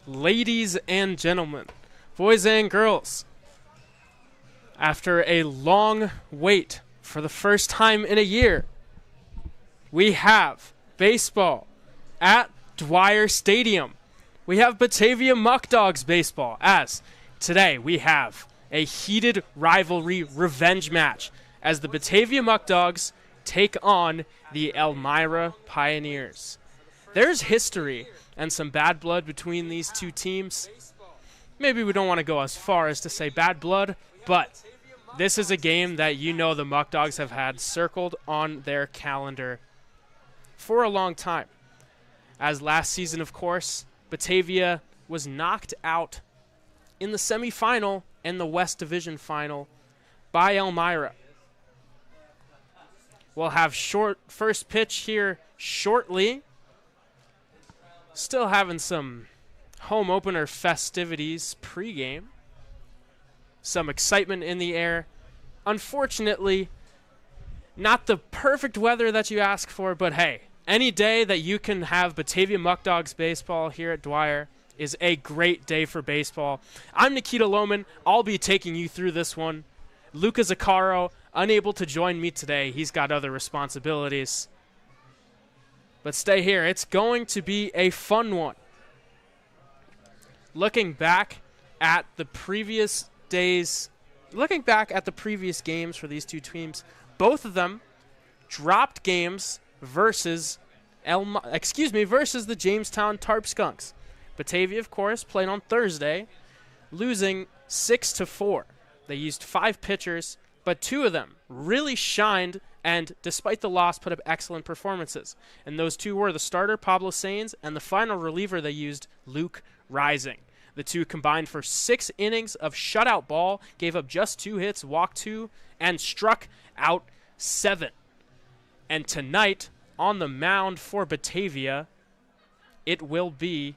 Ladies and gentlemen, boys and girls, after a long wait for the first time in a year, we have baseball at Dwyer Stadium. We have Batavia Muckdogs baseball, as today we have a heated rivalry revenge match as the Batavia Muckdogs take on the Elmira Pioneers. There's history and some bad blood between these two teams. Maybe we don't want to go as far as to say bad blood, but this is a game that you know the Muckdogs have had circled on their calendar for a long time. As last season, of course, Batavia was knocked out in the semifinal and the West Division final by Elmira. We'll have first pitch here shortly. Still having some home opener festivities pregame. Some excitement in the air. Unfortunately, not the perfect weather that you ask for, but hey, any day that you can have Batavia Muckdogs baseball here at Dwyer is a great day for baseball. I'm Nikita Lohman. I'll be taking you through this one. Luca Zaccaro, unable to join me today. He's got other responsibilities. But stay here. It's going to be a fun one. Looking back at the previous games for these two teams, both of them dropped games versus the Jamestown Tarp Skunks. Batavia, of course, played on Thursday, losing 6-4. They used 5 pitchers, but 2 of them really shined and, despite the loss, put up excellent performances. And those 2 were the starter, Pablo Sainz, and the final reliever they used, Luke Rising. The 2 combined for 6 innings of shutout ball, gave up just 2 hits, walked 2, and struck out 7. And tonight, on the mound for Batavia, it will be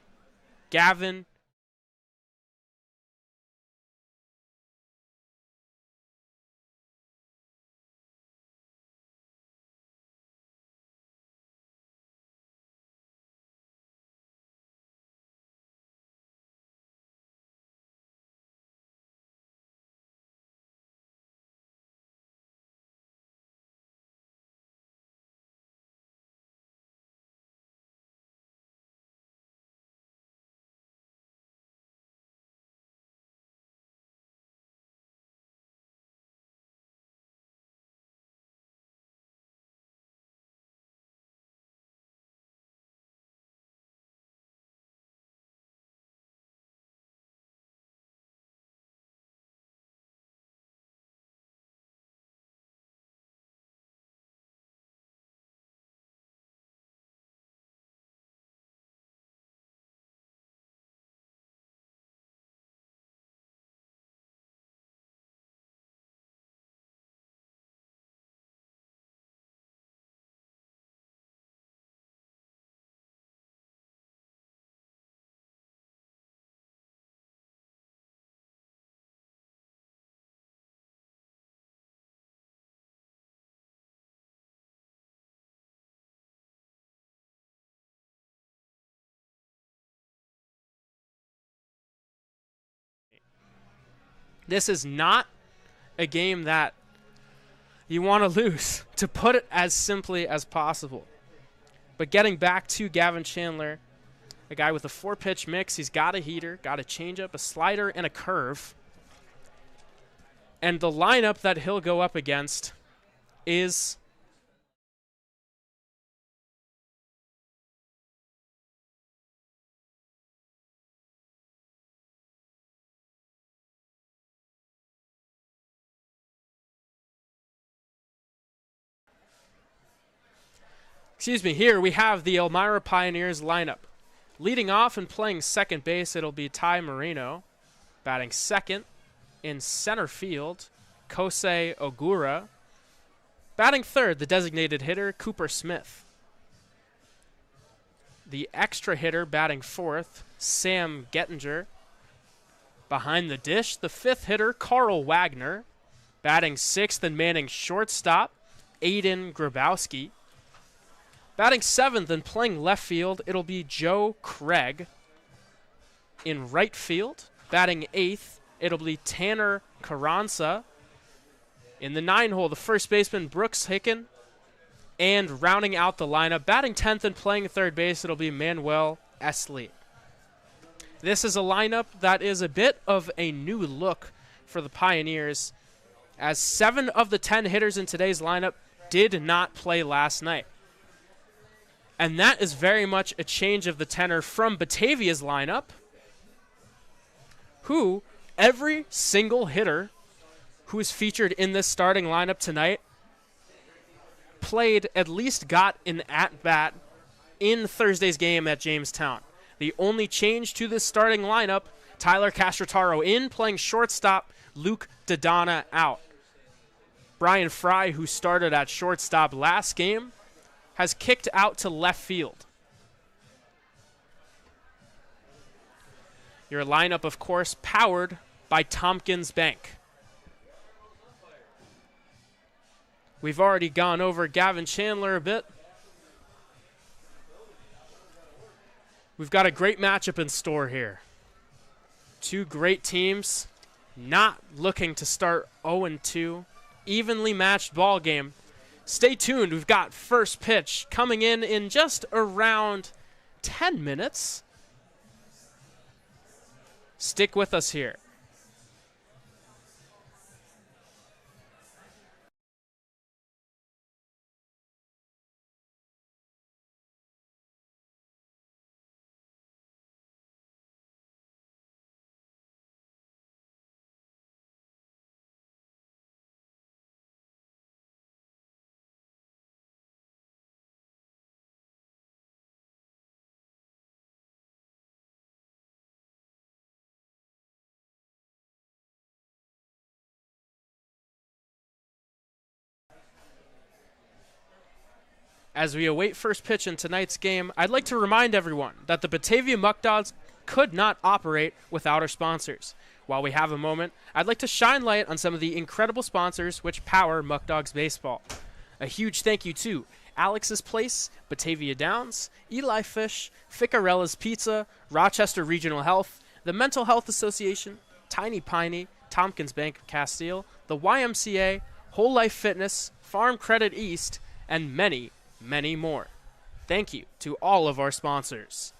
Gavin This is not a game that you want to lose, to put it as simply as possible. But getting back to Gavin Chandler, a guy with a 4-pitch mix. He's got a heater, got a changeup, a slider, and a curve. And the lineup that he'll go up against is here we have the Elmira Pioneers lineup. Leading off and playing second base, it'll be Ty Marino. Batting second in center field, Kosei Ogura. Batting third, the designated hitter, Cooper Smith. The extra hitter batting fourth, Sam Gettinger. Behind the dish, the fifth hitter, Carl Wagner. Batting sixth and manning shortstop, Aiden Grabowski. Batting seventh and playing left field, it'll be Joe Craig. In right field, batting 8th, it'll be Tanner Carranza. In the 9 hole, the first baseman, Brooks Hicken. And rounding out the lineup, batting 10th and playing third base, it'll be Manuel Esley. This is a lineup that is a bit of a new look for the Pioneers, as 7 of the 10 hitters in today's lineup did not play last night. And that is very much a change of the tenor from Batavia's lineup, who every single hitter who is featured in this starting lineup tonight played, at least got an at-bat in Thursday's game at Jamestown. The only change to this starting lineup, Tyler Castrotaro in, playing shortstop, Luke Dodonna out. Brian Fry, who started at shortstop last game, has kicked out to left field. Your lineup, of course, powered by Tompkins Bank. We've already gone over Gavin Chandler a bit. We've got a great matchup in store here. 2 great teams, not looking to start 0-2. Evenly matched ball game. Stay tuned. We've got first pitch coming in just around 10 minutes. Stick with us here. As we await first pitch in tonight's game, I'd like to remind everyone that the Batavia Muckdogs could not operate without our sponsors. While we have a moment, I'd like to shine light on some of the incredible sponsors which power Muckdogs baseball. A huge thank you to Alex's Place, Batavia Downs, Eli Fish, Ficarella's Pizza, Rochester Regional Health, the Mental Health Association, Tiny Piney, Tompkins Bank of Castile, the YMCA, Whole Life Fitness, Farm Credit East, and many more. Thank you to all of our sponsors.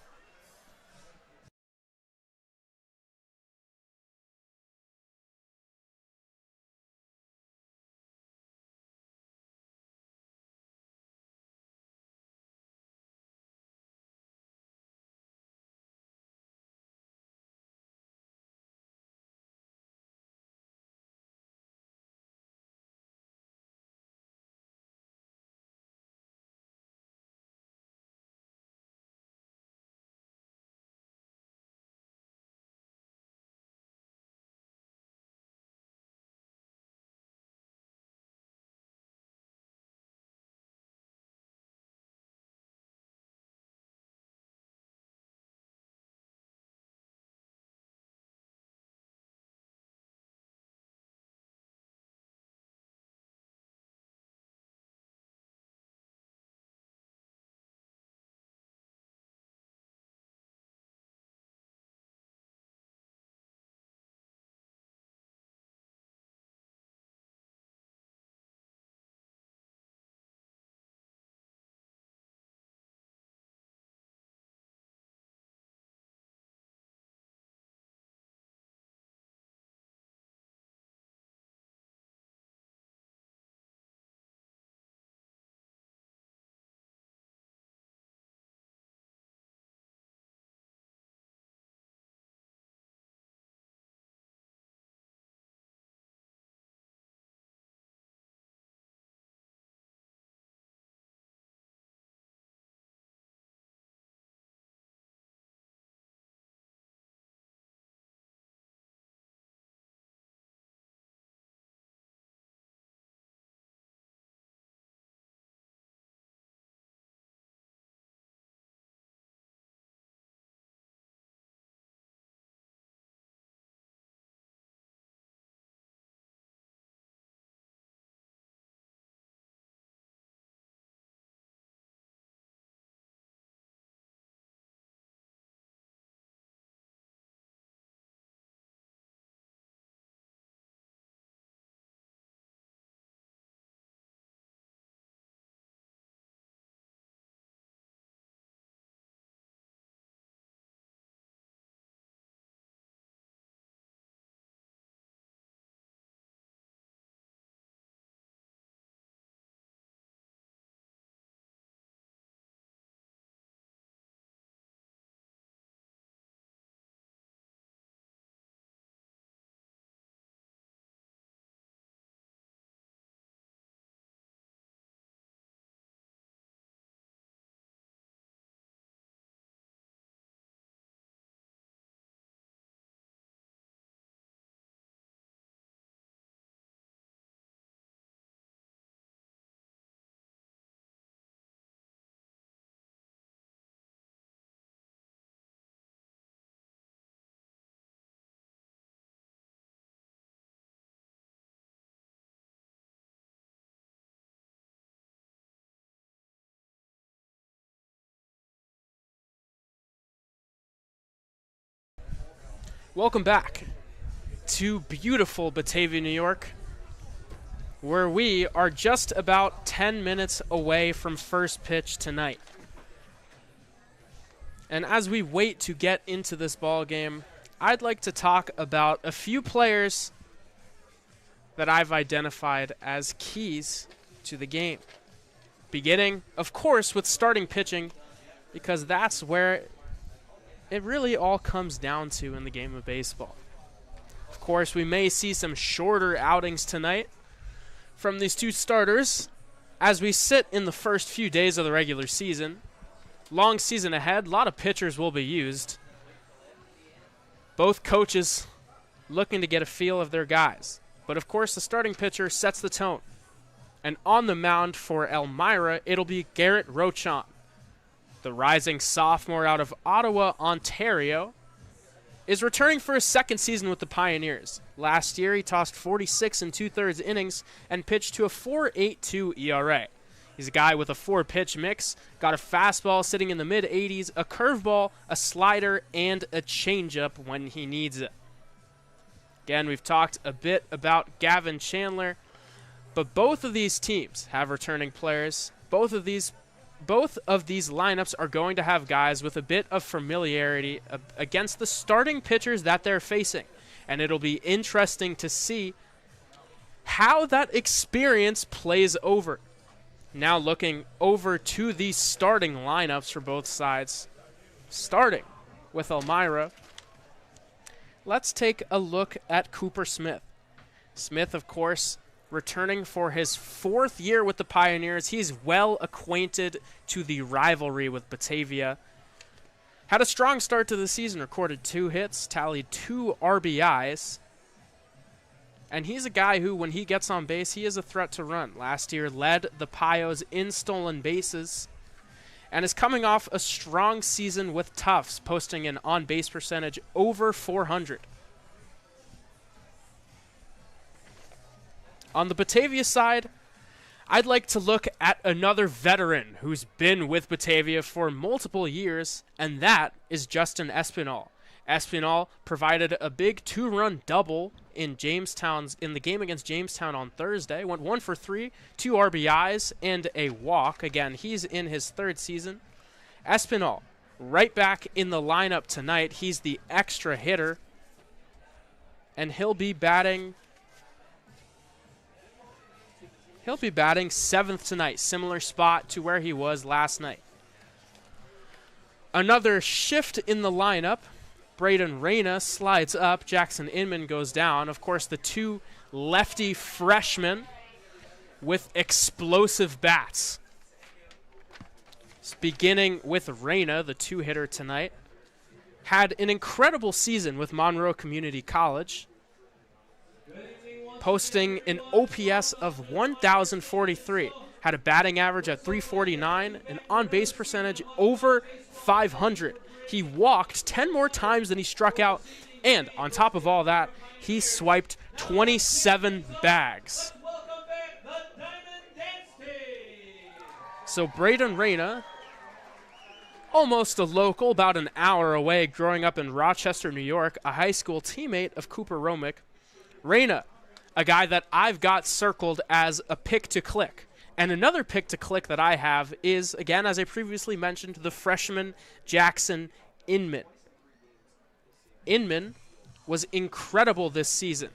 Welcome back to beautiful Batavia, New York, where we are just about 10 minutes away from first pitch tonight. And as we wait to get into this ball game, I'd like to talk about a few players that I've identified as keys to the game. Beginning, of course, with starting pitching, because that's where it really all comes down to in the game of baseball. Of course, we may see some shorter outings tonight from these two starters as we sit in the first few days of the regular season. Long season ahead, a lot of pitchers will be used. Both coaches looking to get a feel of their guys. But of course, the starting pitcher sets the tone. And on the mound for Elmira, it'll be Garrett Rochon, the rising sophomore out of Ottawa, Ontario, is returning for his second season with the Pioneers. Last year, he tossed 46 2/3 innings and pitched to a 4.82 ERA. He's a guy with a 4-pitch mix, got a fastball sitting in the mid-80s, a curveball, a slider, and a changeup when he needs it. Again, we've talked a bit about Gavin Chandler, but both of these teams have returning players. Both of these lineups are going to have guys with a bit of familiarity against the starting pitchers that they're facing. And it'll be interesting to see how that experience plays over. Now looking over to the starting lineups for both sides. Starting with Elmira, let's take a look at Cooper Smith. Smith, of course, returning for his 4th year with the Pioneers. He's well acquainted to the rivalry with Batavia. Had a strong start to the season, recorded 2 hits, tallied 2 RBIs. And he's a guy who, when he gets on base, he is a threat to run. Last year led the Pios in stolen bases and is coming off a strong season with Tufts, posting an on-base percentage over 400. On the Batavia side, I'd like to look at another veteran who's been with Batavia for multiple years, and that is Justin Espinal. Espinal provided a big 2-run double in the game against Jamestown on Thursday. Went 1 for 3, 2 RBIs, and a walk. Again, he's in his 3rd season. Espinal, right back in the lineup tonight. He's the extra hitter, and he'll be batting 7th tonight, similar spot to where he was last night. Another shift in the lineup. Braden Reyna slides up. Jackson Inman goes down. Of course, the 2 lefty freshmen with explosive bats. Beginning with Reyna, the 2-hitter tonight. Had an incredible season with Monroe Community College, posting an OPS of 1,043. Had a batting average at 349, an on-base percentage over 500. He walked 10 more times than he struck out, and on top of all that, he swiped 27 bags. So Braden Reyna, almost a local, about an hour away, growing up in Rochester, New York, a high school teammate of Cooper Romick. Reyna, a guy that I've got circled as a pick to click. And another pick to click that I have is, again, as I previously mentioned, the freshman Jackson Inman. Inman was incredible this season.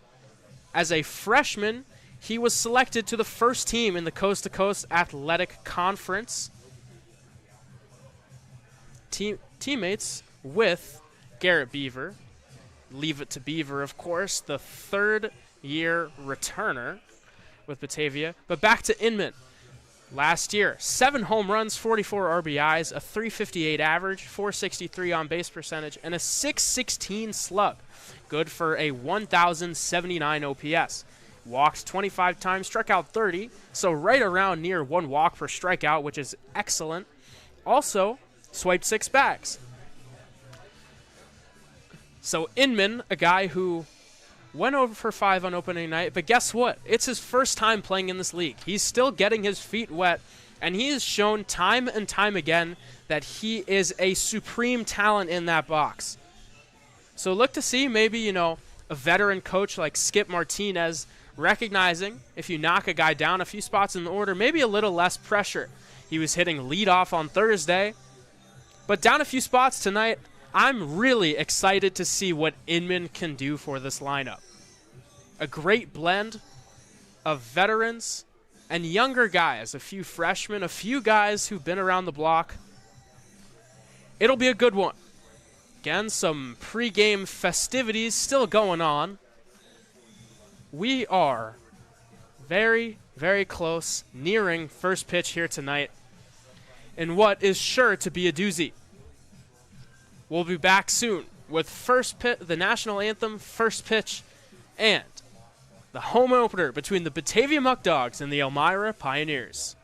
As a freshman, he was selected to the first team in the Coast to Coast Athletic Conference. Teammates with Garrett Beaver. Leave it to Beaver, of course, the 3rd-year returner with Batavia. But back to Inman. Last year, 7 home runs, 44 RBIs, a 358 average, 463 on-base percentage, and a 616 slug. Good for a 1,079 OPS. Walked 25 times, struck out 30, so right around near 1 walk per strikeout, which is excellent. Also, swiped 6 bags. So Inman, a guy who went over for 5 on opening night, but guess what? It's his first time playing in this league. He's still getting his feet wet, and he has shown time and time again that he is a supreme talent in that box. So look to see maybe, a veteran coach like Skip Martinez recognizing if you knock a guy down a few spots in the order, maybe a little less pressure. He was hitting leadoff on Thursday, but down a few spots tonight, I'm really excited to see what Inman can do for this lineup. A great blend of veterans and younger guys, a few freshmen, a few guys who've been around the block. It'll be a good one. Again, some pregame festivities still going on. We are very, very close, nearing first pitch here tonight in what is sure to be a doozy. We'll be back soon with the national anthem, first pitch, and the home opener between the Batavia Muckdogs and the Elmira Pioneers.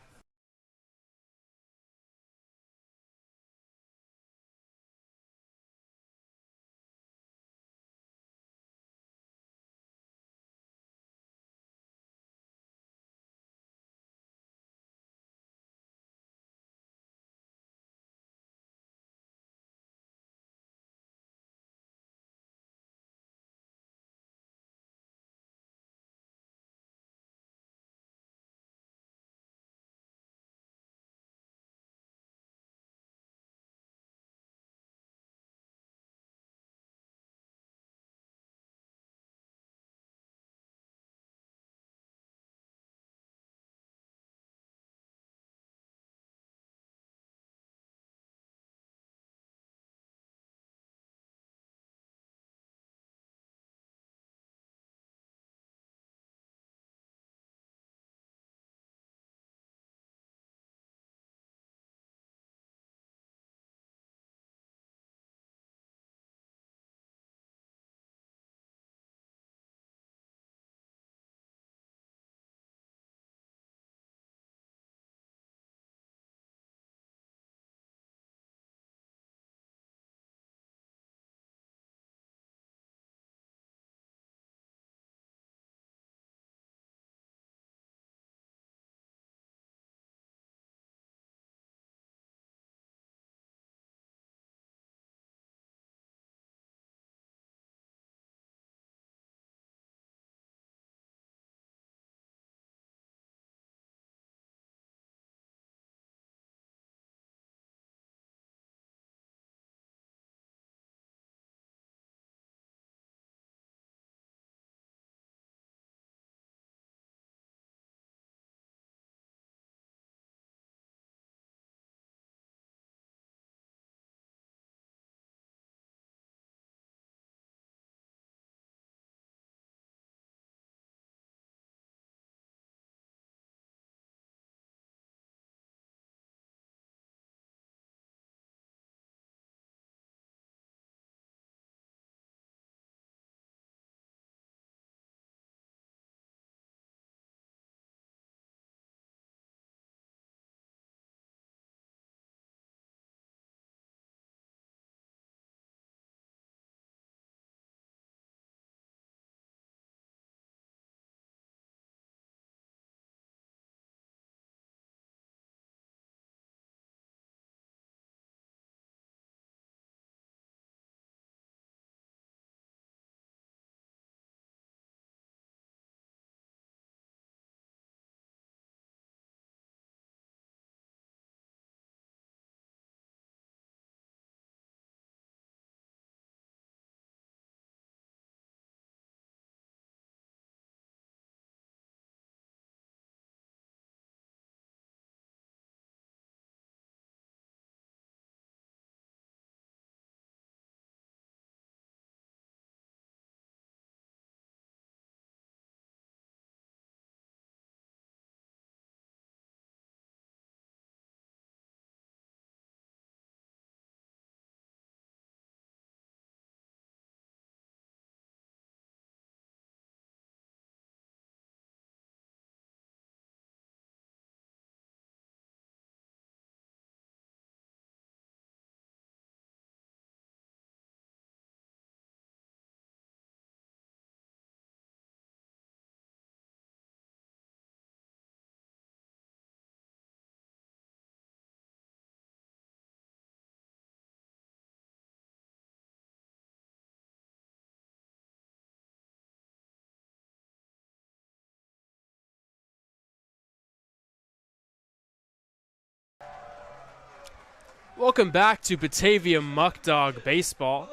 Welcome back to Batavia Muckdog Baseball,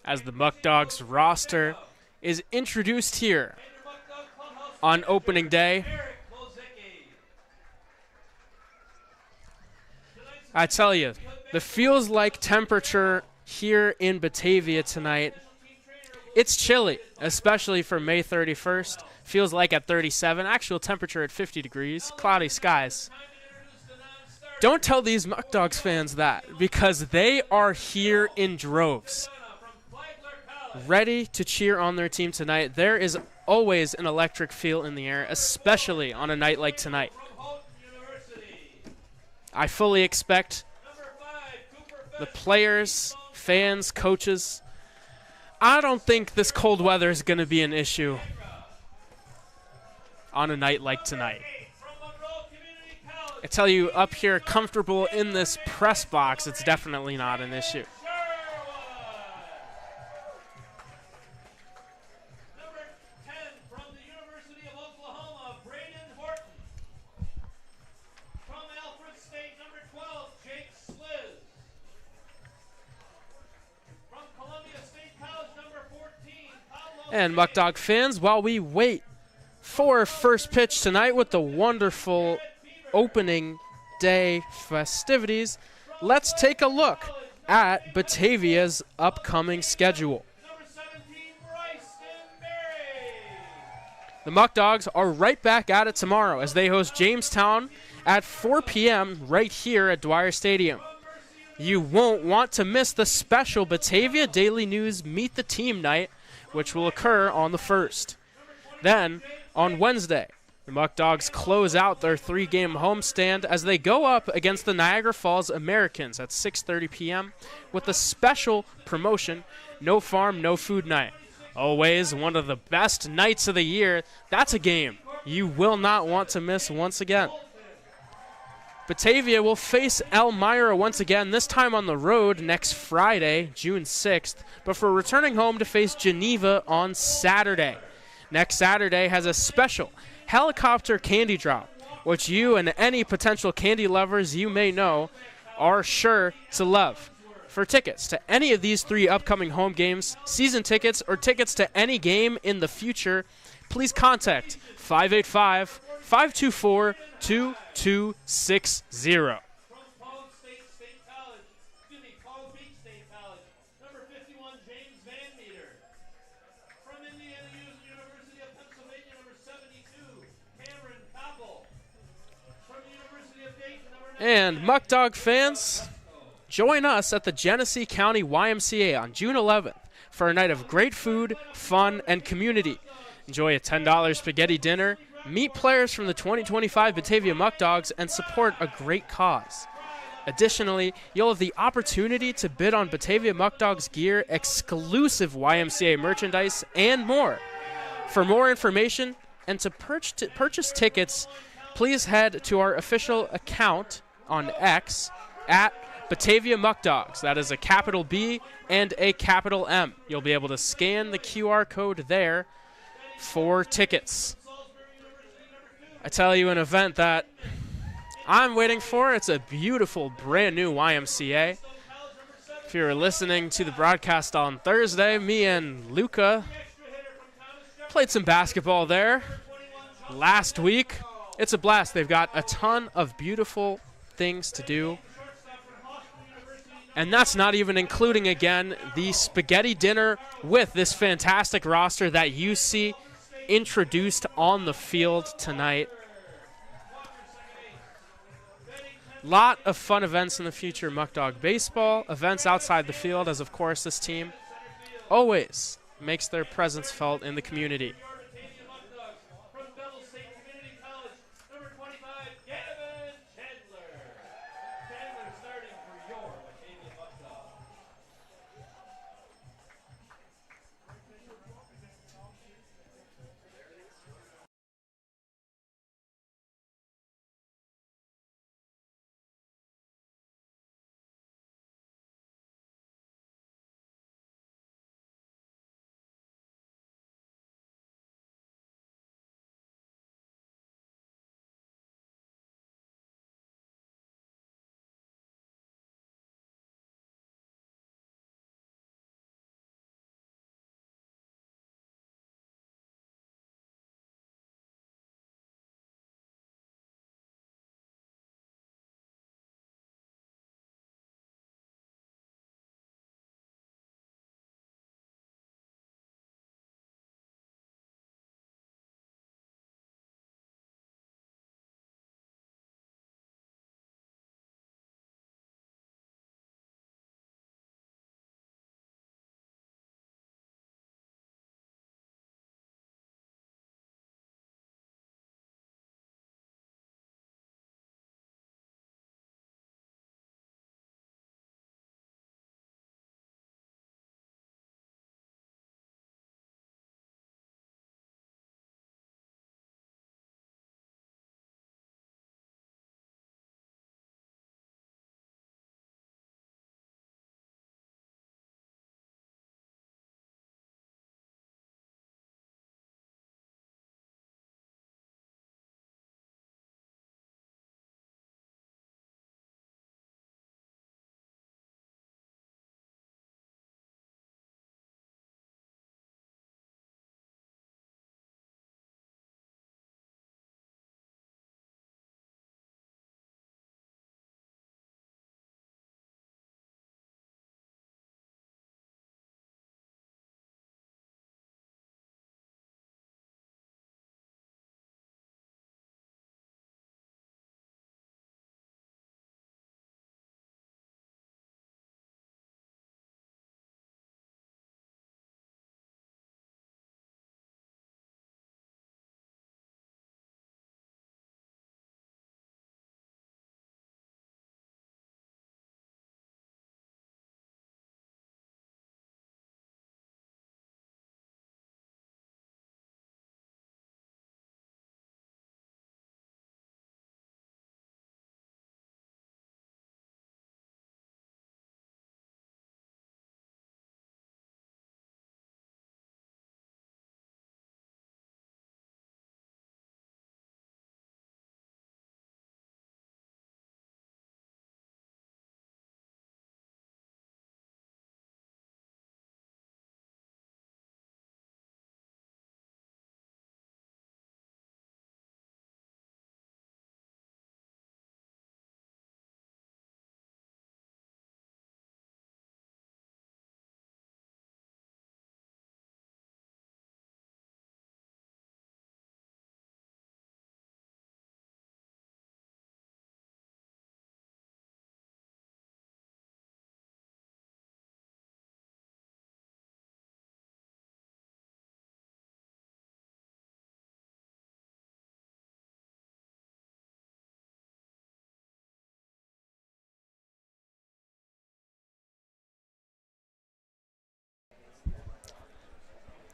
as the Muckdogs roster is introduced here on opening day. I tell you, the feels-like temperature here in Batavia tonight, it's chilly, especially for May 31st. Feels like at 37, actual temperature at 50 degrees, cloudy skies. Don't tell these Muckdogs fans that, because they are here in droves, ready to cheer on their team tonight. There is always an electric feel in the air, especially on a night like tonight. I fully expect the players, fans, coaches, I don't think this cold weather is going to be an issue on a night like tonight. I tell you, up here, comfortable in this press box, it's definitely not an issue. And Muckdog fans, while we wait for first pitch tonight with the wonderful opening day festivities, let's take a look at Batavia's upcoming schedule. The Muckdogs are right back at it tomorrow as they host Jamestown at 4 p.m. right here at Dwyer Stadium. You won't want to miss the special Batavia Daily News Meet the Team night, which will occur on the 1st. Then, on Wednesday, the Muckdogs close out their 3-game homestand as they go up against the Niagara Falls Americans at 6:30 p.m. with a special promotion, No Farm, No Food Night. Always one of the best nights of the year. That's a game you will not want to miss once again. Batavia will face Elmira once again, this time on the road next Friday, June 6th, before returning home to face Geneva on Saturday. Next Saturday has a special helicopter candy drop, which you and any potential candy lovers you may know are sure to love. For tickets to any of these 3 upcoming home games, season tickets, or tickets to any game in the future, please contact 585-524-2260. And Muckdog fans, join us at the Genesee County YMCA on June 11th for a night of great food, fun, and community. Enjoy a $10 spaghetti dinner, meet players from the 2025 Batavia Muckdogs, and support a great cause. Additionally, you'll have the opportunity to bid on Batavia Muckdogs gear, exclusive YMCA merchandise, and more. For more information and to purchase tickets, please head to our official account on X at Batavia Muckdogs. That is a capital B and a capital M. You'll be able to scan the QR code there for tickets. I tell you, an event that I'm waiting for, it's a beautiful brand new YMCA. If you were listening to the broadcast on Thursday, me and Luca played some basketball there last week. It's a blast. They've got a ton of beautiful things to do. And that's not even including, again, the spaghetti dinner with this fantastic roster that you see introduced on the field tonight. Lot of fun events in the future, Muckdog baseball, events outside the field, as of course this team always makes their presence felt in the community.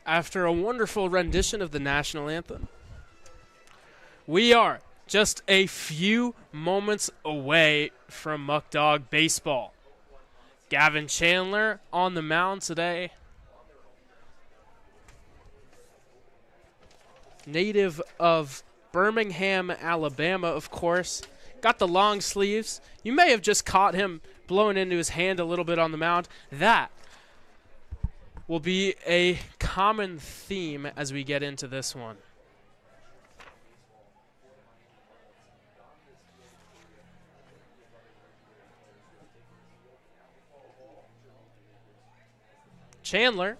after a wonderful rendition of the national anthem. We are just a few moments away from Muckdog baseball. Gavin Chandler on the mound today. Native of Birmingham, Alabama, of course. Got the long sleeves. You may have just caught him blowing into his hand a little bit on the mound. That will be a common theme as we get into this one. Chandler,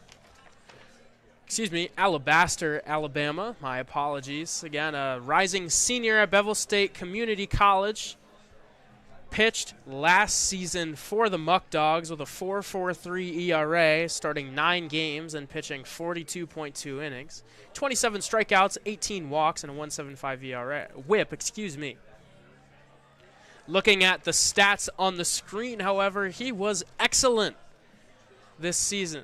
Alabaster, Alabama. My apologies. Again, a rising senior at Bevel State Community College. Pitched last season for the Muckdogs with a 4.43 ERA, starting 9 games and pitching 42.2 innings. 27 strikeouts, 18 walks, and a 1.75 ERA. Whip. Looking at the stats on the screen, however, he was excellent this season.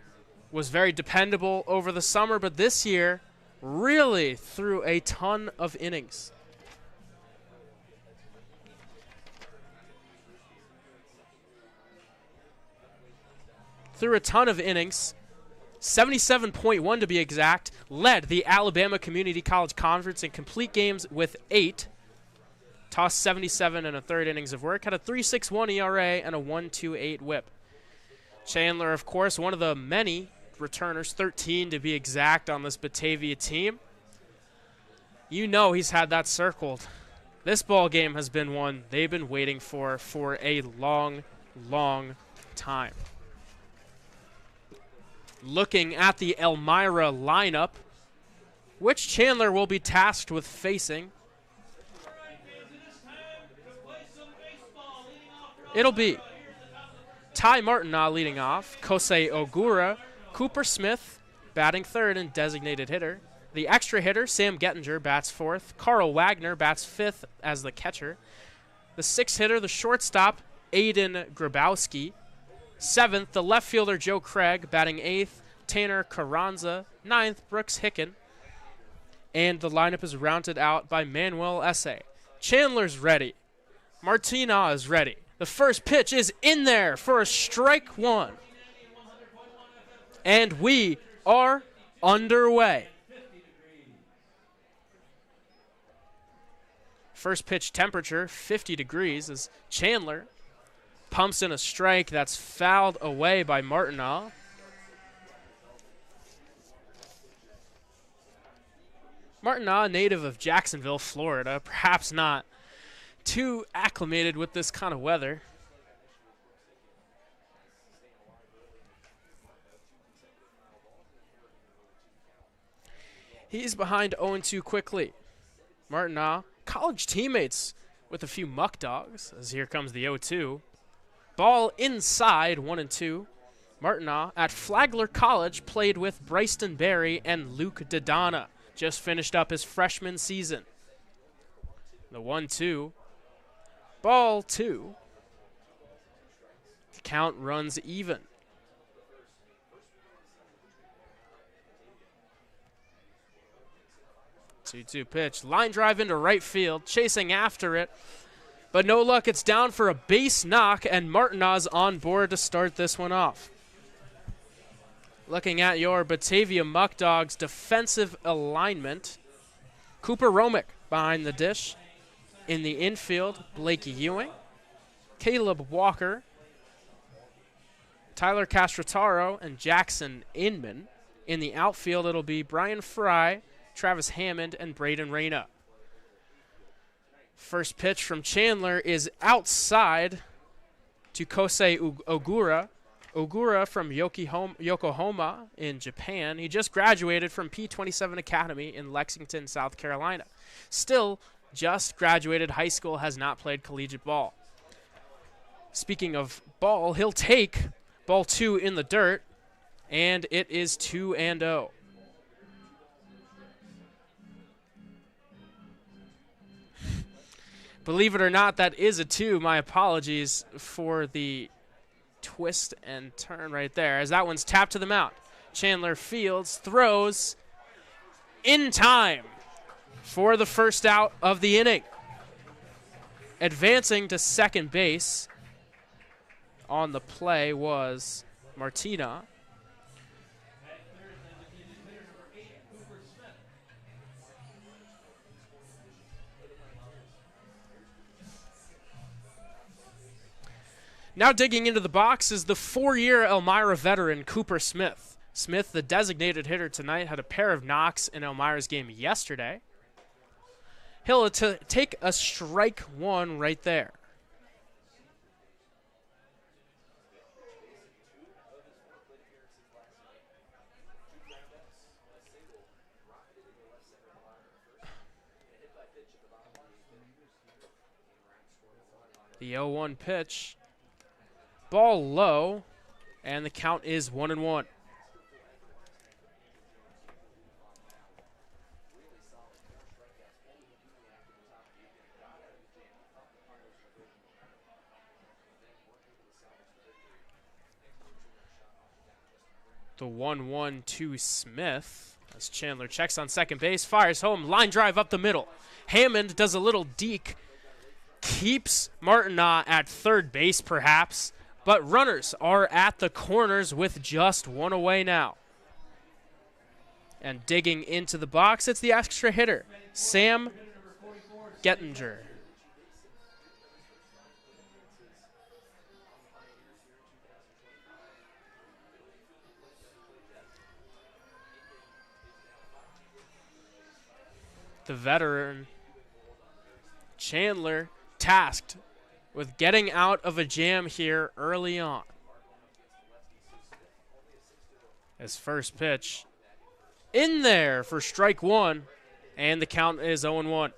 Was very dependable over the summer, but this year really threw a ton of innings. Threw a ton of innings, 77.1 to be exact, led the Alabama Community College Conference in complete games with 8, tossed 77 and a third innings of work, had a 3.61 ERA and a 1.28 whip. Chandler, of course, one of the many returners, 13 to be exact, on this Batavia team. You know he's had that circled. This ball game has been one they've been waiting for a long, long time. Looking at the Elmira lineup, which Chandler will be tasked with facing. It'll be Ty Martinaw leading off, Kosei Ogura, Cooper Smith batting third and designated hitter. The extra hitter, Sam Gettinger, bats fourth. Carl Wagner bats fifth as the catcher. The sixth hitter, the shortstop, Aiden Grabowski. Seventh, the left fielder, Joe Craig, batting eighth. Tanner Carranza, ninth, Brooks Hicken. And the lineup is rounded out by Manuel Esse. Chandler's ready. Martina is ready. The first pitch is in there for a strike one. And we are underway. First pitch temperature, 50 degrees, as Chandler pumps in a strike that's fouled away by Martinaw. Martinaw, native of Jacksonville, Florida, perhaps not too acclimated with this kind of weather. He's behind 0-2 quickly. Martinaw, college teammates with a few Muckdogs, as here comes the 0-2. Ball inside, 1-2. Martinaw at Flagler College played with Bryston Berry and Luke Dodonna. Just finished up his freshman season. The 1-2. Ball 2. The count runs even. 2-2 pitch. Line drive into right field. Chasing after it. But no luck. It's down for a base knock, and Martinaw's on board to start this one off. Looking at your Batavia Muckdogs defensive alignment. Cooper Romick behind the dish. In the infield, Blake Ewing. Caleb Walker. Tyler Castrotaro and Jackson Inman. In the outfield, it'll be Brian Fry, Travis Hammond, and Braden Reyna. First pitch from Chandler is outside to Kosei Ogura. Ogura from Yokohama in Japan. He just graduated from P27 Academy in Lexington, South Carolina. Still just graduated high school, has not played collegiate ball. Speaking of ball, he'll take ball 2 in the dirt, and it is 2-0. Believe it or not, that is a 2. My apologies for the twist and turn right there, as that one's tapped to the mound. Chandler fields, throws in time for the first out of the inning. Advancing to second base on the play was Martina. Now digging into the box is the 4-year Elmira veteran, Cooper Smith. Smith, the designated hitter tonight, had a pair of knocks in Elmira's game yesterday. He'll take a strike one right there. The 0-1 pitch. Ball low, and the count is 1-1. The 1-1 to Smith as Chandler checks on second base, fires home, line drive up the middle. Hammond does a little deke, keeps Martina at third base perhaps, but runners are at the corners with just one away now. And digging into the box, it's the extra hitter, Sam Gettinger. The veteran Chandler tasked with getting out of a jam here early on. His first pitch in there for strike one, and the count is 0-1.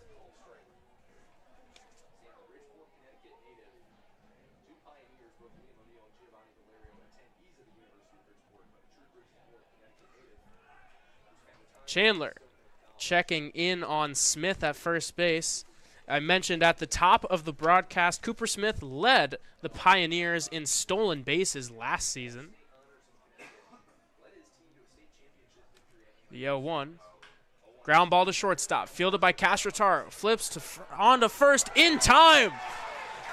Chandler checking in on Smith at first base. I mentioned at the top of the broadcast, Cooper Smith led the Pioneers in stolen bases last season. The 0-1. Ground ball to shortstop, fielded by Castrataro. Flips to on to first in time.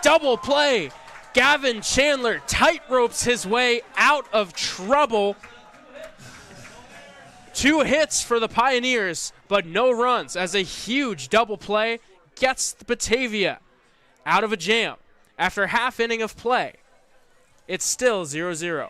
Double play. Gavin Chandler tightropes his way out of trouble. 2 hits for the Pioneers, but no runs as a huge double play gets Batavia out of a jam. After a half inning of play, it's still 0-0.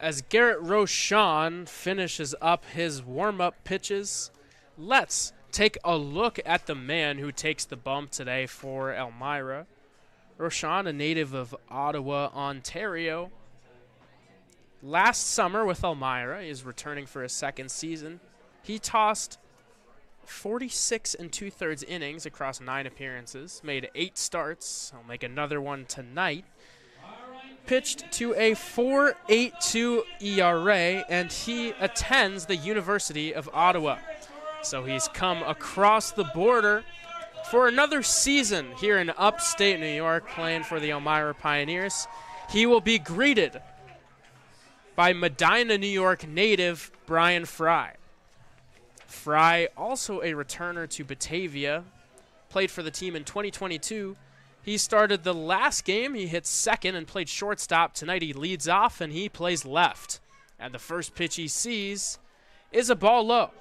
As Garrett Rochon finishes up his warm-up pitches, let's take a look at the man who takes the bump today for Elmira. Rochon, a native of Ottawa, Ontario. Last summer with Elmira, he is returning for his second season. He tossed 46 2/3 innings across 9 appearances, made 8 starts. I'll make another one tonight. Pitched to a 4.82 ERA, and he attends the University of Ottawa. So he's come across the border for another season here in upstate New York, playing for the Elmira Pioneers. He will be greeted by Medina, New York native Brian Fry. Fry, also a returner to Batavia, played for the team in 2022. He started the last game. He hit second and played shortstop. Tonight he leads off and he plays left. And the first pitch he sees is a ball low.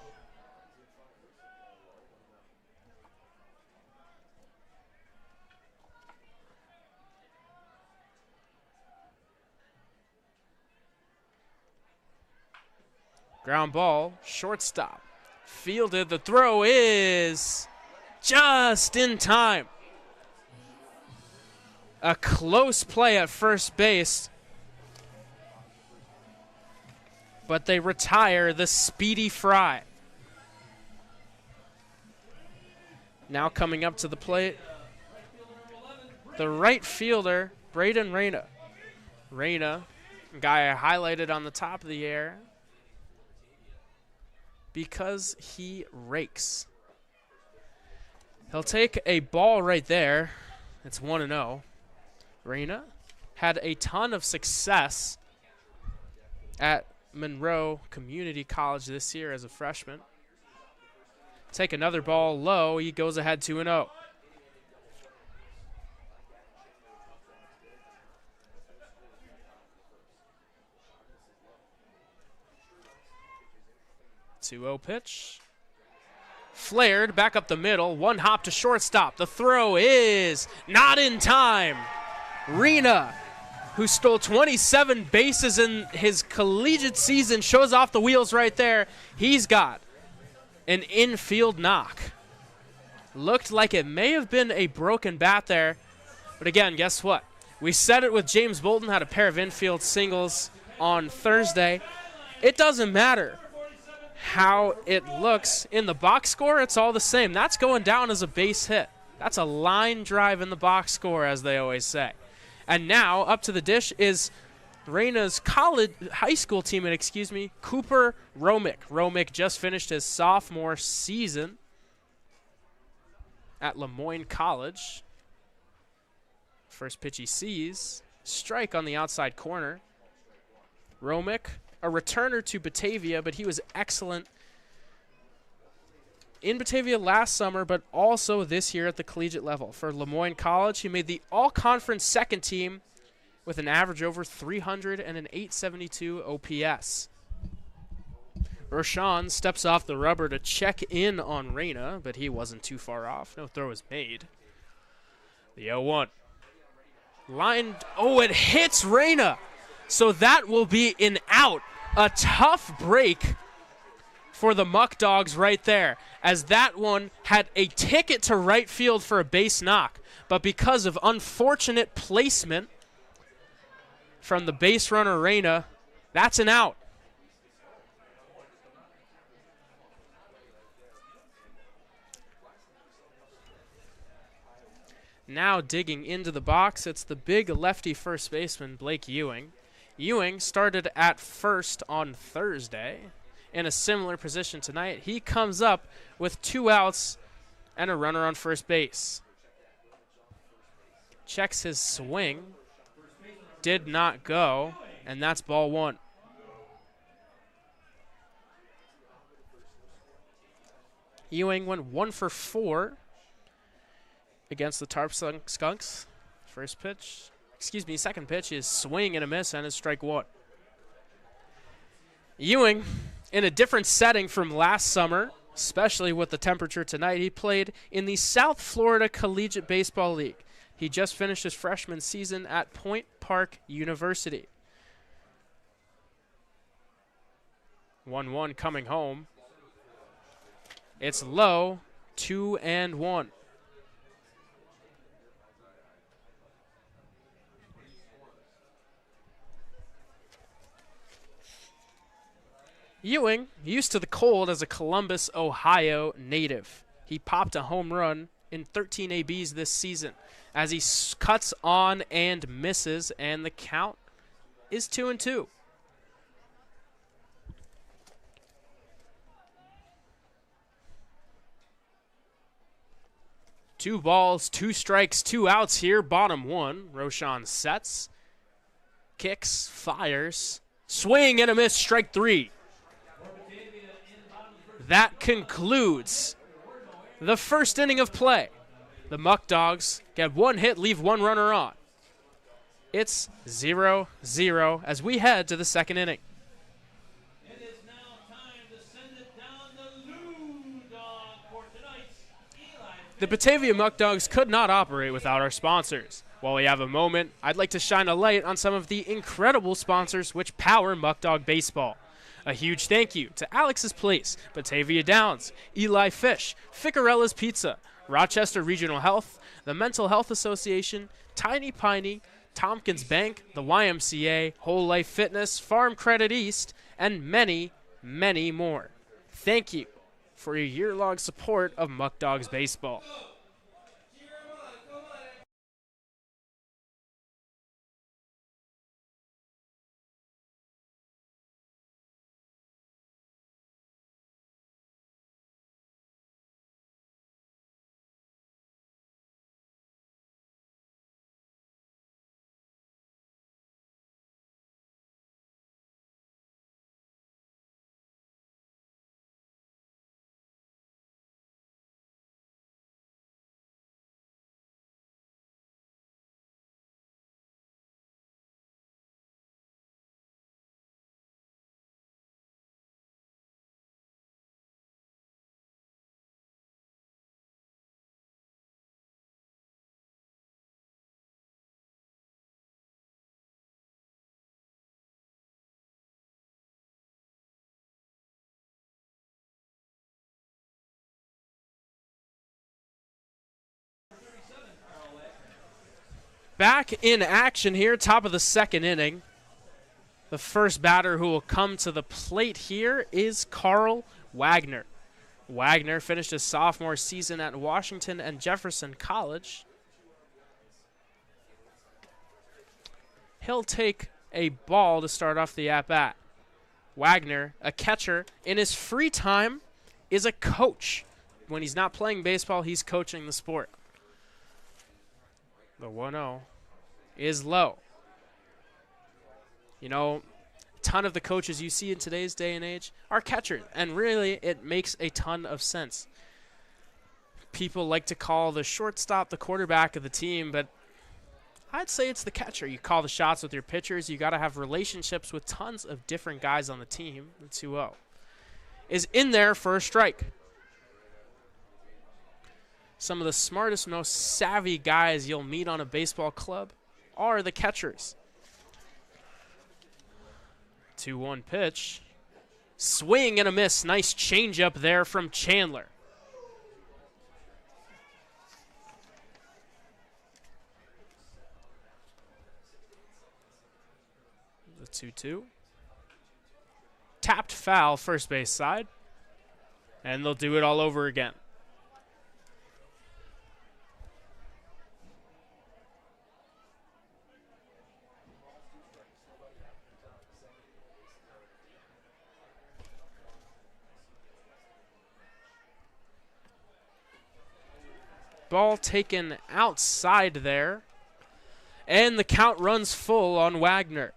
Ground ball, shortstop. Fielded. The throw is just in time. A close play at first base, but they retire the speedy Fry. Now coming up to the plate, the right fielder, Braden Reyna. Reyna, guy I highlighted on the top of the air because he rakes. He'll take a ball right there. It's 1-0. Reyna had a ton of success at Monroe Community College this year as a freshman. Take another ball low. He goes ahead 2-0. Two-0 pitch. Flared back up the middle. One hop to shortstop. The throw is not in time. Reyna, who stole 27 bases in his collegiate season, shows off the wheels right there. He's got an infield knock. Looked like it may have been a broken bat there. But again, guess what? We said it with James Bolton, had a pair of infield singles on Thursday. It doesn't matter how it looks in the box score. It's all the same. That's going down as a base hit. That's a line drive in the box score, as they always say. And now up to the dish is Reyna's high school teammate, Cooper Romick. Romick just finished his sophomore season at Lemoyne College. First pitch he sees, strike on the outside corner. Romick, a returner to Batavia, but he was excellent in Batavia last summer, but also this year at the collegiate level. For Lemoyne College, he made the all-conference second team with an average over 300 and an 872 OPS. Rochon steps off the rubber to check in on Reyna, but he wasn't too far off. No throw was made. The 0-1. Lined, it hits Reyna. So that will be an out. A tough break for the Muckdogs right there, as that one had a ticket to right field for a base knock. But because of unfortunate placement from the base runner Reyna, that's an out. Now digging into the box, it's the big lefty first baseman, Blake Ewing. Ewing started at first on Thursday. In a similar position tonight, he comes up with 2 outs and a runner on first base. Checks his swing. Did not go, and that's ball 1. Ewing went 1 for 4 against the Tarp Skunks. Second pitch is swing and a miss, and it's strike 1. Ewing, in a different setting from last summer, especially with the temperature tonight, he played in the South Florida Collegiate Baseball League. He just finished his freshman season at Point Park University. 1-1 coming home. It's low, 2-1. Ewing, used to the cold as a Columbus, Ohio native. He popped a home run in 13 ABs this season as he cuts on and misses, and the count is 2-2. Two balls, 2 strikes, 2 outs here. Bottom 1. Roshan sets, kicks, fires, swing and a miss. Strike 3. That concludes the first inning of play. The Muckdogs get 1 hit, leave 1 runner on. It's 0-0 as we head to the second inning. It is now time to send it down the Lou Dog for tonight's Eli. The Batavia Muckdogs could not operate without our sponsors. While we have a moment, I'd like to shine a light on some of the incredible sponsors which power Muckdog Baseball. A huge thank you to Alex's Place, Batavia Downs, Eli Fish, Ficarella's Pizza, Rochester Regional Health, the Mental Health Association, Tiny Piney, Tompkins Bank, the YMCA, Whole Life Fitness, Farm Credit East, and many, many more. Thank you for your year-long support of Muckdogs Baseball. Back in action here, top of the second inning. The first batter who will come to the plate here is Carl Wagner. Wagner finished his sophomore season at Washington and Jefferson College. He'll take a ball to start off the at-bat. Wagner, a catcher, in his free time is a coach. When he's not playing baseball, he's coaching the sport. The 1-0 is low. You know, a ton of the coaches you see in today's day and age are catchers, and really it makes a ton of sense. People like to call the shortstop the quarterback of the team, but I'd say it's the catcher. You call the shots with your pitchers. You got to have relationships with tons of different guys on the team. The 2-0 is in there for a strike. Some of the smartest, most savvy guys you'll meet on a baseball club are the catchers. 2-1 pitch. Swing and a miss. Nice changeup there from Chandler. The 2-2. Tapped foul first base side. And they'll do it all over again. Ball taken outside there. And the count runs full on Wagner.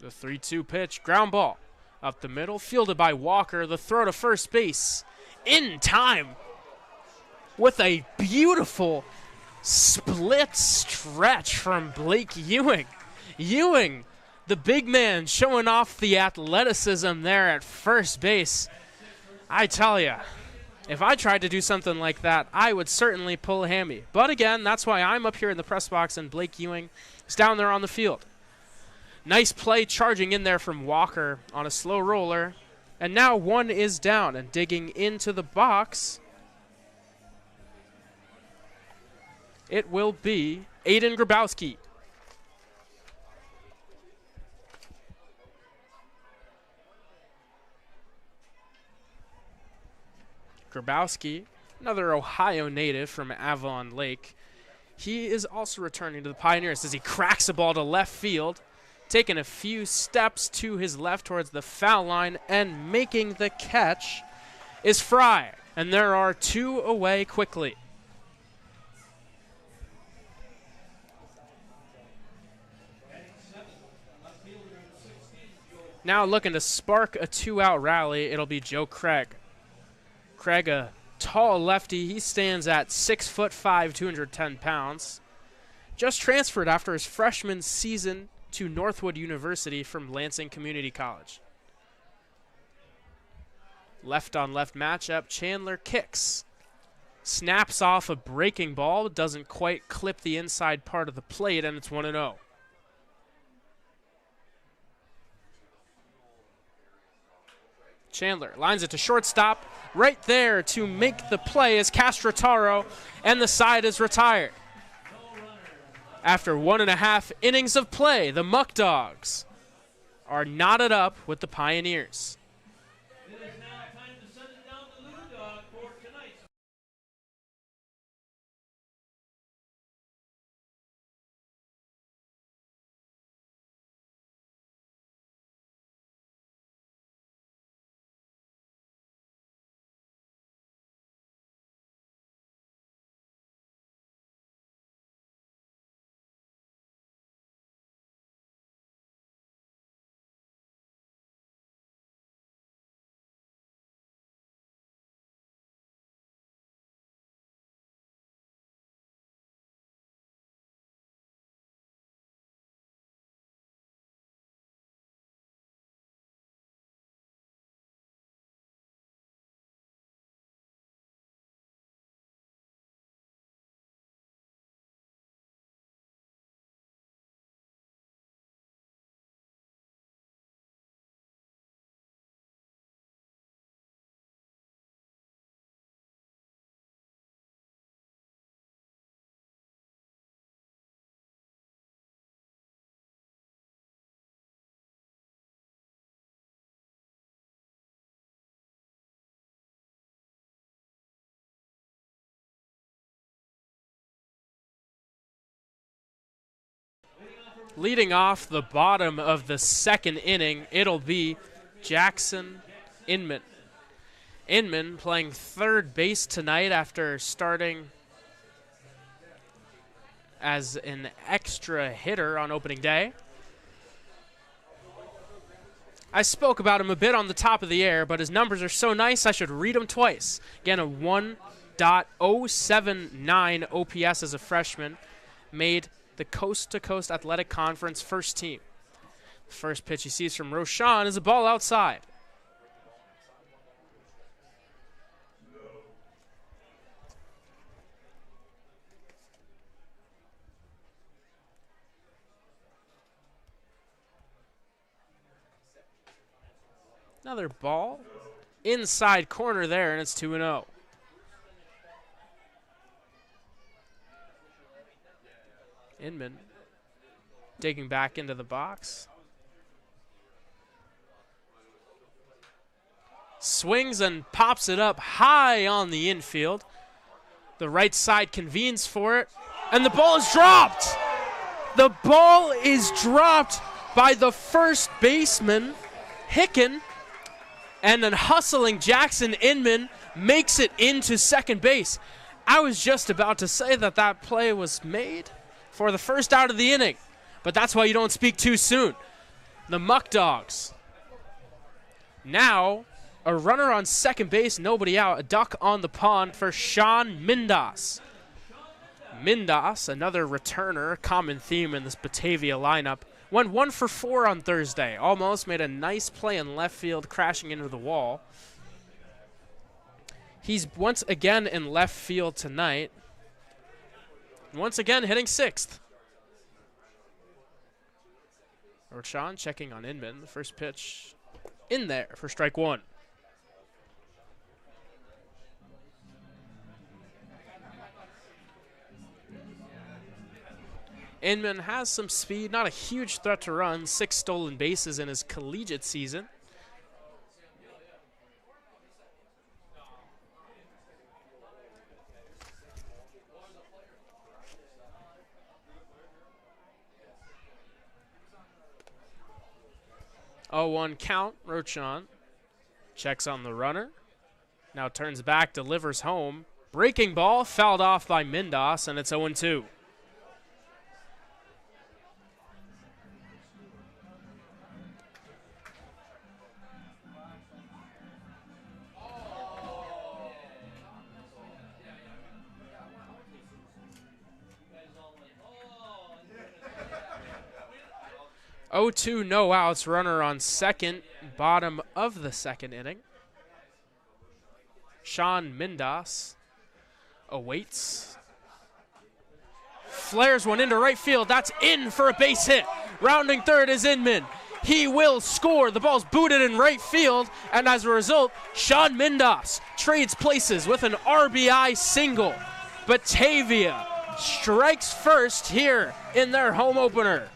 The 3-2 pitch, ground ball. Up the middle, fielded by Walker. The throw to first base. In time. With a beautiful split stretch from Blake Ewing. Ewing, the big man, showing off the athleticism there at first base. I tell you, If I tried to do something like that, I would certainly pull a hammy. But again, that's why I'm up here in the press box and Blake Ewing is down there on the field. Nice play charging in there from Walker on a slow roller. And now one is down and digging into the box. It will be Aiden Grabowski. Grabowski, another Ohio native from Avon Lake. He is also returning to the Pioneers as he cracks the ball to left field, taking a few steps to his left towards the foul line, and making the catch is Fry. And there are two away quickly. Now looking to spark a two-out rally, it'll be Joe Craig. Craig, a tall lefty, he stands at 6'5", 210 pounds. Just transferred after his freshman season to Northwood University from Lansing Community College. Left-on-left matchup, Chandler kicks. Snaps off a breaking ball, doesn't quite clip the inside part of the plate, and it's 1-0. Chandler lines it to shortstop. Right there to make the play is Castrotaro, and the side is retired. After 1.5 innings of play, the Muckdogs are knotted up with the Pioneers. It is now time to send it down the Lou Dog for tonight's. Leading off the bottom of the second inning, it'll be Jackson Inman. Inman playing third base tonight after starting as an extra hitter on opening day. I spoke about him a bit on the top of the air, but his numbers are so nice I should read them twice. Again, a 1.079 OPS as a freshman, made the Coast to Coast Athletic Conference first team. The first pitch he sees from Roshan is a ball outside. Another ball inside corner there, and it's 2-0. Inman digging back into the box. Swings and pops it up high on the infield. The right side convenes for it, and the ball is dropped. The ball is dropped by the first baseman, Hicken, and then hustling Jackson Inman makes it into second base. I was just about to say that that play was made for the first out of the inning, but that's why you don't speak too soon. The Muckdogs. Now, a runner on second base, nobody out, a duck on the pond for Sean Mindas. Mindas, another returner, common theme in this Batavia lineup, went 1 for 4 on Thursday. Almost made a nice play in left field, crashing into the wall. He's once again in left field tonight. Once again hitting 6th. Rochan checking on Inman. The first pitch in there for strike 1. Inman has some speed, not a huge threat to run. 6 stolen bases in his collegiate season. Oh, 1 count. Rochan checks on the runner. Now turns back, delivers home. Breaking ball, fouled off by Mindas, and it's 0-2. Oh, 2 no outs, runner on second, bottom of the second inning. Sean Mindas awaits. Flares one into right field. That's in for a base hit. Rounding third is Inman. He will score. The ball's booted in right field, and as a result, Sean Mindas trades places with an RBI single. Batavia strikes first here in their home opener.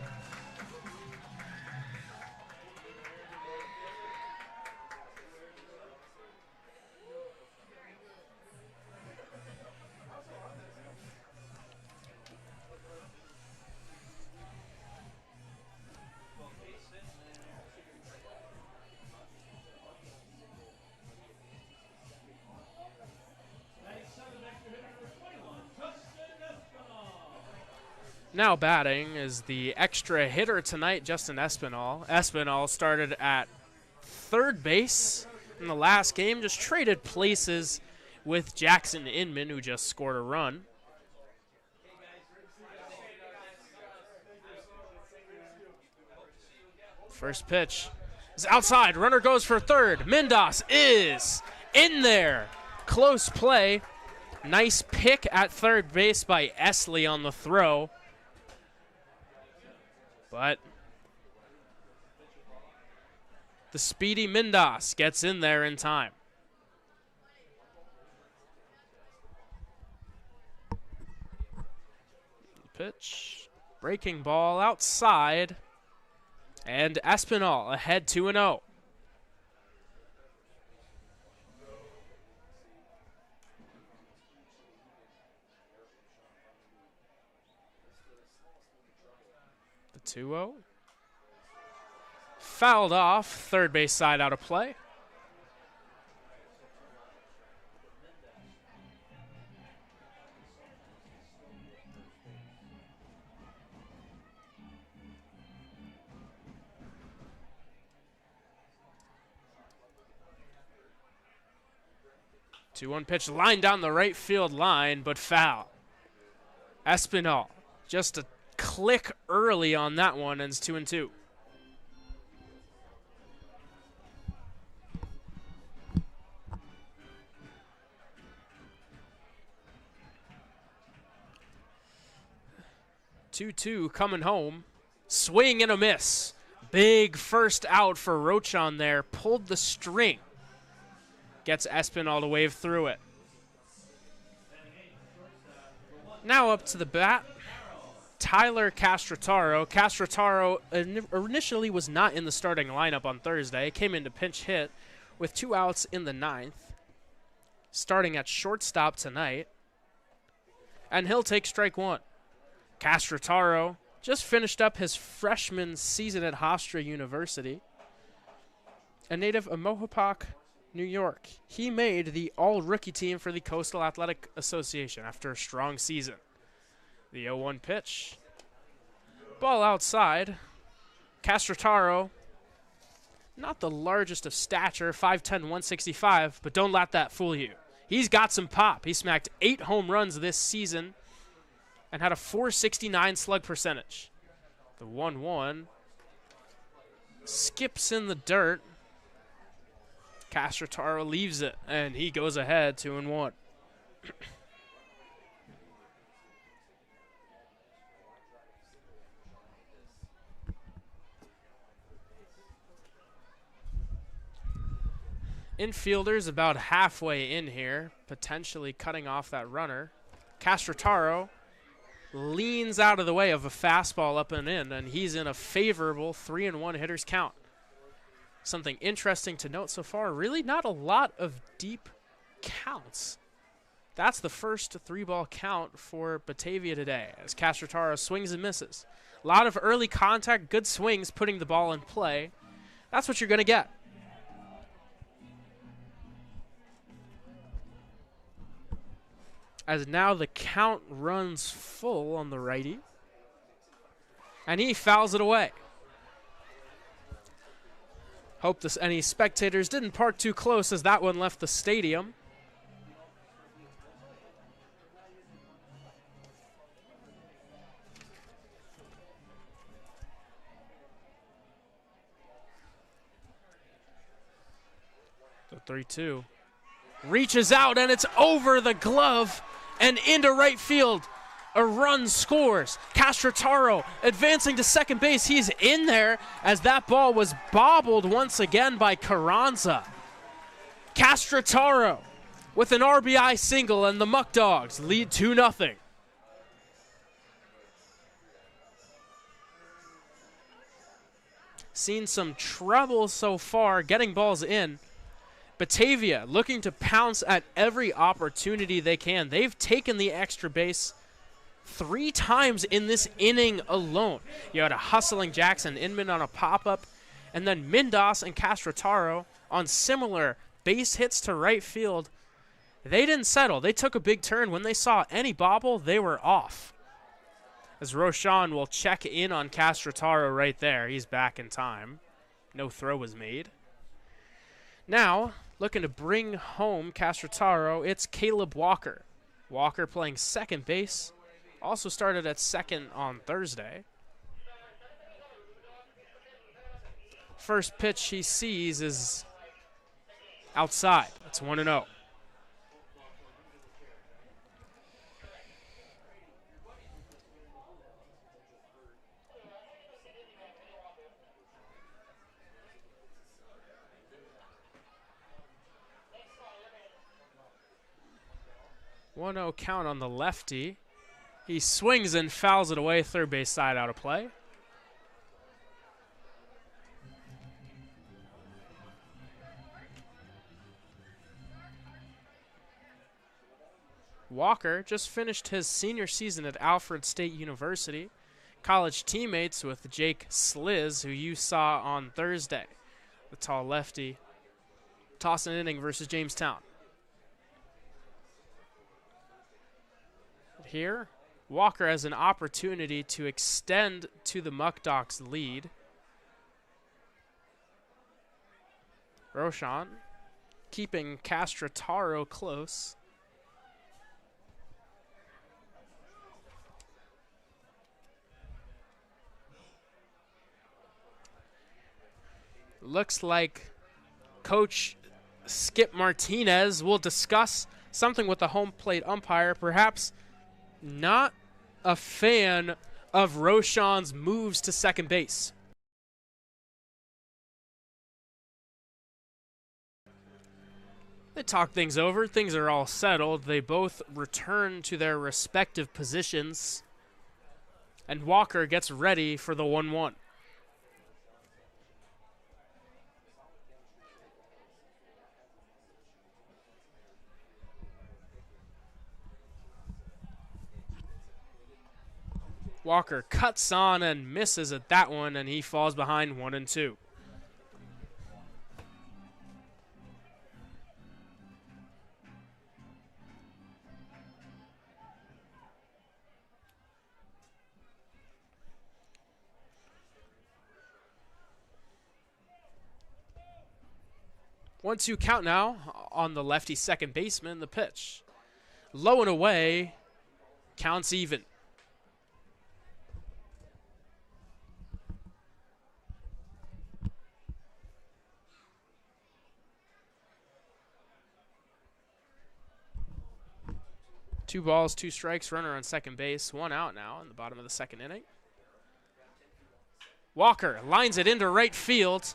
Now batting is the extra hitter tonight, Justin Espinal. Espinal started at third base in the last game, just traded places with Jackson Inman, who just scored a run. First pitch is outside. Runner goes for third. Mindas is in there. Close play. Nice pick at third base by Esley on the throw. But the speedy Mindas gets in there in time. Pitch. Breaking ball outside. And Espinal ahead 2-0. The 2-0. Fouled off. Third base side out of play. Two-one pitch line down the right field line, but foul. Espinal just a click early on that one, and it's 2-2. Two coming home. Swing and a miss. Big first out for Rochan there. Pulled the string. Gets Espinal to wave through it. Now up to the bat, Tyler Castrataro. Castrataro initially was not in the starting lineup on Thursday. Came in to pinch hit with 2 outs in the 9th. Starting at shortstop tonight. And he'll take strike 1. Castrataro just finished up his freshman season at Hofstra University. A native of Mohopac, New York. He made the all-rookie team for the Coastal Athletic Association after a strong season. The 0-1 pitch. Ball outside. Castrataro, not the largest of stature, 5'10", 165, but don't let that fool you. He's got some pop. He smacked 8 home runs this season and had a .469 slug percentage. The 1-1 skips in the dirt. Castrataro leaves it, and he goes ahead 2-1. Infielders about halfway in here, potentially cutting off that runner. Castrataro leans out of the way of a fastball up and in, and he's in a favorable 3-1 hitter's count. Something interesting to note so far, really not a lot of deep counts. That's the first 3-ball count for Batavia today, as Castrataro swings and misses. A lot of early contact, good swings, putting the ball in play. That's what you're going to get. As now the count runs full on the righty. And he fouls it away. Hope any spectators didn't park too close as that one left the stadium. So 3-2. Reaches out and it's over the glove and into right field. A run scores. Castrataro advancing to second base. He's in there as that ball was bobbled once again by Carranza. Castrataro with an RBI single, and the Muckdogs lead 2-0. Seen some trouble so far getting balls in. Batavia looking to pounce at every opportunity they can. They've taken the extra base 3 times in this inning alone. You had a hustling Jackson Inman on a pop-up, and then Mindas and Castrataro on similar base hits to right field. They didn't settle. They took a big turn. When they saw any bobble, they were off. As Roshan will check in on Castrataro right there. He's back in time. No throw was made. Now, looking to bring home Castrataro, it's Caleb Walker. Walker playing second base. Also started at second on Thursday. First pitch he sees is outside. That's 1-0. Count on the lefty. He swings and fouls it away, third base side out of play. Walker just finished his senior season at Alfred State University. College teammates with Jake Sliz, who you saw on Thursday. The tall lefty tossing an inning versus Jamestown. Here, Walker has an opportunity to extend to the Muckdogs' lead. Roshan keeping Castrataro close. Looks like Coach Skip Martinez will discuss something with the home plate umpire, perhaps not a fan of Roshan's moves to second base. They talk things over. Things are all settled. They both return to their respective positions. And Walker gets ready for the 1-1. Walker cuts on and misses at that one, and he falls behind 1-2. One-two count now on the lefty second baseman. The pitch, low and away, counts even. 2 balls, 2 strikes, runner on second base, 1 out now in the bottom of the second inning. Walker lines it into right field,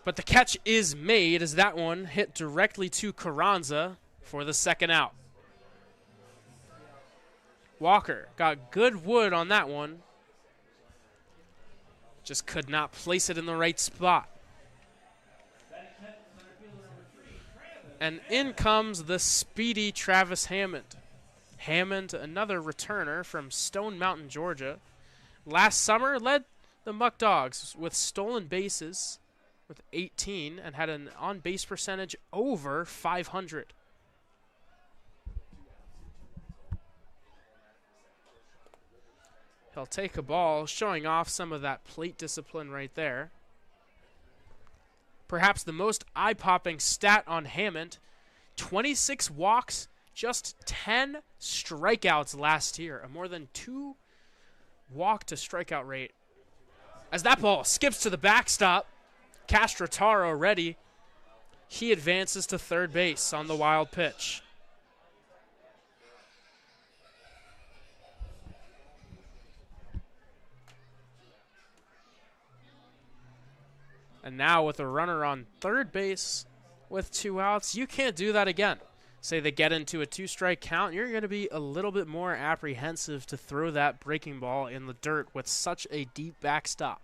but the catch is made as that one hit directly to Carranza for the second out. Walker got good wood on that one, just could not place it in the right spot. And in comes the speedy Travis Hammond. Hammond, another returner from Stone Mountain, Georgia. Last summer, led the Muckdogs with stolen bases with 18 and had an on-base percentage over 500. He'll take a ball, showing off some of that plate discipline right there. Perhaps the most eye-popping stat on Hammond, 26 walks, just 10 strikeouts last year, a more than 2 walk-to-strikeout rate. As that ball skips to the backstop, Castrataro ready. He advances to third base on the wild pitch. And now with a runner on third base with 2 outs, you can't do that again. Say they get into a 2-strike count, you're going to be a little bit more apprehensive to throw that breaking ball in the dirt with such a deep backstop.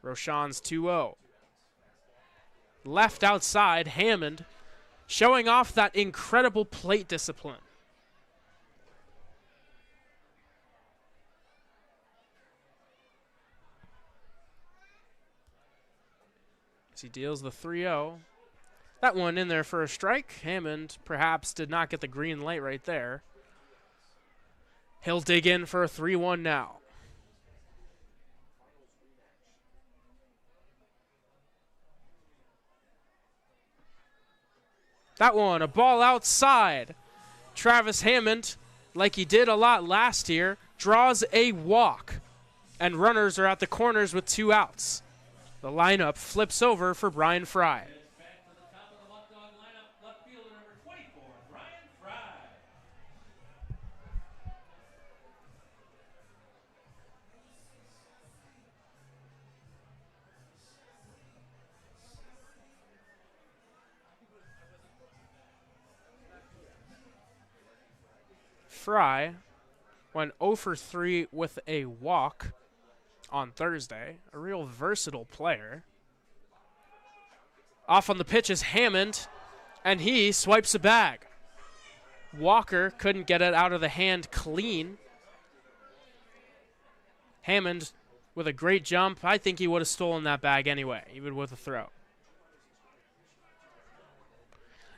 Roshan's 2-0. Left outside, Hammond showing off that incredible plate discipline. As he deals the 3-0. That one in there for a strike. Hammond perhaps did not get the green light right there. He'll dig in for a 3-1 now. That one, a ball outside. Travis Hammond, like he did a lot last year, draws a walk. And runners are at the corners with 2 outs. The lineup flips over for Brian Fry. Back to the top of the Muckdog lineup, left fielder number 24, Brian Fry. Fry went 0 for 3 with a walk on Thursday. A real versatile player. Off on the pitch is Hammond, and he swipes a bag. Walker couldn't get it out of the hand clean. Hammond with a great jump. I think he would have stolen that bag anyway, even with a throw.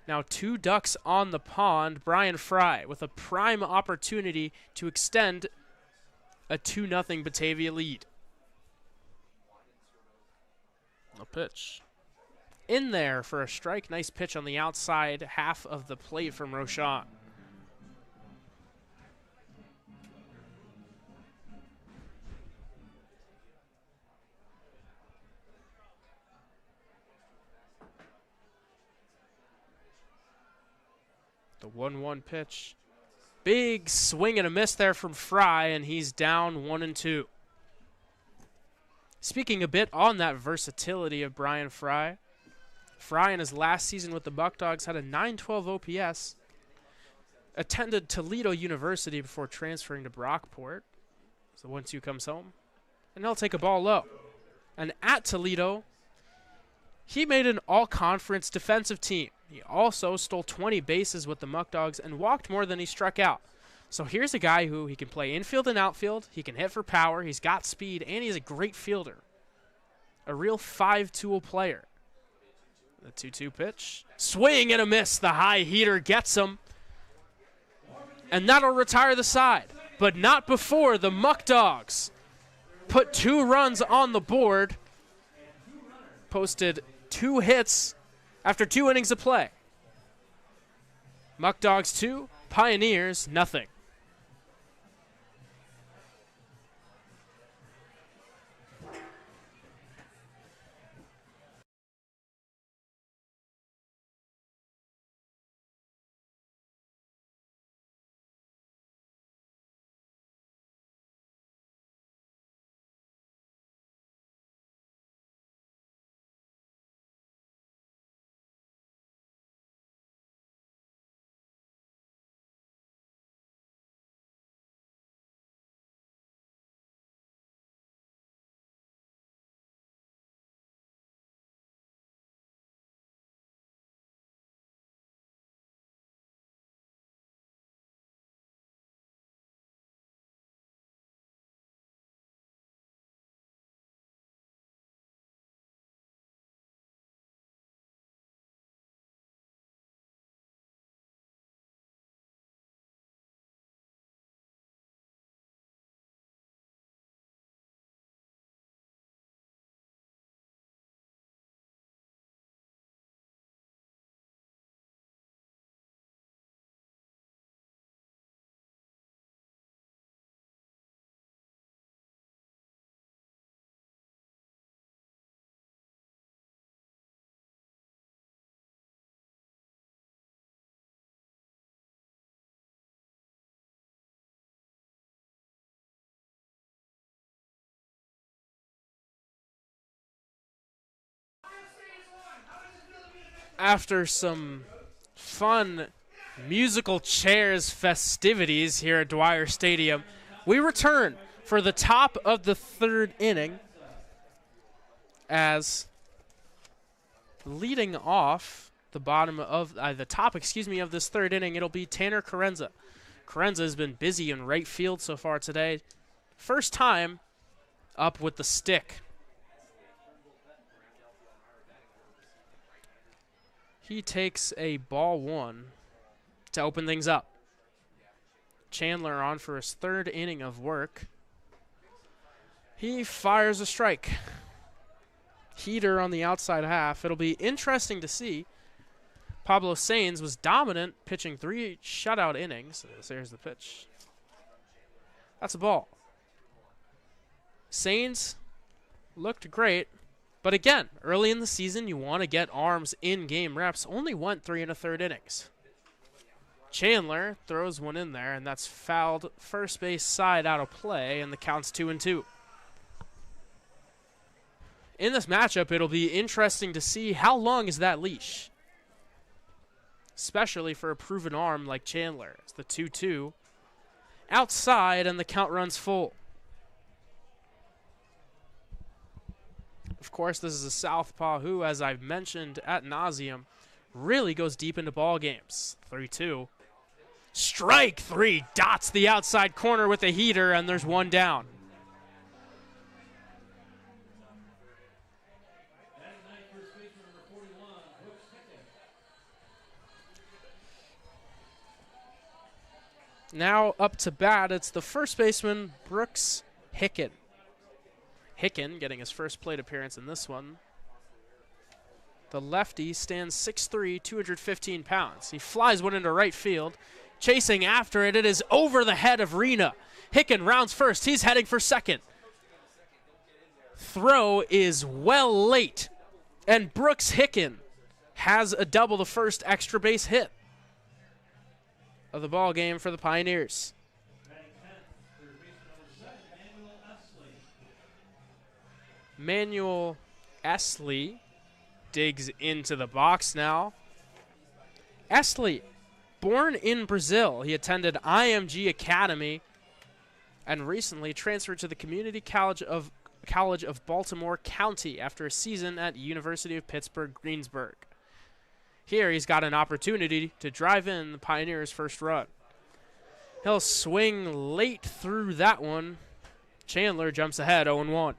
Now 2 ducks on the pond. Brian Fry with a prime opportunity to extend a 2-0 Batavia lead. A pitch. In there for a strike. Nice pitch on the outside half of the plate from Roshan. The 1-1 pitch. Big swing and a miss there from Fry, and he's down 1-2. Speaking a bit on that versatility of Brian Fry, Fry in his last season with the Muckdogs had a .912 OPS, attended Toledo University before transferring to Brockport. So 1-2 comes home, and he'll take a ball low. And at Toledo, he made an all-conference defensive team. He also stole 20 bases with the Muckdogs and walked more than he struck out. So here's a guy who he can play infield and outfield. He can hit for power. He's got speed, and he's a great fielder. A real 5-tool player. The 2-2 pitch. Swing and a miss. The high heater gets him. And that'll retire the side. But not before the Muckdogs put 2 runs on the board. Posted 2 hits after 2 innings of play. Muckdogs 2, Pioneers nothing. After some fun musical chairs festivities here at Dwyer Stadium, we return for the top of the third inning, as leading off the bottom of the top, of this third inning, it'll be Tanner Carenza. Carenza has been busy in right field so far today. First time up with the stick. He takes a ball one to open things up. Chandler on for his third inning of work. He fires a strike. Heater on the outside half. It'll be interesting to see. Pablo Sainz was dominant, pitching 3 shutout innings. There's the pitch. That's a ball. Sainz looked great. But again, early in the season, you want to get arms in game reps. Only went 3 1/3 innings. Chandler throws one in there, and that's fouled first base side out of play, and the count's 2-2. In this matchup, it'll be interesting to see how long is that leash, especially for a proven arm like Chandler. It's the 2-2 outside, and the count runs full. Of course, this is a southpaw who, as I've mentioned ad nauseum, really goes deep into ball games. 3-2. Strike 3 dots the outside corner with a heater, and there's one down. Now up to bat, it's the first baseman, Brooks Hicken. Hicken getting his first plate appearance in this one. The lefty stands 6'3", 215 pounds. He flies one into right field. Chasing after it, it is over the head of Rena. Hicken rounds first. He's heading for second. Throw is well late. And Brooks Hicken has a double, the first extra base hit of the ball game for the Pioneers. Manuel Esley digs into the box now. Esley, born in Brazil, he attended IMG Academy and recently transferred to the Community College of Baltimore County after a season at University of Pittsburgh Greensburg. Here he's got an opportunity to drive in the Pioneers' first run. He'll swing late through that one. Chandler jumps ahead 0-1.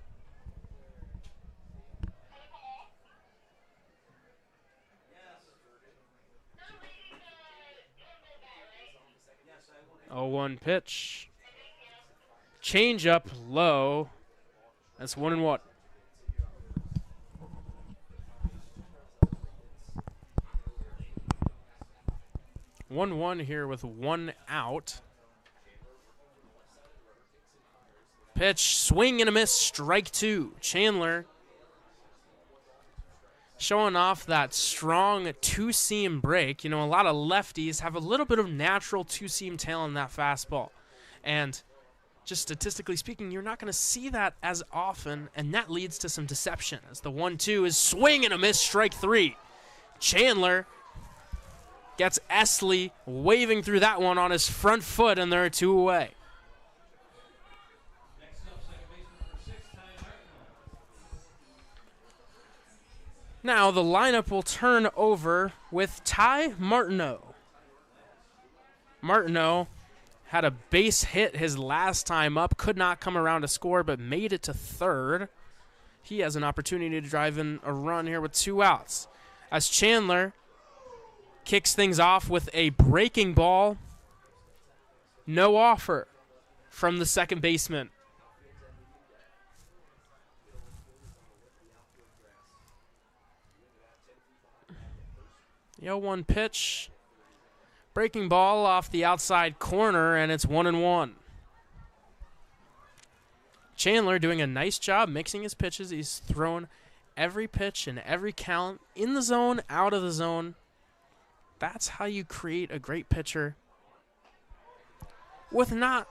0-1 pitch. Change up low. That's 1-1. One here with one out. Pitch, swing and a miss, strike 2. Chandler showing off that strong two-seam break. You know, a lot of lefties have a little bit of natural two-seam tail in that fastball. And just statistically speaking, you're not going to see that as often, and that leads to some deception as the 1-2 is swing and a miss, strike 3. Chandler gets Esley waving through that one on his front foot, and there are 2 away. Now the lineup will turn over with Ty Martineau. Martineau had a base hit his last time up, could not come around to score, but made it to third. He has an opportunity to drive in a run here with 2 outs. As Chandler kicks things off with a breaking ball. No offer from the second baseman. The 0-1 pitch. Breaking ball off the outside corner, and it's 1-1. Chandler doing a nice job mixing his pitches. He's thrown every pitch and every count in the zone, out of the zone. That's how you create a great pitcher with not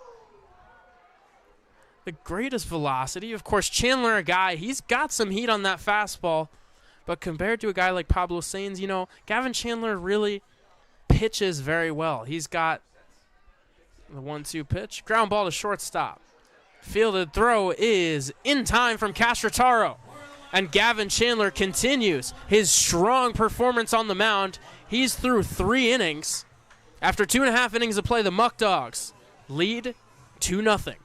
the greatest velocity. Of course, Chandler, a guy, he's got some heat on that fastball, But compared to a guy like Pablo Sainz, you know, Gavin Chandler really pitches very well. He's got the 1-2 pitch. Ground ball to shortstop. Fielded throw is in time from Castrataro. And Gavin Chandler continues his strong performance on the mound. He's through 3 innings. After 2.5 innings of play, the Muckdogs lead 2-0.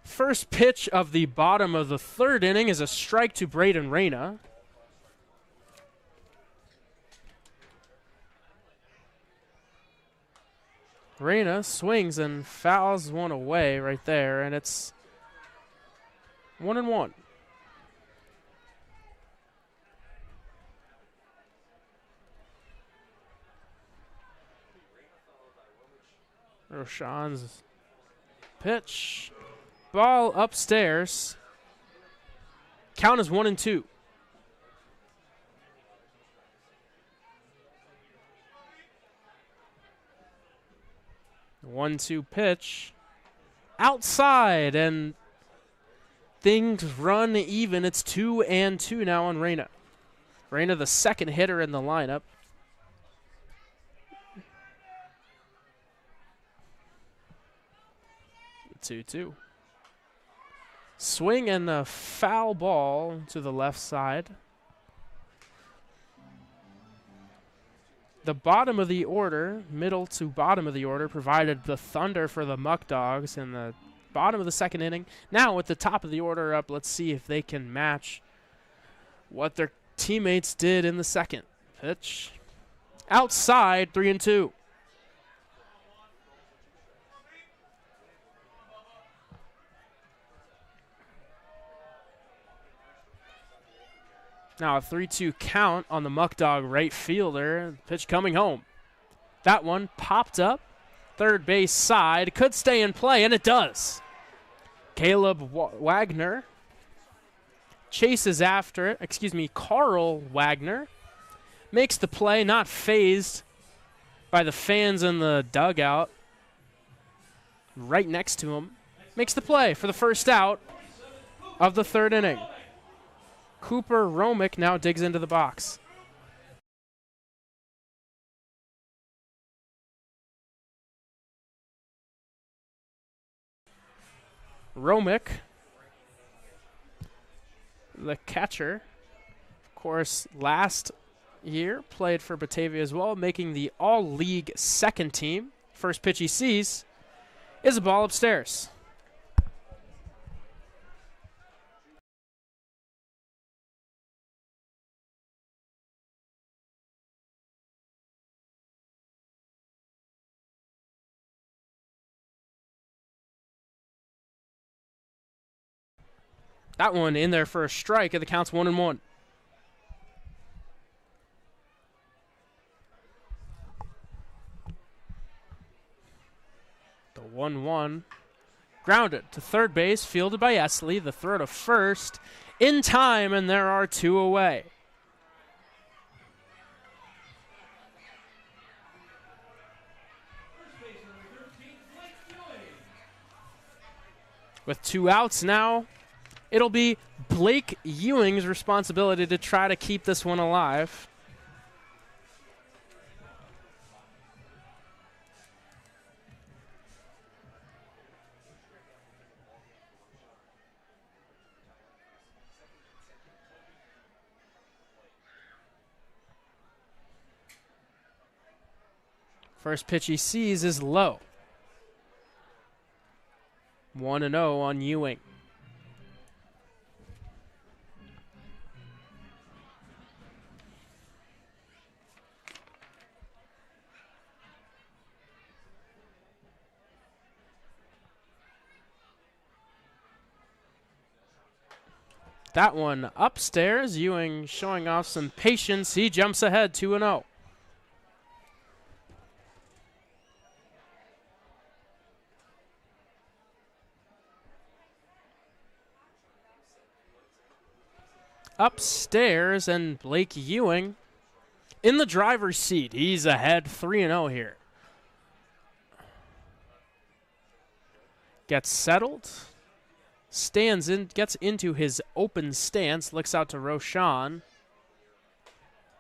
First pitch of the bottom of the 3rd inning is a strike to Braden Reyna. Reyna swings and fouls one away right there, and it's 1-1. Roshan's pitch. Ball upstairs. Count is 1-2. The 1-2 pitch. Outside, and things run even. It's 2-2 now on Reyna. Reyna, the second hitter in the lineup. The 2-2. Swing and a foul ball to the left side. The bottom of the order, middle to bottom of the order, provided the thunder for the Muckdogs in the bottom of the 2nd inning. Now with the top of the order up, let's see if they can match what their teammates did in the 2nd. Pitch. Outside, 3-2. Now a 3-2 count on the Muckdog right fielder. Pitch coming home. That one popped up. 3rd base side. Could stay in play, and it does. Caleb Wagner chases after it. Carl Wagner makes the play, not phased by the fans in the dugout. Right next to him. Makes the play for the first out of the 3rd inning. Cooper Romick now digs into the box. Romick, the catcher, of course, last year played for Batavia as well, making the all-league 2nd team. First pitch he sees is a ball upstairs. That one in there for a strike, and the count's 1-1. The 1-1. Grounded to third base, fielded by Esley. The throw to first in time, and there are 2 away. With 2 outs now, it'll be Blake Ewing's responsibility to try to keep this one alive. First pitch he sees is low. 1-0 on Ewing. That one upstairs. Ewing showing off some patience. He jumps ahead 2-0. Upstairs, and Blake Ewing in the driver's seat. He's ahead 3-0 here. Gets settled. Stands in, gets into his open stance, looks out to Roshan,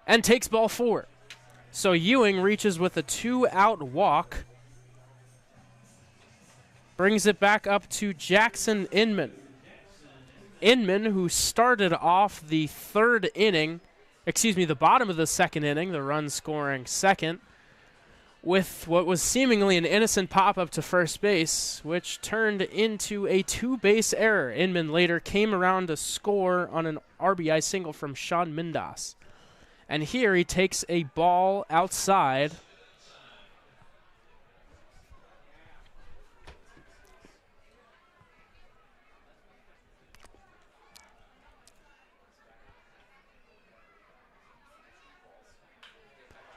and takes ball 4. So Ewing reaches with a 2-out walk. Brings it back up to Jackson Inman. Inman, who started off the the bottom of the second inning, the run scoring second, with what was seemingly an innocent pop-up to first base, which turned into a 2-base error. Inman later came around to score on an RBI single from Sean Mindas. And here he takes a ball outside.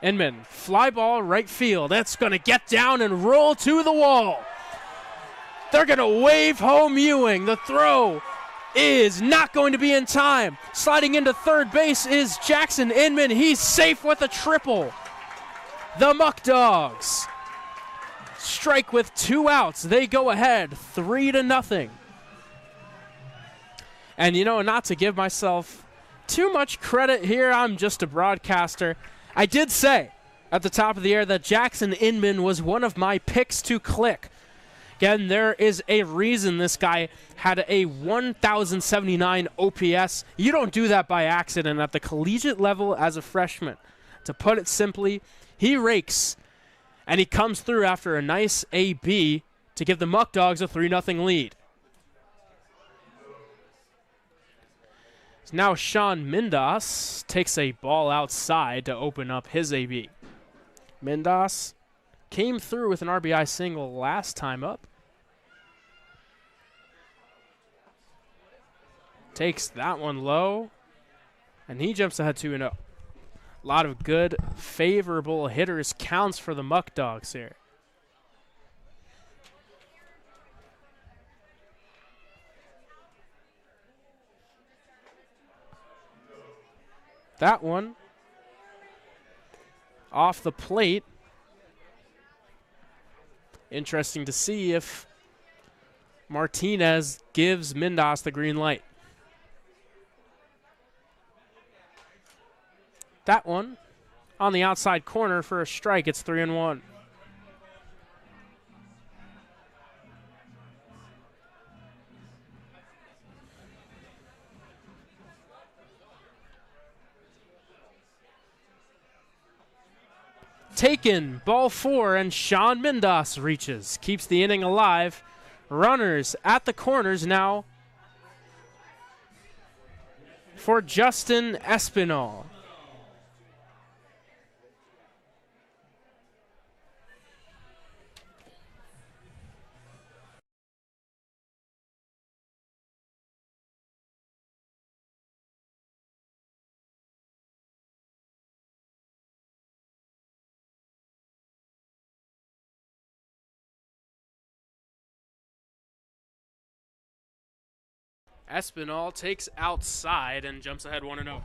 Inman, fly ball right field. That's going to get down and roll to the wall. They're going to wave home Ewing. The throw is not going to be in time. Sliding into third base is Jackson Inman. He's safe with a triple. The Muckdogs strike with 2 outs. They go ahead 3-0. And, you know, not to give myself too much credit here, I'm just a broadcaster. I did say at the top of the air that Jackson Inman was one of my picks to click. Again, there is a reason this guy had a 1,079 OPS. You don't do that by accident at the collegiate level as a freshman. To put it simply, he rakes, and he comes through after a nice AB to give the Muckdogs a 3-0 lead. Now Sean Mindas takes a ball outside to open up his AB. Mindas came through with an RBI single last time up. Takes that one low, and he jumps ahead 2-0. A lot of good, favorable hitters counts for the Muckdogs here. That one off the plate. Interesting to see if Martinez gives Mindas the green light. That one on the outside corner for a strike. It's 3-1. taken. Ball 4, and Sean Mindas reaches. Keeps the inning alive. Runners at the corners now for Justin Espinal. Espinal takes outside and jumps ahead 1-0.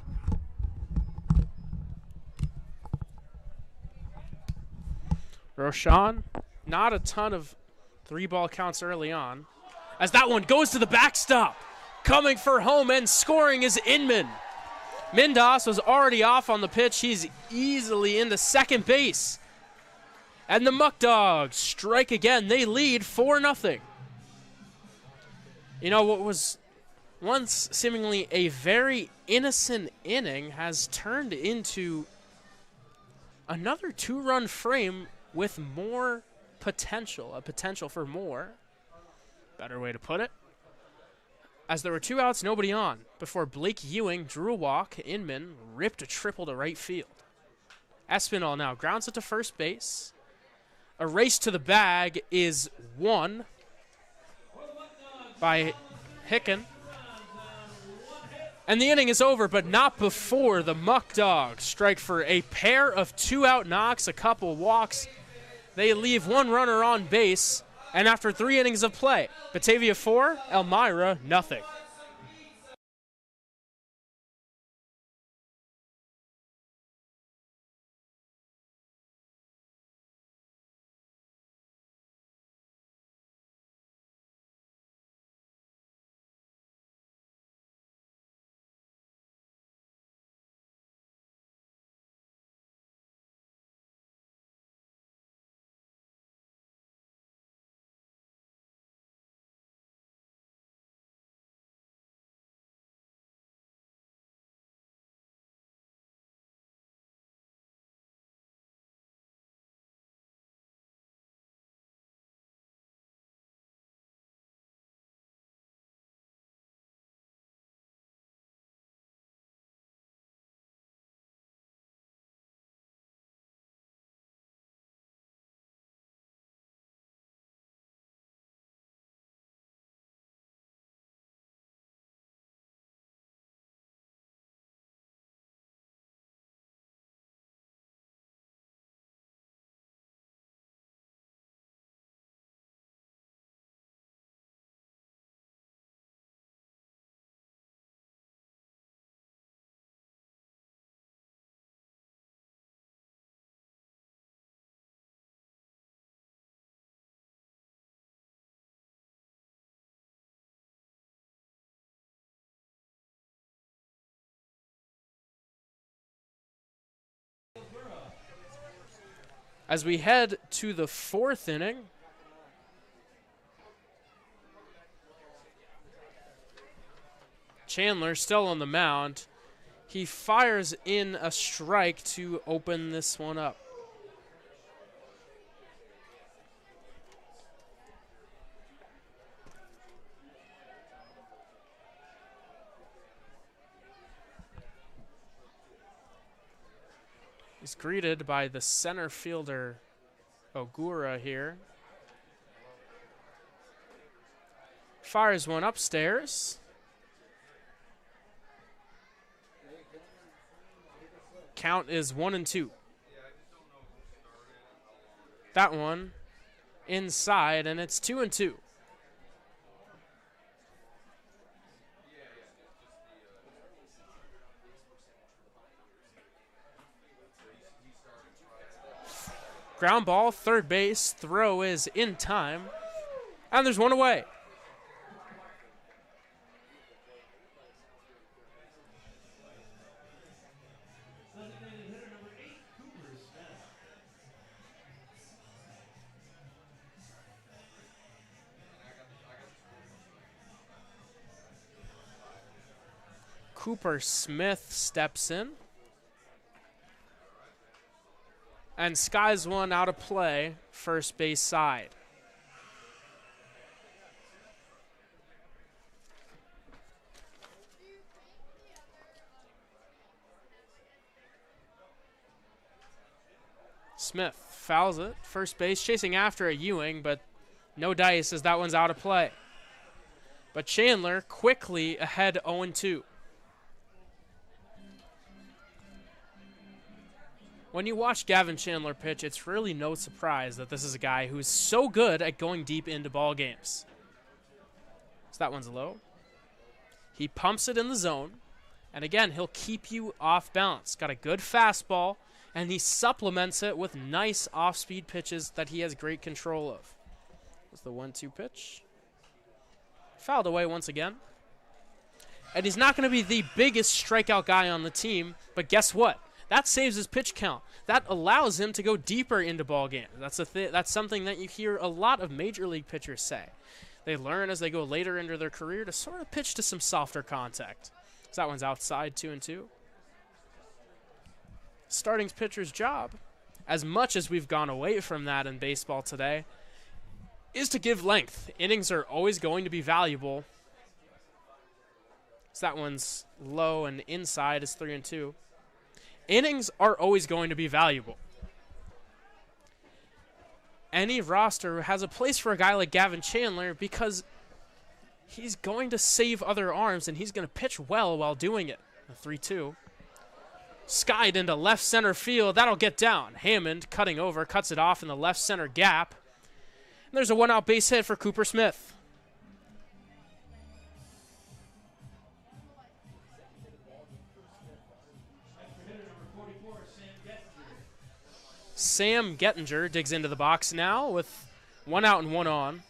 Roshan, not a ton of 3-ball counts early on, as that one goes to the backstop. Coming for home and scoring is Inman. Mindas was already off on the pitch. He's easily into second base. And the Muckdogs strike again. They lead 4-0. You know, what was once seemingly a very innocent inning has turned into another 2-run frame with more potential, a potential for more. Better way to put it. As there were 2 outs, nobody on, before Blake Ewing drew a walk. Inman ripped a triple to right field. Espinal now grounds it to first base. A race to the bag is won by Hicken. And the inning is over, but not before the Muckdogs strike for a pair of 2-out knocks, a couple walks. They leave 1 runner on base, and after 3 innings of play, Batavia 4, Elmira nothing. As we head to the 4th inning, Chandler still on the mound. He fires in a strike to open this one up. He's greeted by the center fielder, Ogura, here. Fires one upstairs. Count is 1-2. That one inside, and it's 2-2. Ground ball, third base. Throw is in time. And there's one away. Cooper Smith steps in. And skies one out of play, first base side. Smith fouls it, first base, chasing after a Ewing, but no dice as that one's out of play. But Chandler quickly ahead 0-2. When you watch Gavin Chandler pitch, it's really no surprise that this is a guy who's so good at going deep into ball games. So that one's low. He pumps it in the zone, and again, he'll keep you off balance. Got a good fastball, and he supplements it with nice off-speed pitches that he has great control of. That's the 1-2 pitch. Fouled away once again. And he's not going to be the biggest strikeout guy on the team, but guess what? That saves his pitch count. That allows him to go deeper into ball games. That's something that you hear a lot of major league pitchers say. They learn as they go later into their career to sort of pitch to some softer contact. So that one's outside, 2-2. Starting pitcher's job, as much as we've gone away from that in baseball today, is to give length. Innings are always going to be valuable. So that one's low and inside is 3-2. Innings are always going to be valuable. Any roster has a place for a guy like Gavin Chandler because he's going to save other arms and he's going to pitch well while doing it. A 3-2. Skied into left center field. That'll get down. Hammond cutting over, cuts it off in the left center gap. And there's a one-out base hit for Cooper Smith. Sam Gettinger digs into the box now with 1 out and 1 on.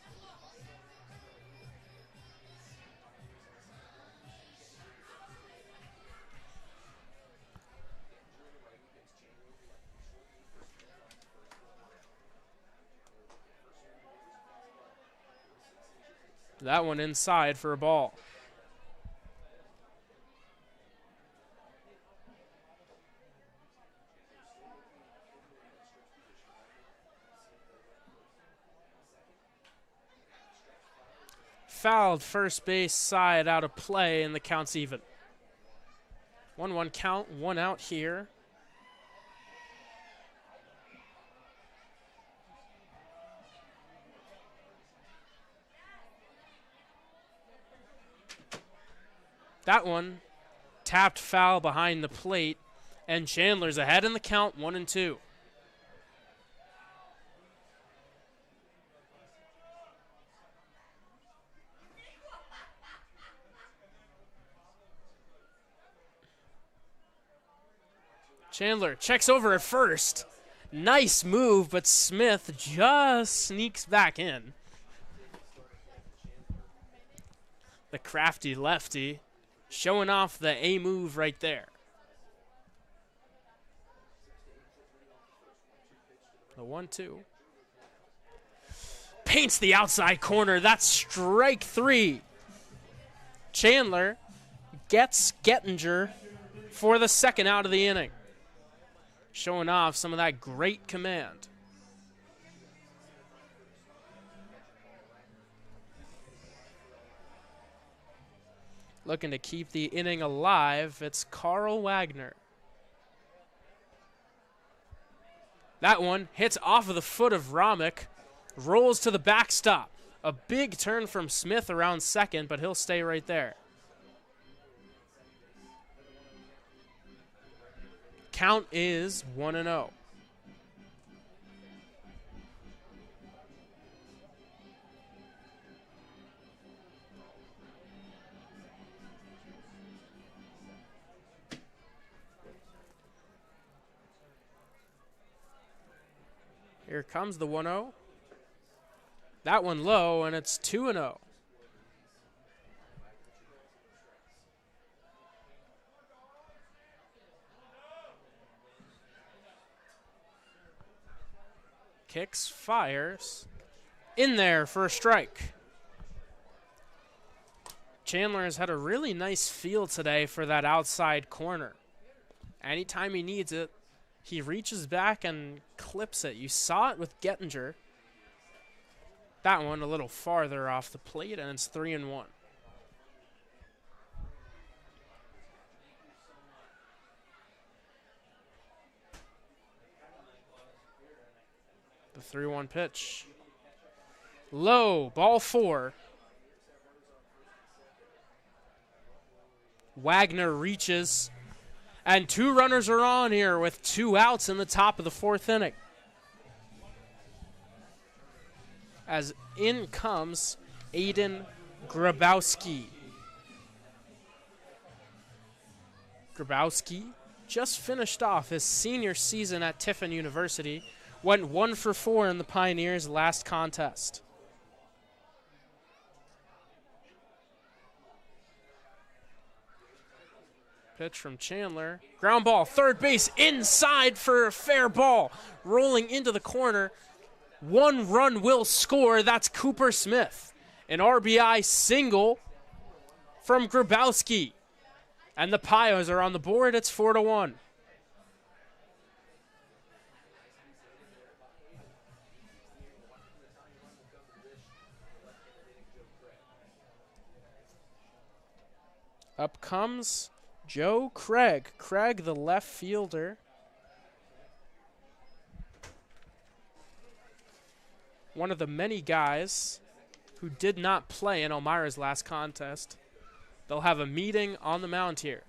That one inside for a ball. Fouled first base side out of play, and the count's even. 1-1 count, 1 out here. That one tapped foul behind the plate, and Chandler's ahead in the count, 1-2. Chandler checks over at first. Nice move, but Smith just sneaks back in. The crafty lefty showing off the A move right there. The 1-2. Paints the outside corner. That's strike 3. Chandler gets Gettinger for the second out of the inning. Showing off some of that great command. Looking to keep the inning alive, it's Carl Wagner. That one hits off of the foot of Romick, rolls to the backstop. A big turn from Smith around second, but he'll stay right there. Count is 1-0. Here comes the 1-0. That one low, and it's 2-0. Kicks, fires, in there for a strike. Chandler has had a really nice feel today for that outside corner. Anytime he needs it, He reaches back and clips it. You saw it with Gettinger. That one a little farther off the plate, and it's 3-1. The 3-1 pitch. Low, ball 4. Wagner reaches, and 2 runners are on here with 2 outs in the top of the 4th inning. As in comes Aiden Grabowski. Grabowski just finished off his senior season at Tiffin University, went 1 for 4 in the Pioneers' last contest. Pitch from Chandler. Ground ball, third base, inside for a fair ball. Rolling into the corner. 1 run will score. That's Cooper Smith. An RBI single from Grabowski. And the Pios are on the board. It's 4-1. Up comes Joe Craig. Craig, the left fielder. One of the many guys who did not play in Elmira's last contest. They'll have a meeting on the mound here.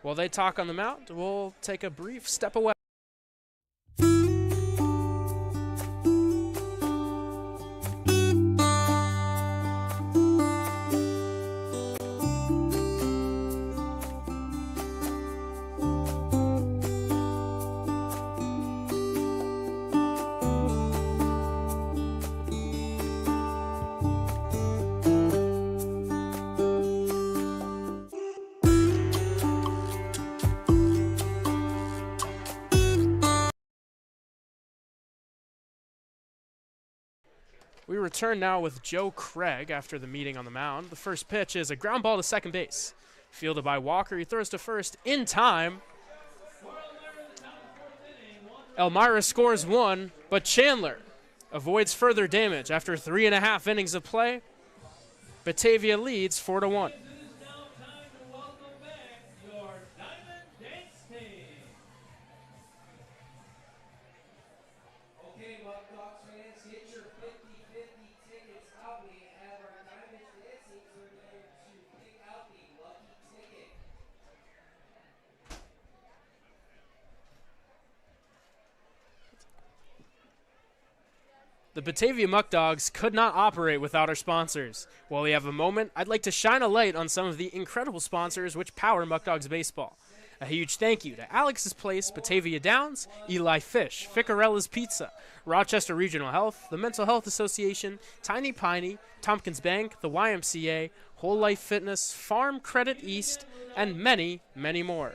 While they talk on the mound, we'll take a brief step away. We return now with Joe Craig after the meeting on the mound. The first pitch is a ground ball to second base. Fielded by Walker, he throws to first in time. Elmira scores 1, but Chandler avoids further damage after 3.5 innings of play. Batavia leads 4-1. The Batavia Muckdogs could not operate without our sponsors. While we have a moment, I'd like to shine a light on some of the incredible sponsors which power Muckdogs baseball. A huge thank you to Alex's Place, Batavia Downs, Eli Fish, Ficarella's Pizza, Rochester Regional Health, the Mental Health Association, Tiny Piney, Tompkins Bank, the YMCA, Whole Life Fitness, Farm Credit East, and many, many more.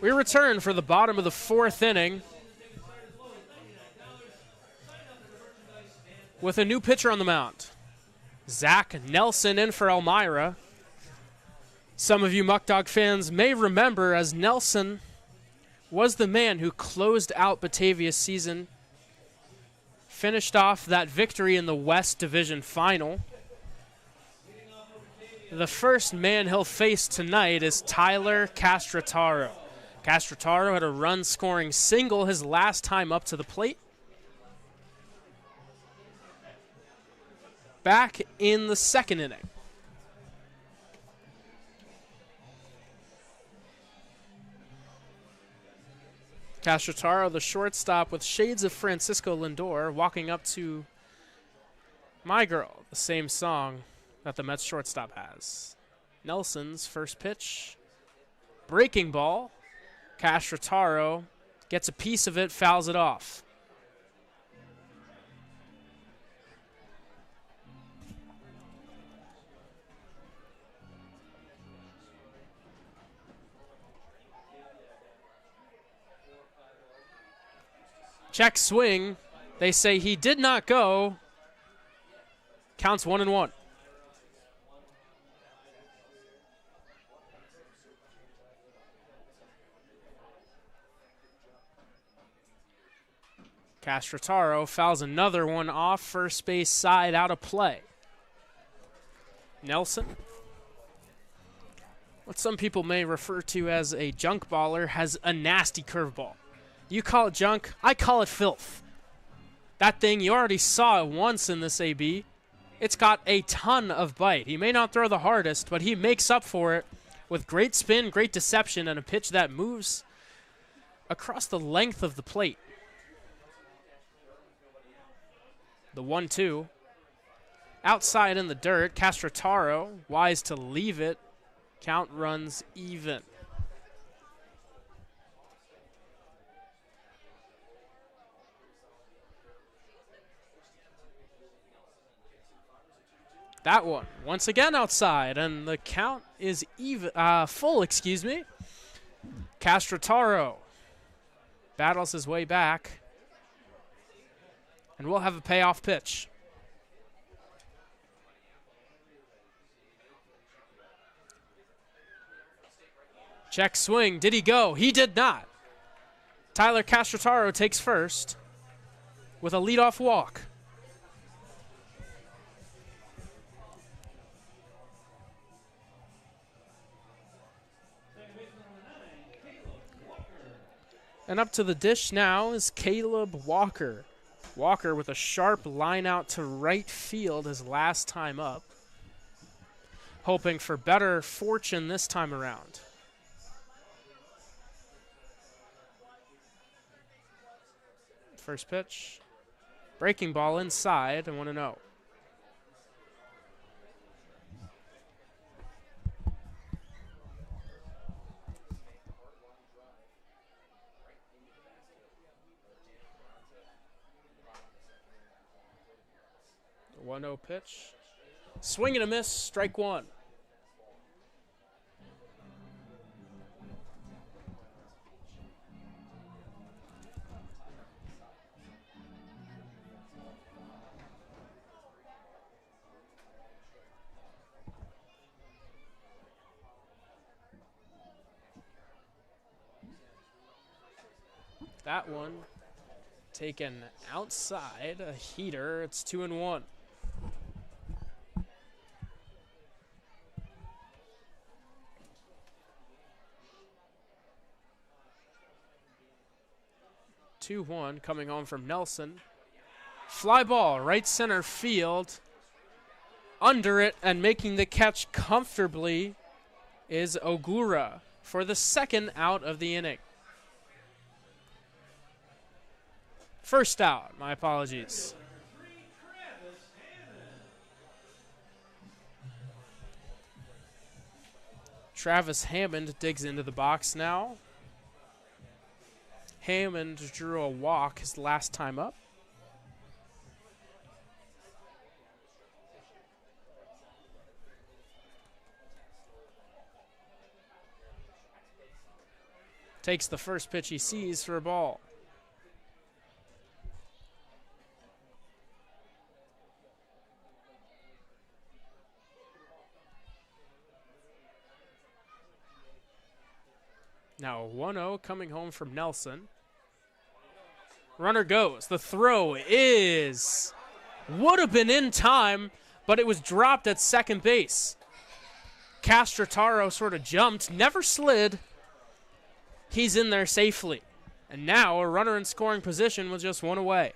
We return for the bottom of the fourth inning with a new pitcher on the mound. Zach Nelson in for Elmira. Some of you Muckdog fans may remember, as Nelson was the man who closed out Batavia's season, finished off that victory in the West Division Final. The first man he'll face tonight is Tyler Castrataro. Castrataro had a run-scoring single his last time up to the plate. Back in the second inning. Castrataro, the shortstop, with shades of Francisco Lindor, walking up to My Girl, the same song that the Mets shortstop has. Nelson's first pitch. Breaking ball. Castrataro gets a piece of it, fouls it off. Check swing. They say he did not go. Counts 1-1. Castrataro fouls another one off first base side, out of play. Nelson, what some people may refer to as a junk baller, has a nasty curveball. You call it junk, I call it filth. That thing, you already saw it once in this AB. It's got a ton of bite. He may not throw the hardest, but he makes up for it with great spin, great deception, and a pitch that moves across the length of the plate. The 1-2. Outside in the dirt, Castrataro, wise to leave it. Count runs even. That one, once again outside, and the count is even, full, excuse me. Castrataro battles his way back, and we'll have a payoff pitch. Check swing, did he go? He did not. Tyler Castrataro takes first with a leadoff walk. And up to the dish now is Caleb Walker. Walker with a sharp line out to right field his last time up. Hoping for better fortune this time around. First pitch. Breaking ball inside and 1-0. The 1-0 pitch. Swing and a miss, strike one. That one taken outside, a heater. It's 2-1. Coming on from Nelson. Fly ball, right center field. Under it and making the catch comfortably is Ogura for the second out of the inning. First out, my apologies. Travis Hammond digs into the box now. Hammond drew a walk his last time up. Takes the first pitch he sees for a ball. Now 1-0 coming home from Nelson. Runner goes. The throw would have been in time, but it was dropped at second base. Castrataro sort of jumped, never slid. He's in there safely. And now a runner in scoring position with just one away.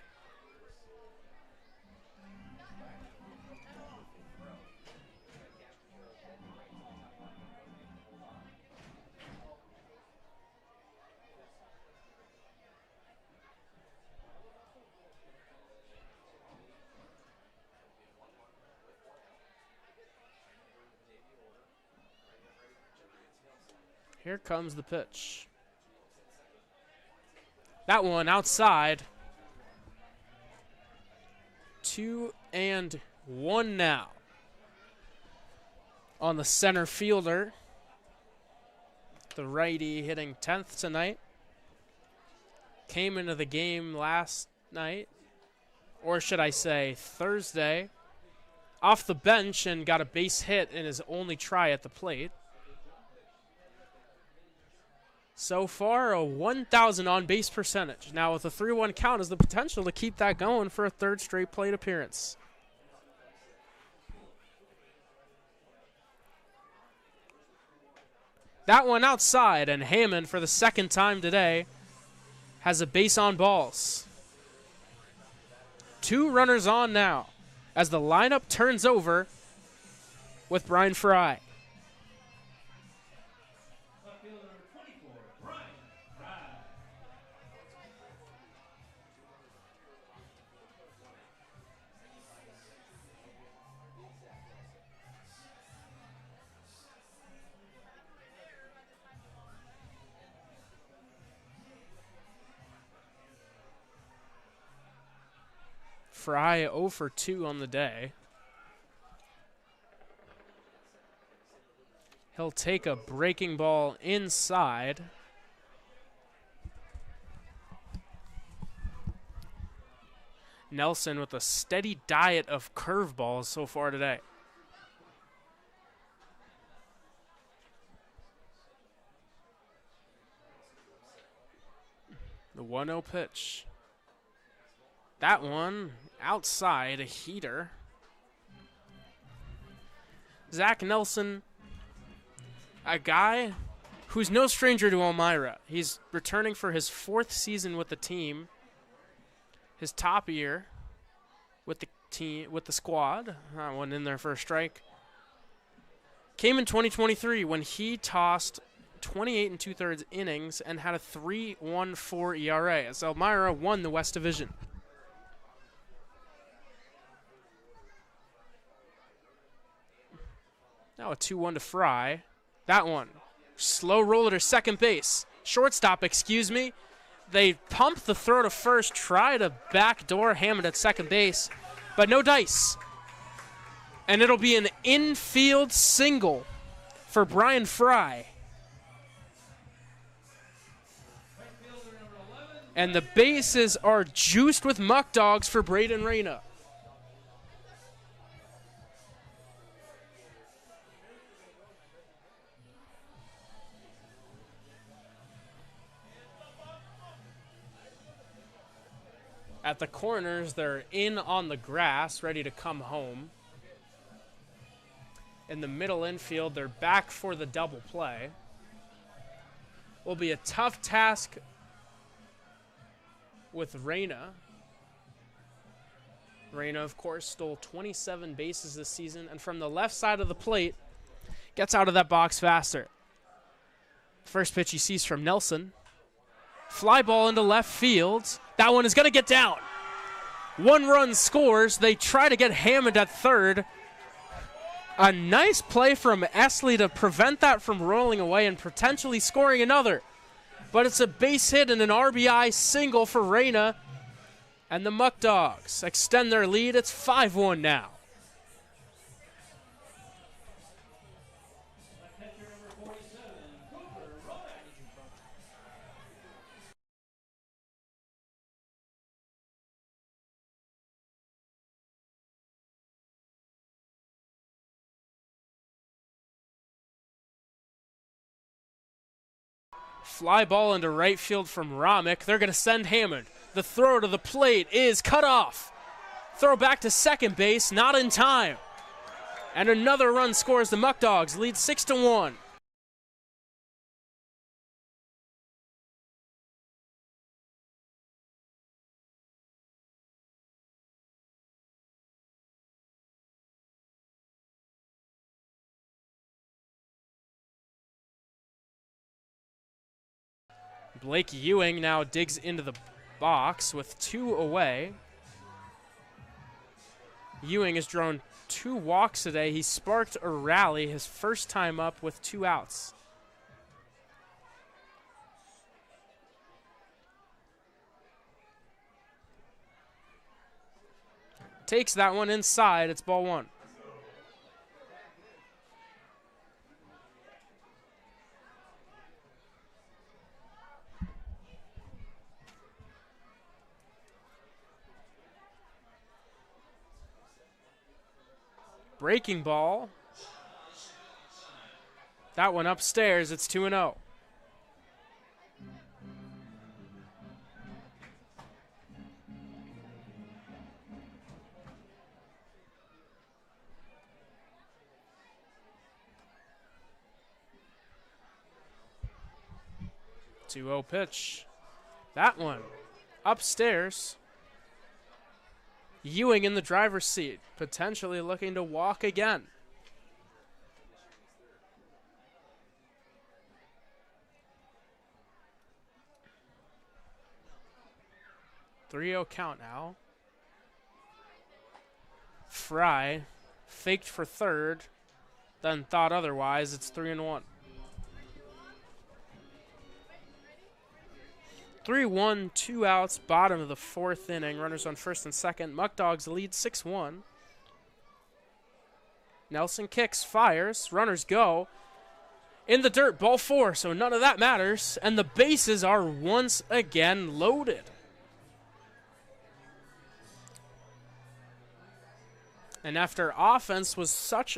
Here comes the pitch. That one outside. 2-1 now. On the center fielder. The righty hitting 10th tonight. Came into the game last night. Or should I say Thursday. Off the bench and got a base hit in his only try at the plate. So far, a 1,000 on-base percentage. Now, with a 3-1 count, has the potential to keep that going for a third straight plate appearance. That one outside, and Hammond, for the second time today, has a base on balls. 2 runners on now, as the lineup turns over with Brian Fry. Fry 0 for 2 on the day. He'll take a breaking ball inside. Nelson with a steady diet of curveballs so far today. The 1-0 pitch. That one outside, a heater. Zach Nelson, a guy who's no stranger to Elmira. He's returning for his 4th season with the team. His top year with the team, with the squad. That one in there for a strike. Came in 2023 when he tossed 28 2/3 innings and had a 3.14 ERA as Elmira won the West Division. Now a 2-1 to Fry. That one. Slow roller to second base. Shortstop, excuse me. They pump the throw to first, try to backdoor Hammond at second base, but no dice. And it'll be an infield single for Brian Fry. And the bases are juiced with Muckdogs for Braden Reyna. At the corners, they're in on the grass, ready to come home. In the middle infield, they're back for the double play. Will be a tough task with Reyna. Reyna, of course, stole 27 bases this season, and from the left side of the plate, gets out of that box faster. First pitch he sees from Nelson. Fly ball into left field. That one is going to get down. 1 run scores. They try to get Hammond at third. A nice play from Esley to prevent that from rolling away and potentially scoring another. But it's a base hit and an RBI single for Reyna. And the Muckdogs extend their lead. It's 5-1 now. Fly ball into right field from Romick. They're going to send Hammond. The throw to the plate is cut off. Throw back to second base, not in time. And another run scores. The Muckdogs lead 6-1. Blake Ewing now digs into the box with 2 away. Ewing has drawn 2 walks today. He sparked a rally his first time up with 2 outs. Takes that one inside. It's ball 1. Breaking ball. That one upstairs. It's 2-0. Two-0 pitch. That one upstairs. Ewing in the driver's seat, potentially looking to walk again. Three-0 count now. Fry faked for third, then thought otherwise. It's 3-1. 3-1, 2 outs, bottom of the 4th inning. Runners on first and second. Muckdogs lead 6-1. Nelson kicks, fires, runners go. In the dirt, ball 4, so none of that matters. And the bases are once again loaded. And after offense was such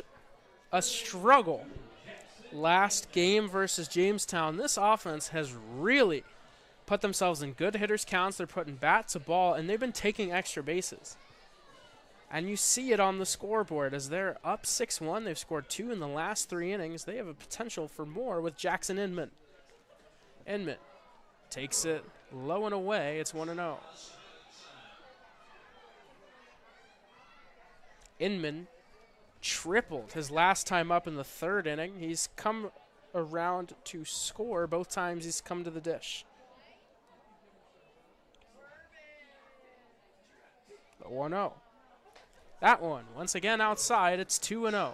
a struggle last game versus Jamestown, this offense has really put themselves in good hitters' counts. They're putting bat to ball, and they've been taking extra bases. And you see it on the scoreboard as they're up 6-1. They've scored 2 in the last 3 innings. They have a potential for more with Jackson Inman. Inman takes it low and away. It's 1-0. Inman tripled his last time up in the 3rd inning. He's come around to score both times he's come to the dish. 1-0. That one, once again outside, it's 2-0.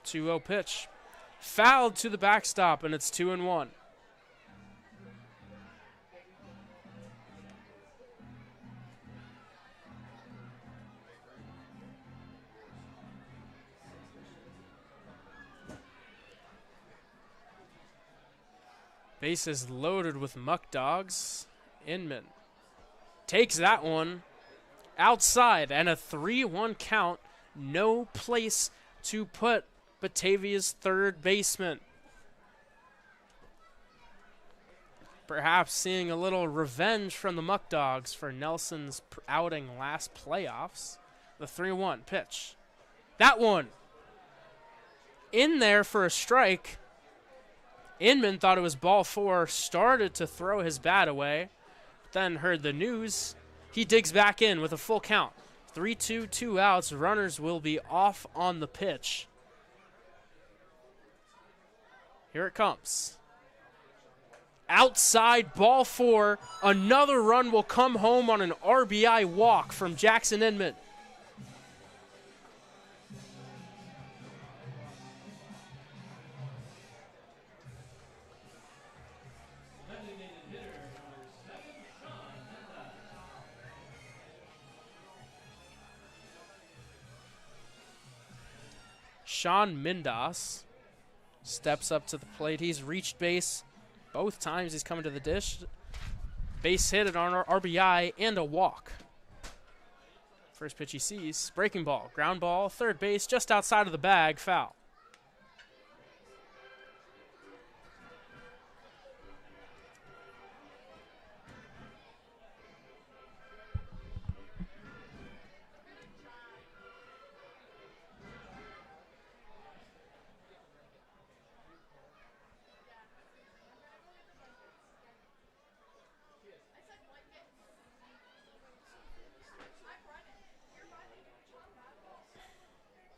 Two-0 pitch. Fouled to the backstop, and it's 2-1. Bases loaded with Muckdogs. Inman takes that one outside, and a 3-1 count. No place to put Batavia's 3rd baseman. Perhaps seeing a little revenge from the Muckdogs for Nelson's outing last playoffs. The 3-1 pitch. That one in there for a strike. Inman thought it was ball 4, started to throw his bat away, then heard the news. He digs back in with a full count. 3-2, 2 outs. Runners will be off on the pitch. Here it comes. Outside, ball 4. Another run will come home on an RBI walk from Jackson Inman. Sean Mindas steps up to the plate. He's reached base Both times he's coming to the dish. Base hit it on RBI and a walk. First pitch he sees. Breaking ball. Ground ball. Third base just outside of the bag. Foul.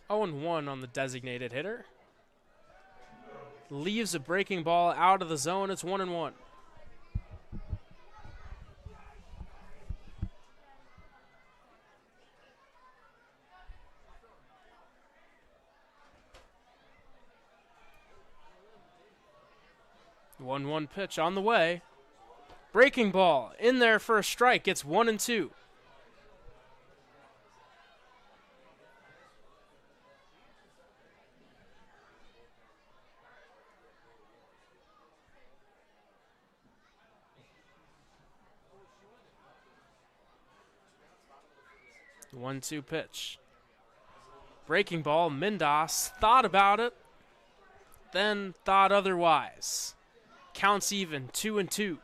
Oh, 0-1 on the designated hitter. Leaves a breaking ball out of the zone. It's 1-1. One pitch on the way. Breaking ball in there for a strike. It's 1-2. The 1-2 pitch. Breaking ball. Mindas thought about it, then thought otherwise. Counts even. 2-2.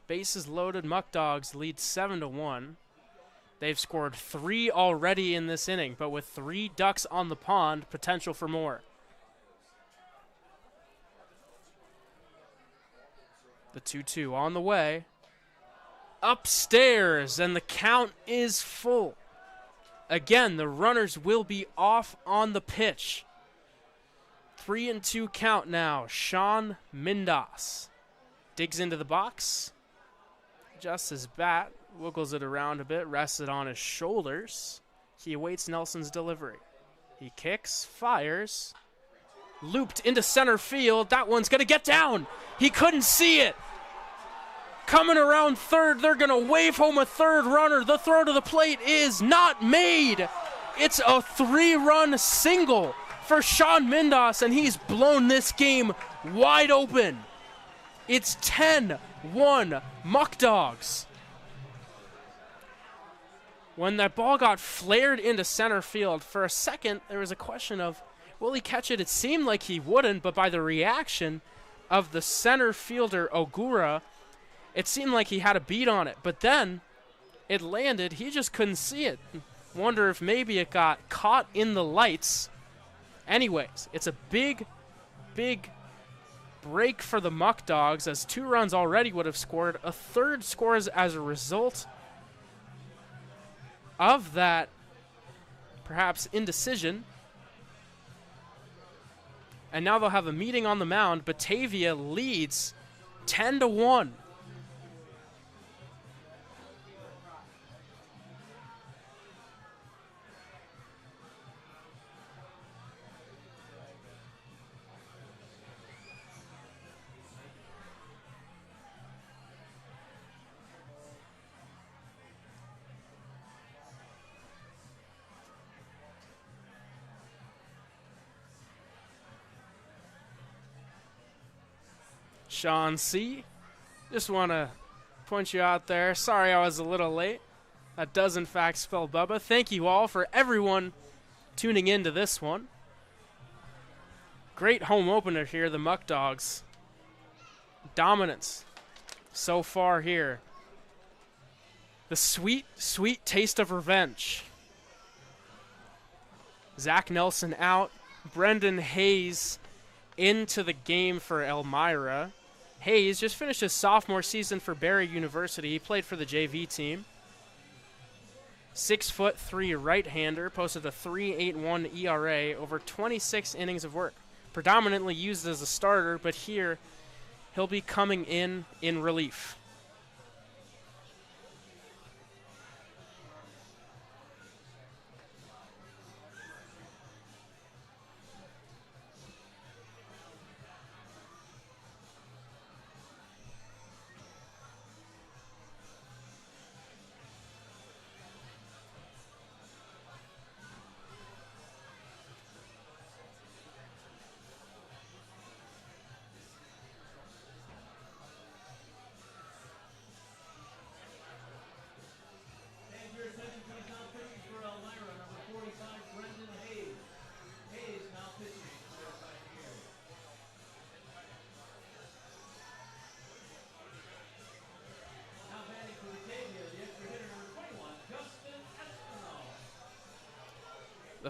Bases loaded. Muckdogs lead 7-1. They've scored 3 already in this inning, but with 3 ducks on the pond, potential for more. The 2-2 on the way. Upstairs, and the count is full. Again, the runners will be off on the pitch. 3-2 count now. Sean Mindas digs into the box. Adjusts his bat, wiggles it around a bit, rests it on his shoulders. He awaits Nelson's delivery. He kicks, fires, looped into center field. That one's going to get down. He couldn't see it. Coming around third, they're going to wave home a third runner. The throw to the plate is not made. It's a 3-run single for Sean Mindas, and he's blown this game wide open. It's 10-1 Muckdogs. When that ball got flared into center field, for a second, there was a question of, will he catch it? It seemed like he wouldn't, but by the reaction of the center fielder, Ogura, it seemed like he had a beat on it. But then it landed. He just couldn't see it. Wonder if maybe it got caught in the lights. Anyways, it's a big, big break for the Muckdogs, as 2 runs already would have scored. A third scores as a result of that, perhaps, indecision. And now they'll have a meeting on the mound. Batavia leads 10-1. Sean C., just want to point you out there. Sorry I was a little late. That does, in fact, spell Bubba. Thank you all for everyone tuning in to this one. Great home opener here, the Muckdogs. Dominance so far here. The sweet, sweet taste of revenge. Zach Nelson out. Brendan Hayes into the game for Elmira. Hayes just finished his sophomore season for Barry University. He played for the JV team. 6'3" right-hander, posted a 3.81 ERA over 26 innings of work. Predominantly used as a starter, but here he'll be coming in relief.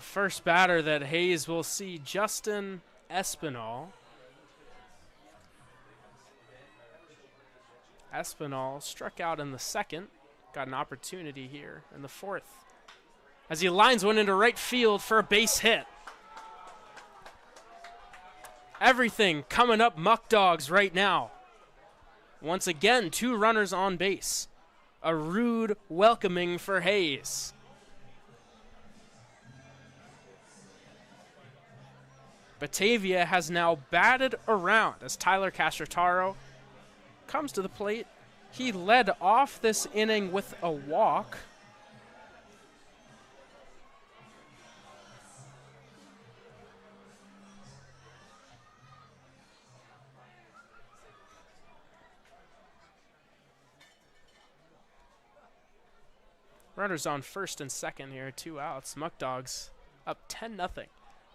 The first batter that Hayes will see, Justin Espinal. Espinal struck out in the second. Got an opportunity here in the fourth, as he lines one into right field for a base hit. Everything coming up Muckdogs right now. Once again, 2 runners on base. A rude welcoming for Hayes. Batavia has now batted around as Tyler Castrotaro comes to the plate. He led off this inning with a walk. Runners on first and second here, 2 outs. Muckdogs up 10-0.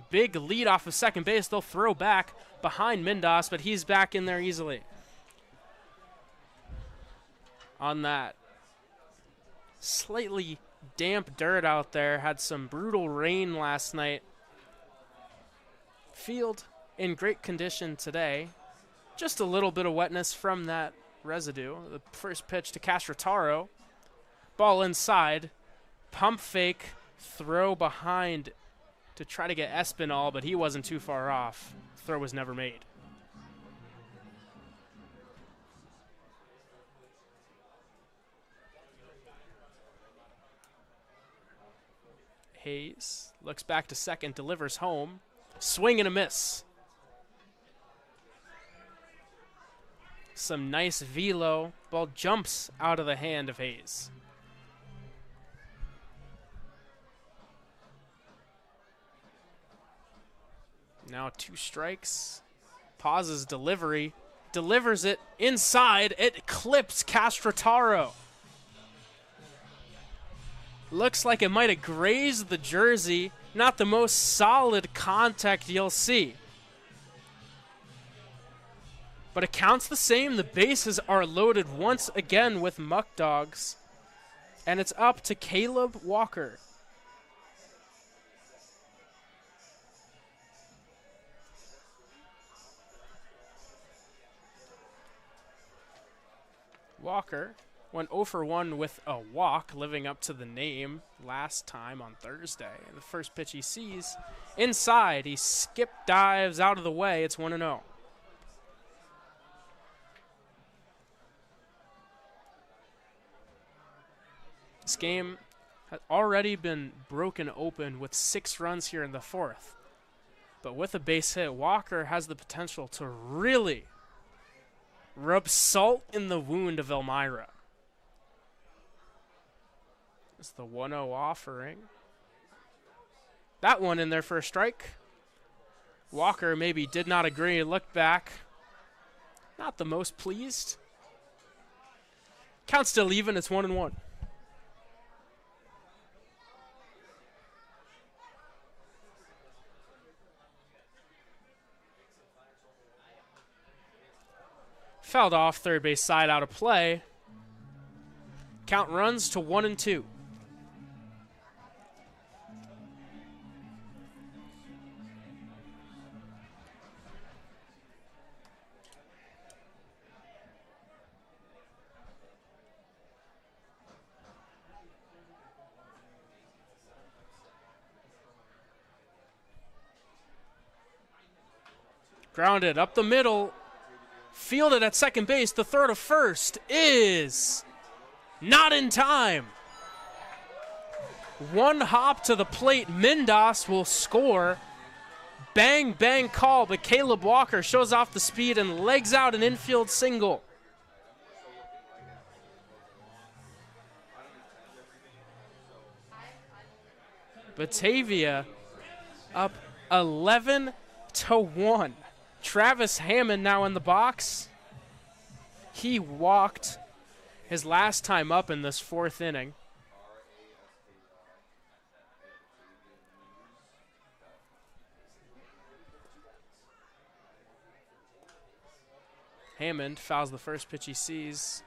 Big lead off of second base. They'll throw back behind Mindas, but he's back in there easily. On that slightly damp dirt out there, had some brutal rain last night. Field in great condition today. Just a little bit of wetness from that residue. The first pitch to Castrotaro. Ball inside, pump fake, throw behind to try to get Espinal, but he wasn't too far off. Throw was never made. Hayes looks back to second, delivers home. Swing and a miss. Some nice velo. Ball jumps out of the hand of Hayes. Now 2 strikes. Pauses delivery. Delivers it inside. It clips Castrotaro. Looks like it might have grazed the jersey. Not the most solid contact you'll see. But it counts the same. The bases are loaded once again with Muckdogs. And it's up to Caleb Walker. Walker went 0 for 1 with a walk, living up to the name last time on Thursday. The first pitch he sees, inside, he skip dives out of the way. It's 1-0. This game has already been broken open with 6 runs here in the fourth. But with a base hit, Walker has the potential to really rub salt in the wound of Elmira. It's the 1-0 offering. That one in there for a strike. Walker maybe did not agree, looked back. Not the most pleased. Count still even, it's 1-1. Fouled off, third base side, out of play. Count runs to 1-2. Grounded up the middle. Fielded at second base. The throw to first is not in time. One hop to the plate. Mindas will score. Bang, bang call, but Caleb Walker shows off the speed and legs out an infield single. Batavia up 11-1. Travis Hammond now in the box. He walked his last time up in this fourth inning. Hammond fouls the first pitch he sees,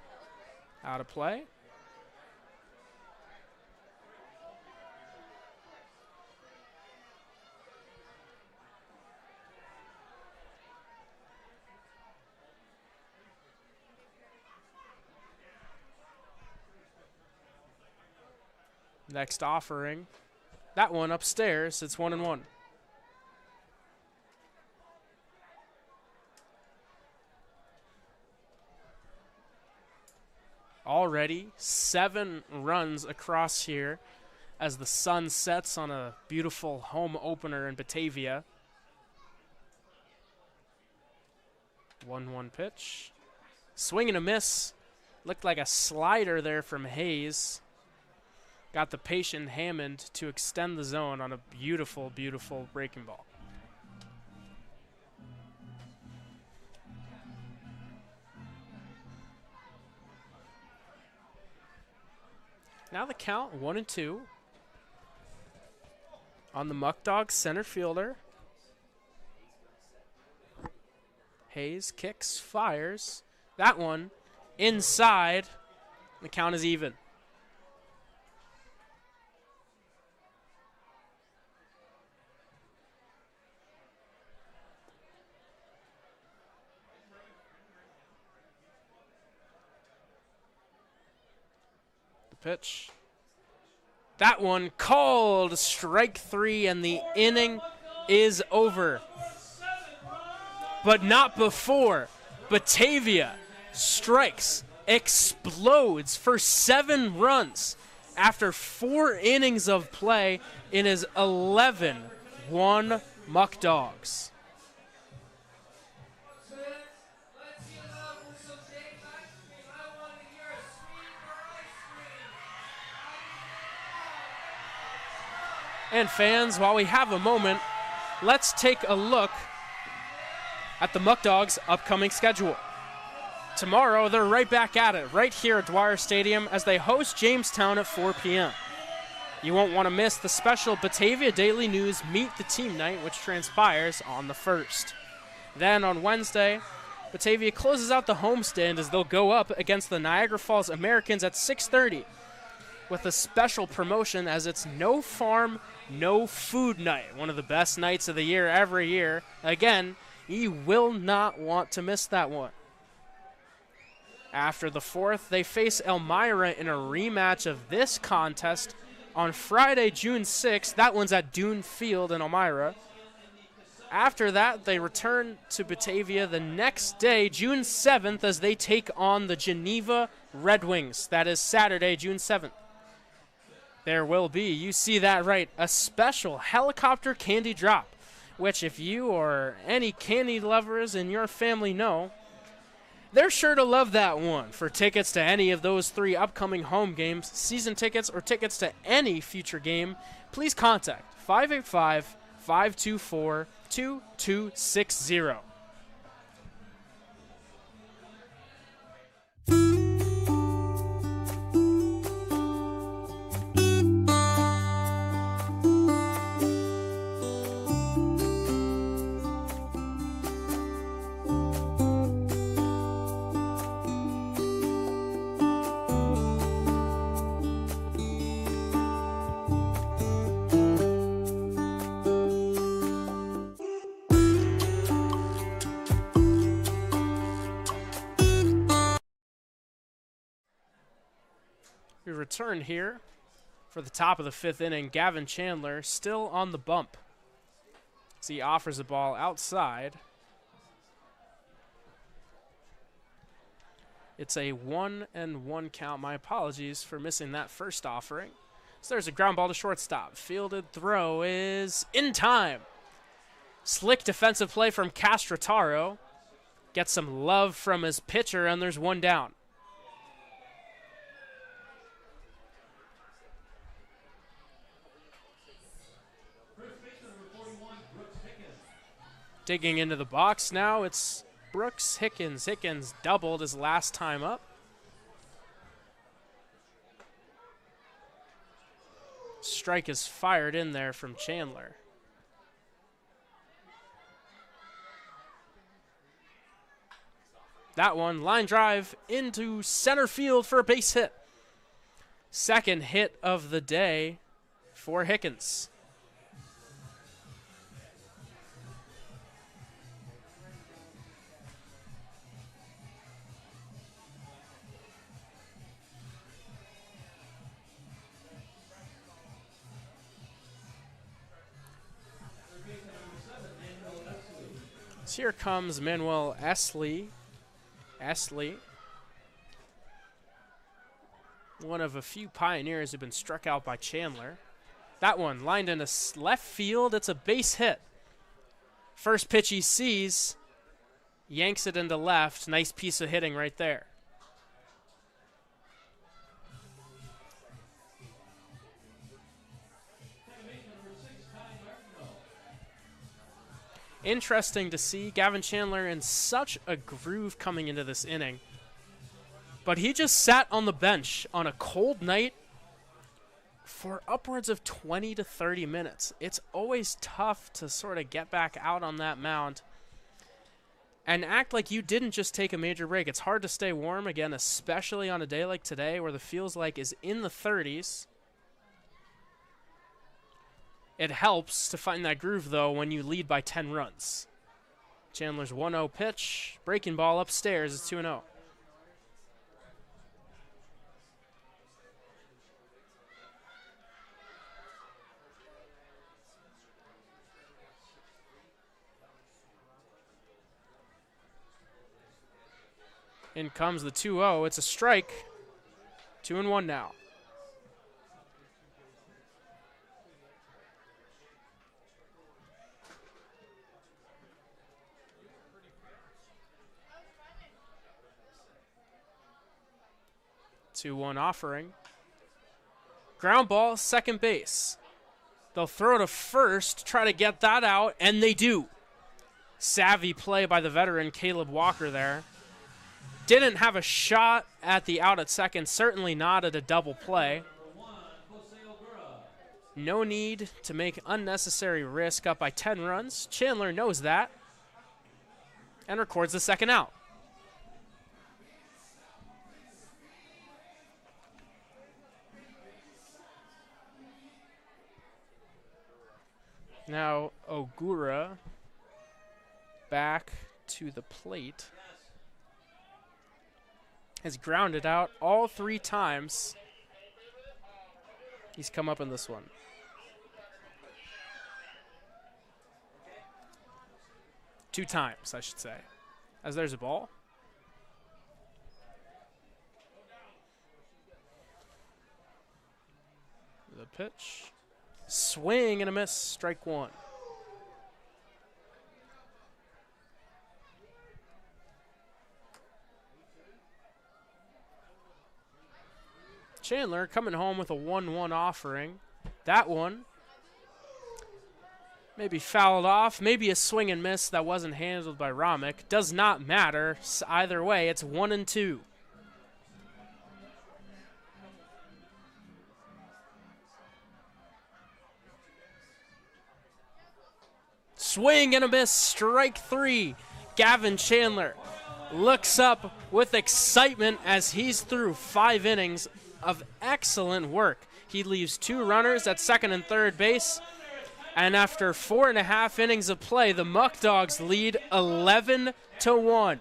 out of play. Next offering. That one upstairs. It's 1-1. Already 7 runs across here as the sun sets on a beautiful home opener in Batavia. 1-1 pitch. Swing and a miss. Looked like a slider there from Hayes. Got the patient Hammond to extend the zone on a beautiful, beautiful breaking ball. Now the count 1-2 on the Muckdogs center fielder. Hayes kicks, fires. That one inside. The count is even. The pitch. That one called strike 3, and the inning is over. But not before Batavia strikes, explodes for 7 runs after 4 innings of play in his 11-1 Muckdogs. And fans, while we have a moment, let's take a look at the Muckdogs' upcoming schedule. Tomorrow, they're right back at it, right here at Dwyer Stadium as they host Jamestown at 4 p.m. You won't want to miss the special Batavia Daily News Meet the Team Night, which transpires on the 1st. Then on Wednesday, Batavia closes out the homestand as they'll go up against the Niagara Falls Americans at 6:30 with a special promotion as it's No Farm, No Food Night, one of the best nights of the year every year. Again, you will not want to miss that one. After the 4th, they face Elmira in a rematch of this contest on Friday, June 6th. That one's at Dune Field in Elmira. After that, they return to Batavia the next day, June 7th, as they take on the Geneva Red Wings. That is Saturday, June 7th. There will be, you see that right, a special helicopter candy drop, which if you or any candy lovers in your family know, they're sure to love that one. For tickets to any of those 3 upcoming home games, season tickets, or tickets to any future game, please contact 585-524-2260. We return here for the top of the 5th inning. Gavin Chandler still on the bump as he offers the ball outside. It's a 1-1 count. My apologies for missing that first offering. So there's a ground ball to shortstop. Fielded throw is in time. Slick defensive play from Castrataro. Gets some love from his pitcher, and there's 1 down. Digging into the box now, it's Brooks Hickens. Hickens doubled his last time up. Strike is fired in there from Chandler. That one, line drive into center field for a base hit. Second hit of the day for Hickens. here comes Manuel Esley. One of a few pioneers who've been struck out by Chandler. That one lined into left field. It's a base hit. First pitch he sees, yanks it into left. Nice piece of hitting right there. Interesting to see Gavin Chandler in such a groove coming into this inning. But he just sat on the bench on a cold night for upwards of 20 to 30 minutes. It's always tough to sort of get back out on that mound and act like you didn't just take a major break. It's hard to stay warm, again, especially on a day like today where the feels like is in the 30s. It helps to find that groove, though, when you lead by 10 runs. Chandler's 1-0 pitch. Breaking ball upstairs. It's 2-0. In comes the 2-0. It's a strike. 2-1 now. Two-one offering. Ground ball, second base. They'll throw to first, try to get that out, and they do. Savvy play by the veteran Caleb Walker there. Didn't have a shot at the out at second, certainly not at a double play. No need to make unnecessary risk up by 10 runs. Chandler knows that and records the second out. Now Ogura back to the plate. Has grounded out all 3 times. He's come up in this one. Two times, I should say. As there's a ball. The pitch. Swing and a miss. Strike one. Chandler coming home with a 1-1 offering. That one maybe fouled off. Maybe a swing and miss that wasn't handled by Romick. Does not matter. Either way, it's 1-2. Swing and a miss. Strike 3. Gavin Chandler looks up with excitement as he's through 5 innings of excellent work. He leaves 2 runners at second and third base. And after 4.5 innings of play, the Muckdogs lead 11-1.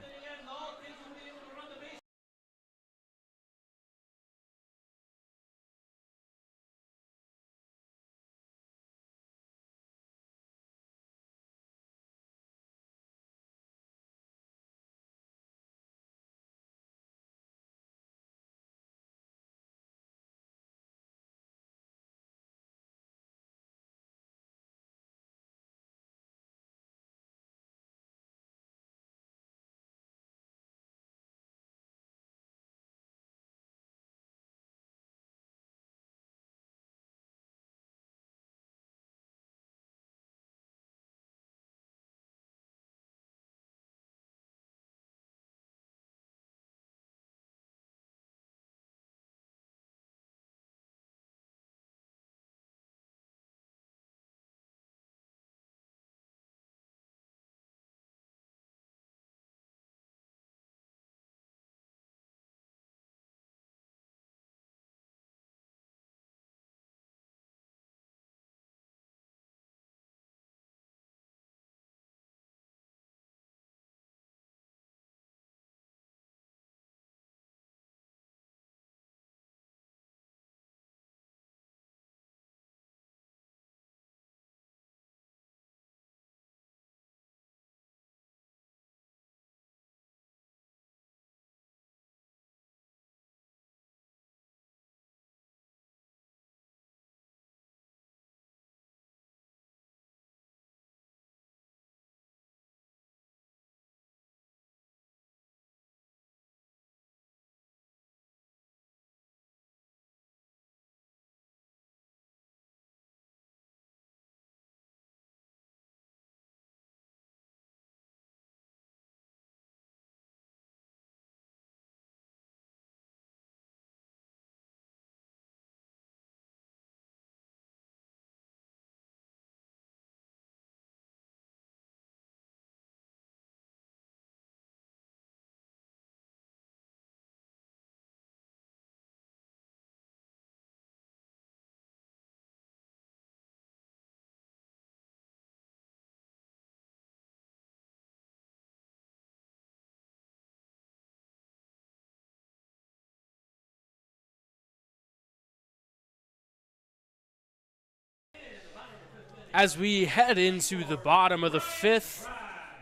As we head into the bottom of the 5th,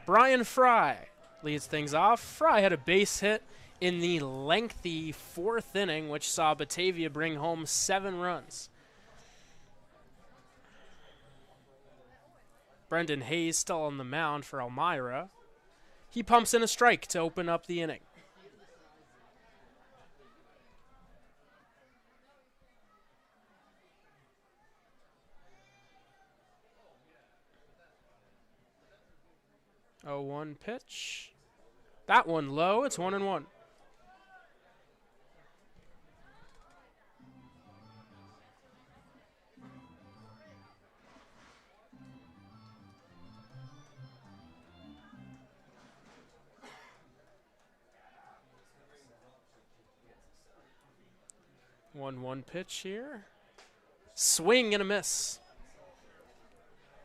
Brian Fry leads things off. Fry had a base hit in the lengthy 4th inning, which saw Batavia bring home 7 runs. Brendan Hayes still on the mound for Elmira. He pumps in a strike to open up the inning. Oh, 1 pitch. That one low. It's 1-1. One pitch here. Swing and a miss.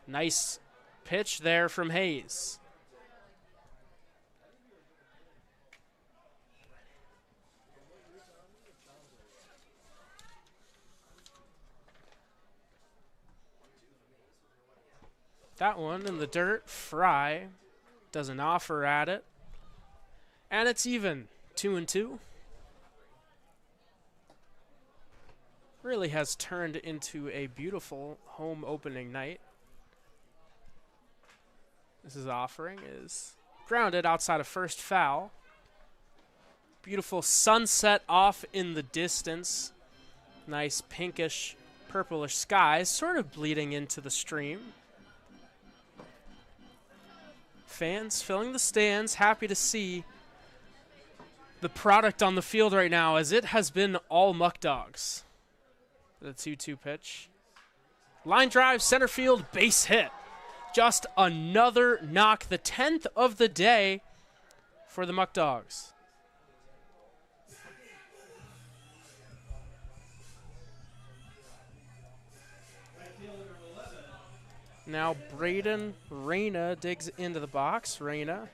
Nice pitch there from Hayes. That one in the dirt. Fry does an offer at it. And it's even. 2-2. Really has turned into a beautiful home opening night. This is offering is grounded outside of first foul. Beautiful sunset off in the distance. Nice pinkish, purplish skies, sort of bleeding into the stream. Fans filling the stands, happy to see the product on the field right now, as it has been all Muckdogs. The 2-2 pitch. Line drive, center field, base hit. Just another knock, the 10th of the day for the Muckdogs. Now Braden Reyna digs into the box. Reyna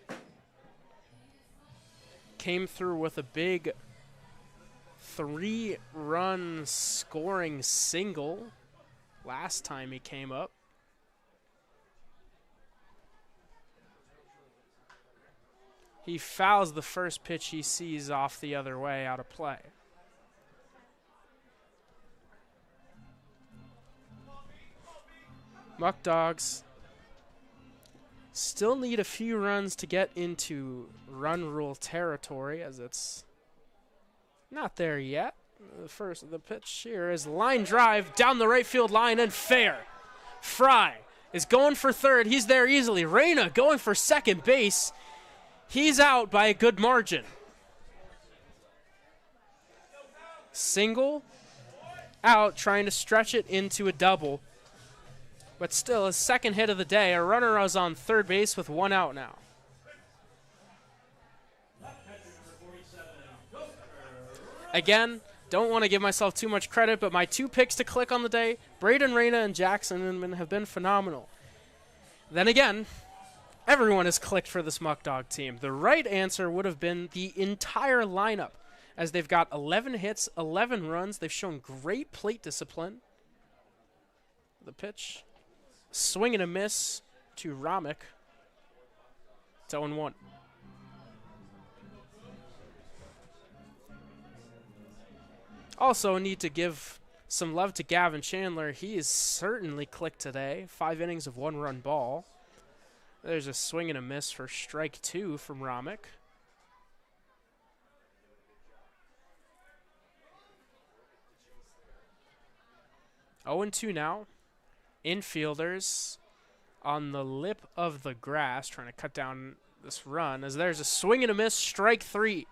came through with a big 3-run scoring single last time he came up. He fouls the first pitch he sees off the other way, out of play. Muckdogs still need a few runs to get into run rule territory, as it's not there yet. The pitch here is line drive down the right field line and fair. Fry is going for third. He's there easily. Reyna going for second base. He's out by a good margin. Single out, trying to stretch it into a double. But still, his second hit of the day. A runner is on third base with 1 out now. Again, don't want to give myself too much credit, but my 2 picks to click on the day, Braden Reyna and Jackson Inman, have been phenomenal. Then again, everyone has clicked for this Muckdog team. The right answer would have been the entire lineup, as they've got 11 hits, 11 runs. They've shown great plate discipline. The pitch, swing and a miss to Romick. It's 0-1. Also need to give some love to Gavin Chandler. He is certainly clicked today. 5 innings of 1-run ball. There's a swing and a miss for strike 2 from Romick. Oh, 0-2 now. Infielders on the lip of the grass trying to cut down this run, as there's a swing and a miss, strike 3.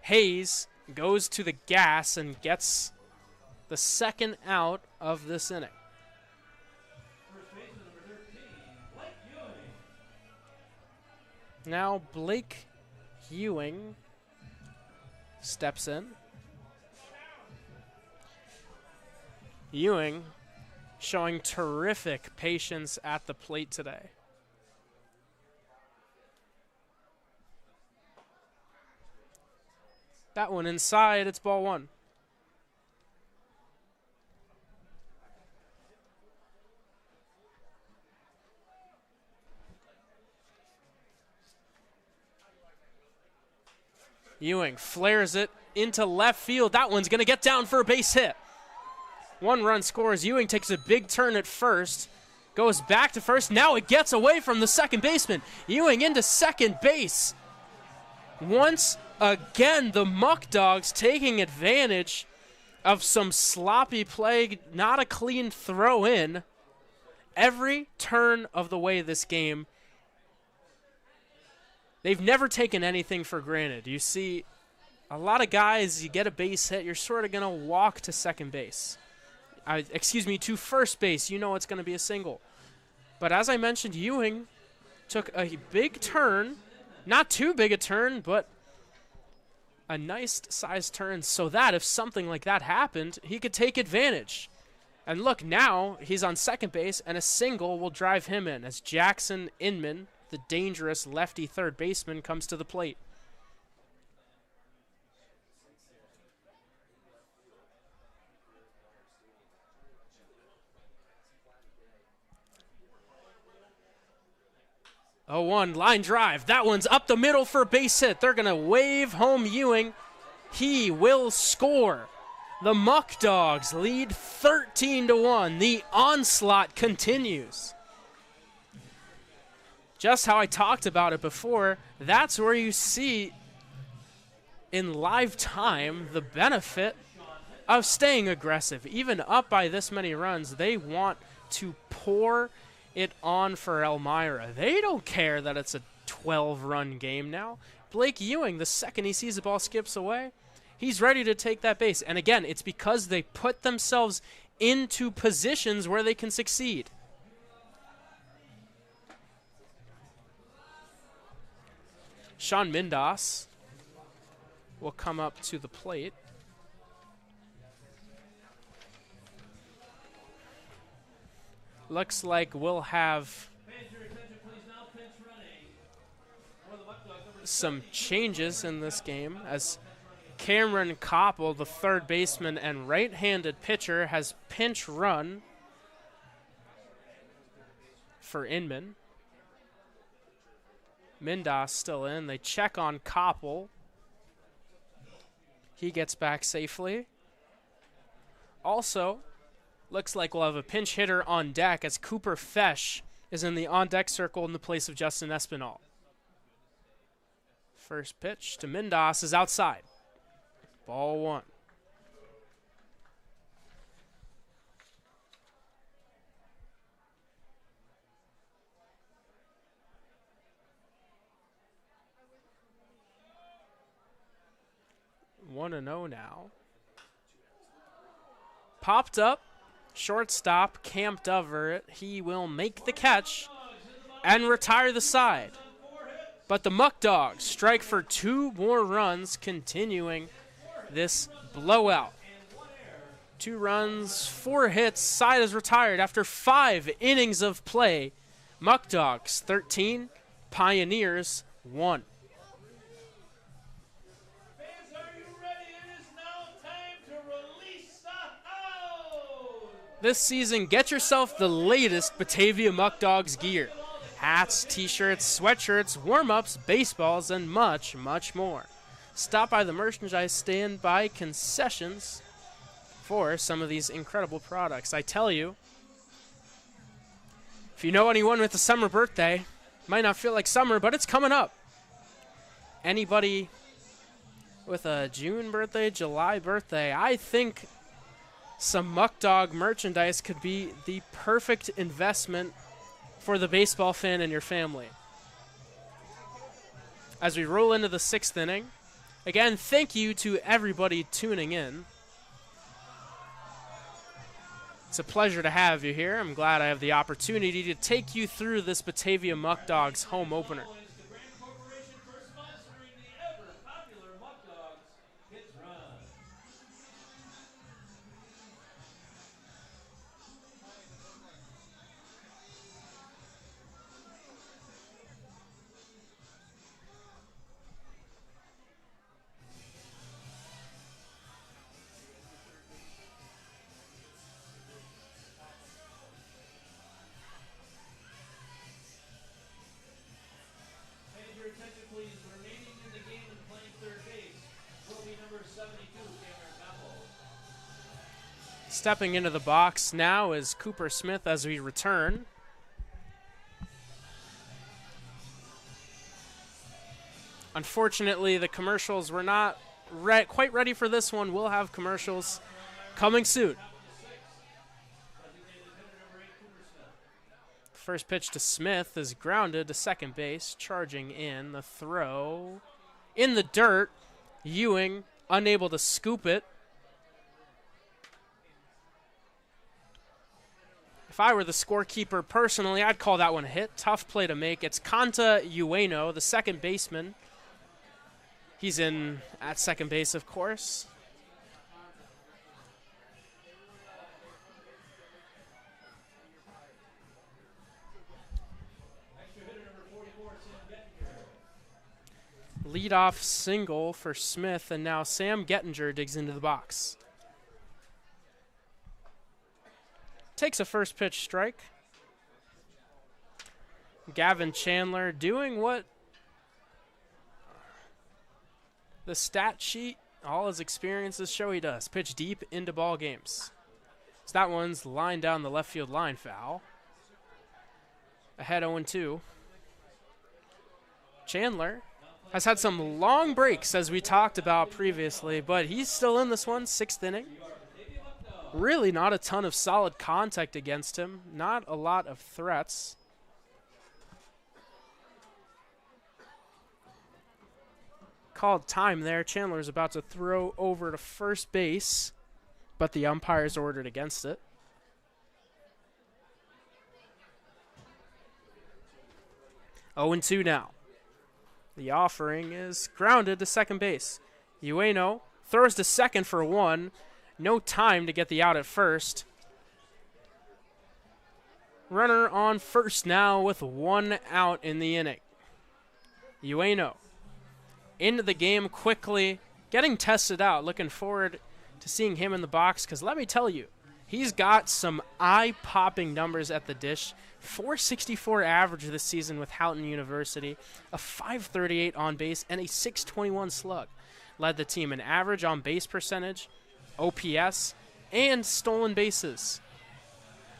Hayes goes to the gas and gets the second out of this inning. Now Blake Ewing steps in. Ewing showing terrific patience at the plate today. That one inside, it's ball 1. Ewing flares it into left field. That one's going to get down for a base hit. 1 run scores. Ewing takes a big turn at first. Goes back to first. Now it gets away from the second baseman. Ewing into second base. Once again, the Muckdogs taking advantage of some sloppy play, not a clean throw in. Every turn of the way this game, they've never taken anything for granted. You see, a lot of guys, you get a base hit, you're sort of going to walk to second base. To first base. You know it's going to be a single. But as I mentioned, Ewing took a big turn. Not too big a turn, but a nice sized turn so that if something like that happened, he could take advantage. And look, now he's on second base, and a single will drive him in as Jackson Inman, the dangerous lefty third baseman, comes to the plate. Oh, 1 line drive. That one's up the middle for a base hit. They're going to wave home Ewing. He will score. The Muckdogs lead 13-1. The onslaught continues. Just how I talked about it before, that's where you see in live time the benefit of staying aggressive. Even up by this many runs, they want to pour it on for Elmira. They don't care that it's a 12-run game now. Blake Ewing, the second he sees the ball skips away, he's ready to take that base. And again, it's because they put themselves into positions where they can succeed. Sean Mindas will come up to the plate. Looks like we'll have some changes in this game as Cameron Koppel, the third baseman and right-handed pitcher, has pinch run for Inman. Mindas still in. They check on Koppel. He gets back safely. Also, looks like we'll have a pinch hitter on deck as Cooper Fesh is in the on-deck circle in the place of Justin Espinal. First pitch to Mindas is outside. Ball 1. One and 0 now. Popped up. Shortstop camped over it. He will make the catch and retire the side. But the Muckdogs strike for 2 more runs, continuing this blowout. 2 runs, 4 hits. Side is retired after 5 innings of play. Muckdogs 13, Pioneers 1. This season, get yourself the latest Batavia Muckdogs gear. Hats, t-shirts, sweatshirts, warm-ups, baseballs, and much, much more. Stop by the merchandise stand by concessions for some of these incredible products. I tell you, if you know anyone with a summer birthday, might not feel like summer, but it's coming up. Anybody with a June birthday, July birthday, I think some Muckdog merchandise could be the perfect investment for the baseball fan and your family. As we roll into the 6th inning, again, thank you to everybody tuning in. It's a pleasure to have you here. I'm glad I have the opportunity to take you through this Batavia Muckdogs home opener. Stepping into the box now is Cooper Smith as we return. Unfortunately, the commercials were not quite ready for this one. We'll have commercials coming soon. First pitch to Smith is grounded to second base, charging in. The throw in the dirt. Ewing unable to scoop it. If I were the scorekeeper personally, I'd call that one a hit. Tough play to make. It's Kanta Ueno, the second baseman. He's in at second base, of course. Leadoff single for Smith, and now Sam Gettinger digs into the box. Takes a first pitch strike. Gavin Chandler doing what the stat sheet, all his experiences show he does. Pitch deep into ball games. So that one's lined down the left field line, foul. Ahead 0-2. Chandler has had some long breaks, as we talked about previously, but he's still in this one, 6th inning. Really not a ton of solid contact against him. Not a lot of threats. Called time there. Chandler's about to throw over to first base, but the umpires ordered against it. Oh, 0-2 now. The offering is grounded to second base. Ueno throws to second for 1. No time to get the out at first. Runner on first now with 1 out in the inning. Ueno into the game quickly, getting tested out. Looking forward to seeing him in the box, because let me tell you, he's got some eye-popping numbers at the dish. 464 average this season with Houghton University, a 538 on base, and a 621 slug. Led the team in average on base percentage, OPS, and stolen bases.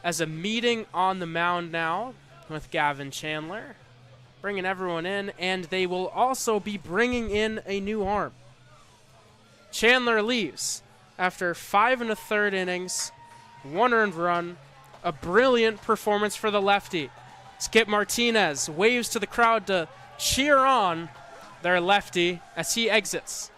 As a meeting on the mound now with Gavin Chandler, bringing everyone in, and they will also be bringing in a new arm. Chandler leaves after 5 1/3 innings, 1 earned run, a brilliant performance for the lefty. Skip Martinez waves to the crowd to cheer on their lefty as he exits.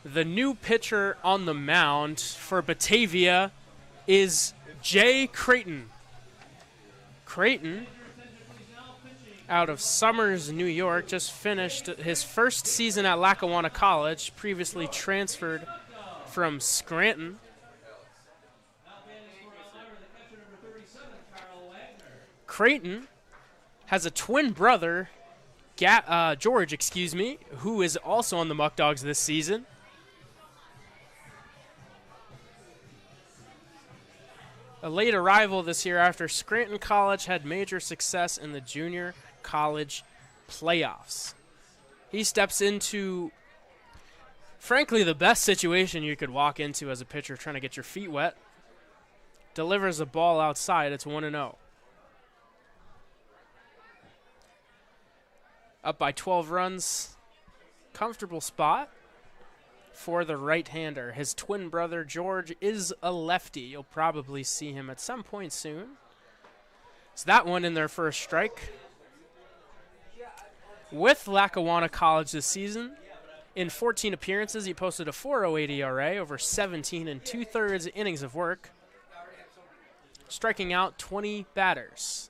The new pitcher on the mound for Batavia is Jay Creighton. Creighton, out of Summers, New York, just finished his first season at Lackawanna College, previously transferred from Scranton. Creighton has a twin brother, George, who is also on the Muckdogs this season. A late arrival this year after Scranton College had major success in the junior college playoffs. He steps into Frankly, the best situation you could walk into as a pitcher trying to get your feet wet. Delivers a ball outside. It's 1-0. Up by 12 runs. Comfortable spot for the right-hander. His twin brother, George, is a lefty. You'll probably see him at some point soon. It's that one in their first strike. With Lackawanna College this season, in 14 appearances, he posted a 4.08 ERA over 17 and 2/3 innings of work, striking out 20 batters.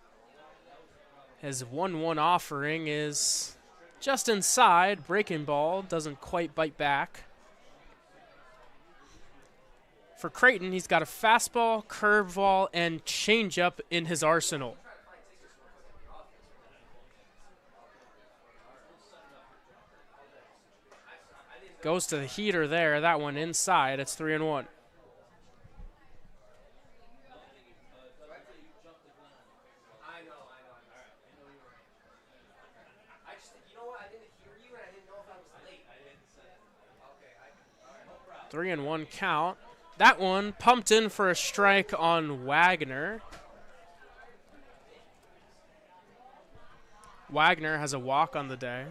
His 1-1 offering is just inside. Breaking ball doesn't quite bite back. For Creighton, he's got a fastball, curveball, and changeup in his arsenal. Goes to the heater there. That one inside. It's 3-1. Three and one count. That one pumped in for a strike on Wagner. Wagner has a walk on the day.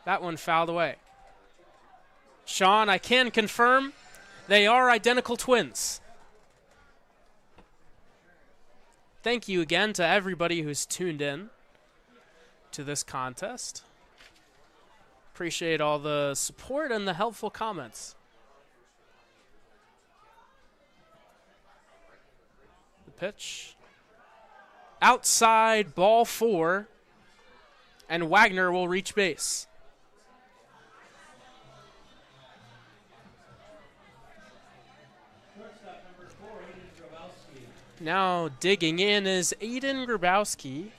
That one fouled away. Sean, I can confirm they are identical twins. Thank you again to everybody who's tuned in to this contest. Appreciate all the support and the helpful comments. The pitch. Outside, ball 4, and Wagner will reach base. Now digging in is Aiden Grabowski.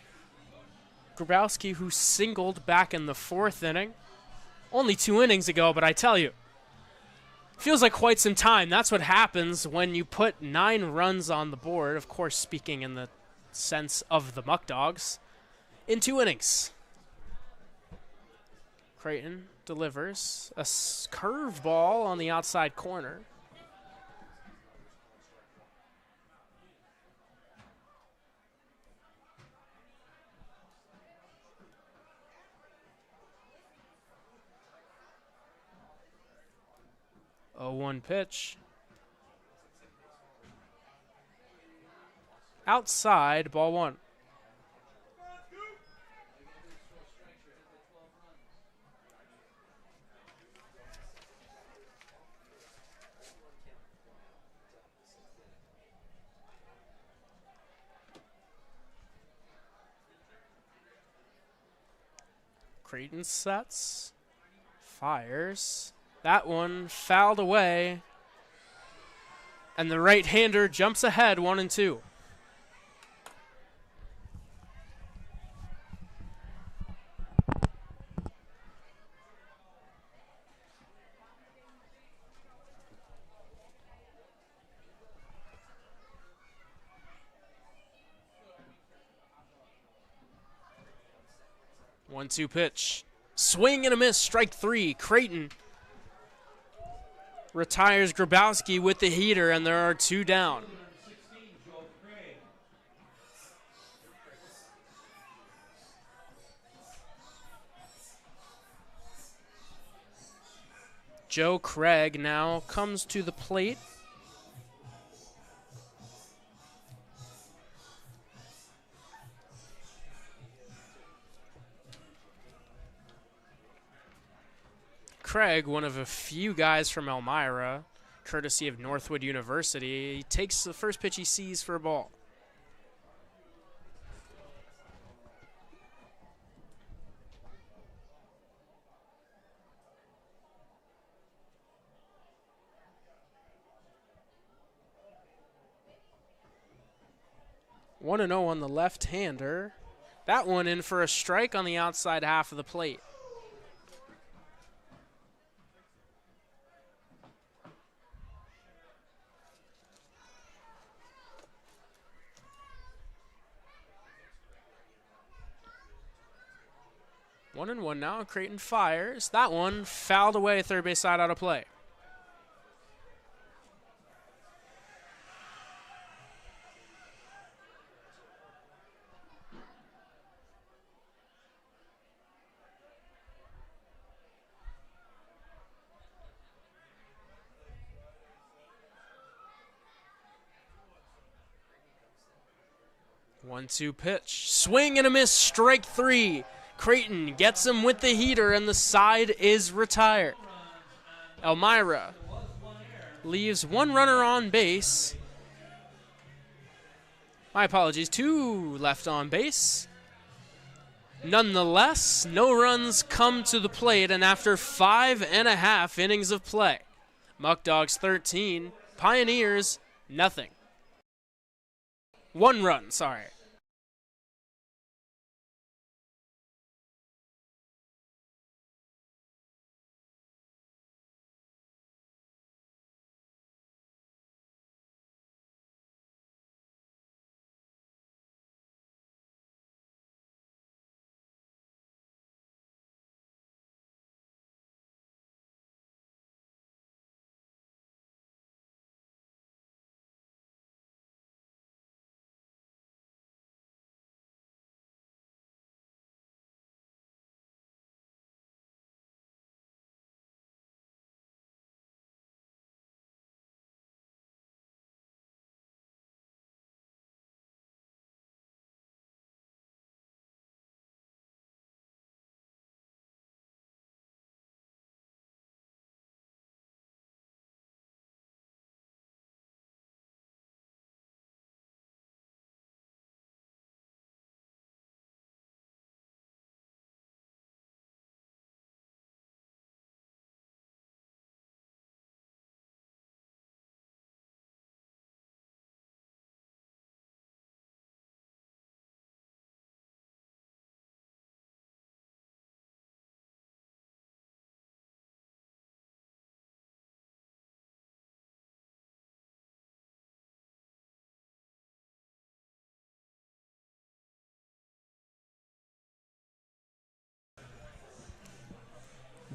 Grabowski, who singled back in the 4th inning. Only 2 innings ago, but I tell you, feels like quite some time. That's what happens when you put 9 runs on the board, of course speaking in the sense of the Muckdogs, in 2 innings. Creighton delivers a curveball on the outside corner. A 1 pitch. Outside, ball 1. Creighton sets, fires. That one fouled away, and the right-hander jumps ahead 1-2. One-two pitch. Swing and a miss, strike 3. Creighton retires Grabowski with the heater, and there are 2 down. Joe Craig now comes to the plate. Craig, one of a few guys from Elmira, courtesy of Northwood University, he takes the first pitch he sees for a ball. One and 0 on the left-hander. That one in for a strike on the outside half of the plate. 1-1 now. Creighton fires. That one fouled away, third base side, out of play. One-two pitch. Swing and a miss. Strike three. Creighton gets him with the heater, and the side is retired. Elmira leaves one runner on base. My apologies. Two left on base. Nonetheless, no runs come to the plate, and after 5.5 innings of play, Muckdogs 13, Pioneers nothing. 1 run, sorry.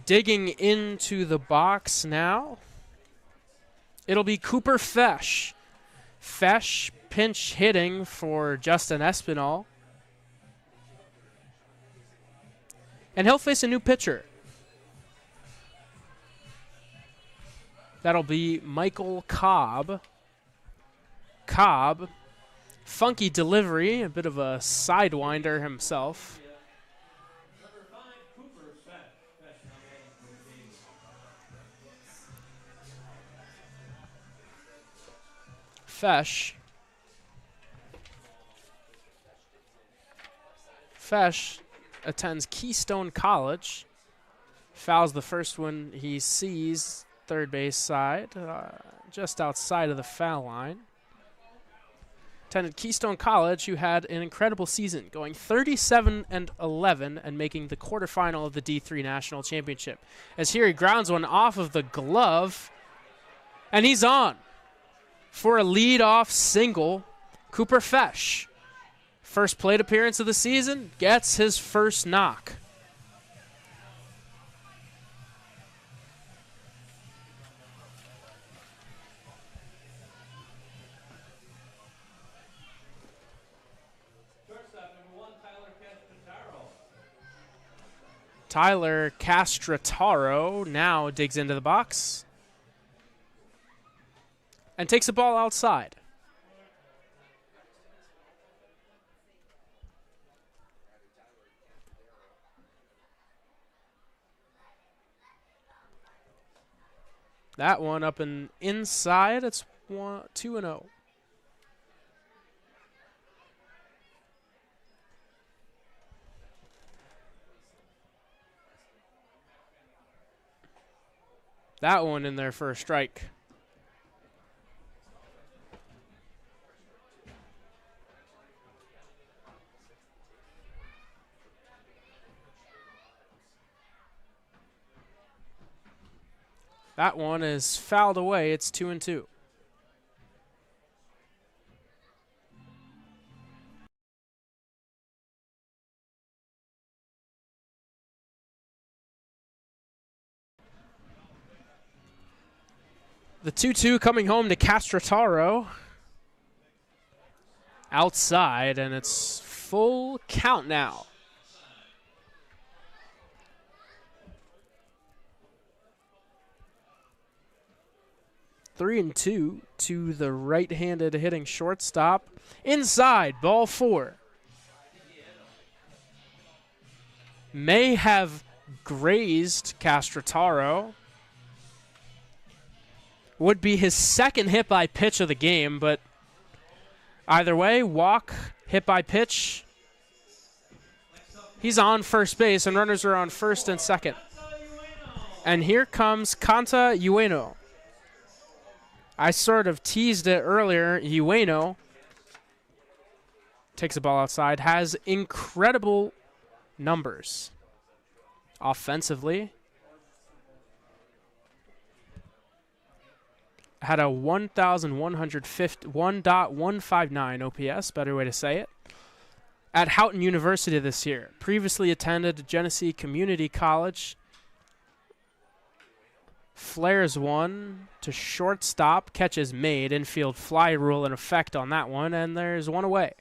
Digging into the box now, it'll be Cooper Fesh. Fesh pinch hitting for Justin Espinal. And he'll face a new pitcher. That'll be Michael Cobb. Cobb, funky delivery, a bit of a sidewinder himself. Fesh attends Keystone College. Fouls the first one he sees, third base side, just outside of the foul line. Attended Keystone College, who had an incredible season, going 37-11 and making the quarterfinal of the D3 National Championship. As here he grounds one off of the glove, and he's on for a lead-off single. Cooper Fesh, first plate appearance of the season, gets his first knock. Tyler Castrataro now digs into the box and takes the ball outside. That one up and inside. It's 2-0. That one in there for a strike. That one is fouled away. It's 2-2. The 2-2 coming home to Castrataro. Outside, and it's full count now. Three and two to the right-handed hitting shortstop. Inside, ball 4. May have grazed Castrataro. Would be his second hit by pitch of the game, but either way, walk, hit by pitch. He's on first base, and runners are on first and second. And here comes Kanta Ueno. I sort of teased it earlier. Ueno takes a ball outside, has incredible numbers offensively. Had a 1,159 OPS, better way to say it, at Houghton University this year. Previously attended Genesee Community College. Flares one to shortstop, catches made, infield fly rule in effect on that one, and there's one away.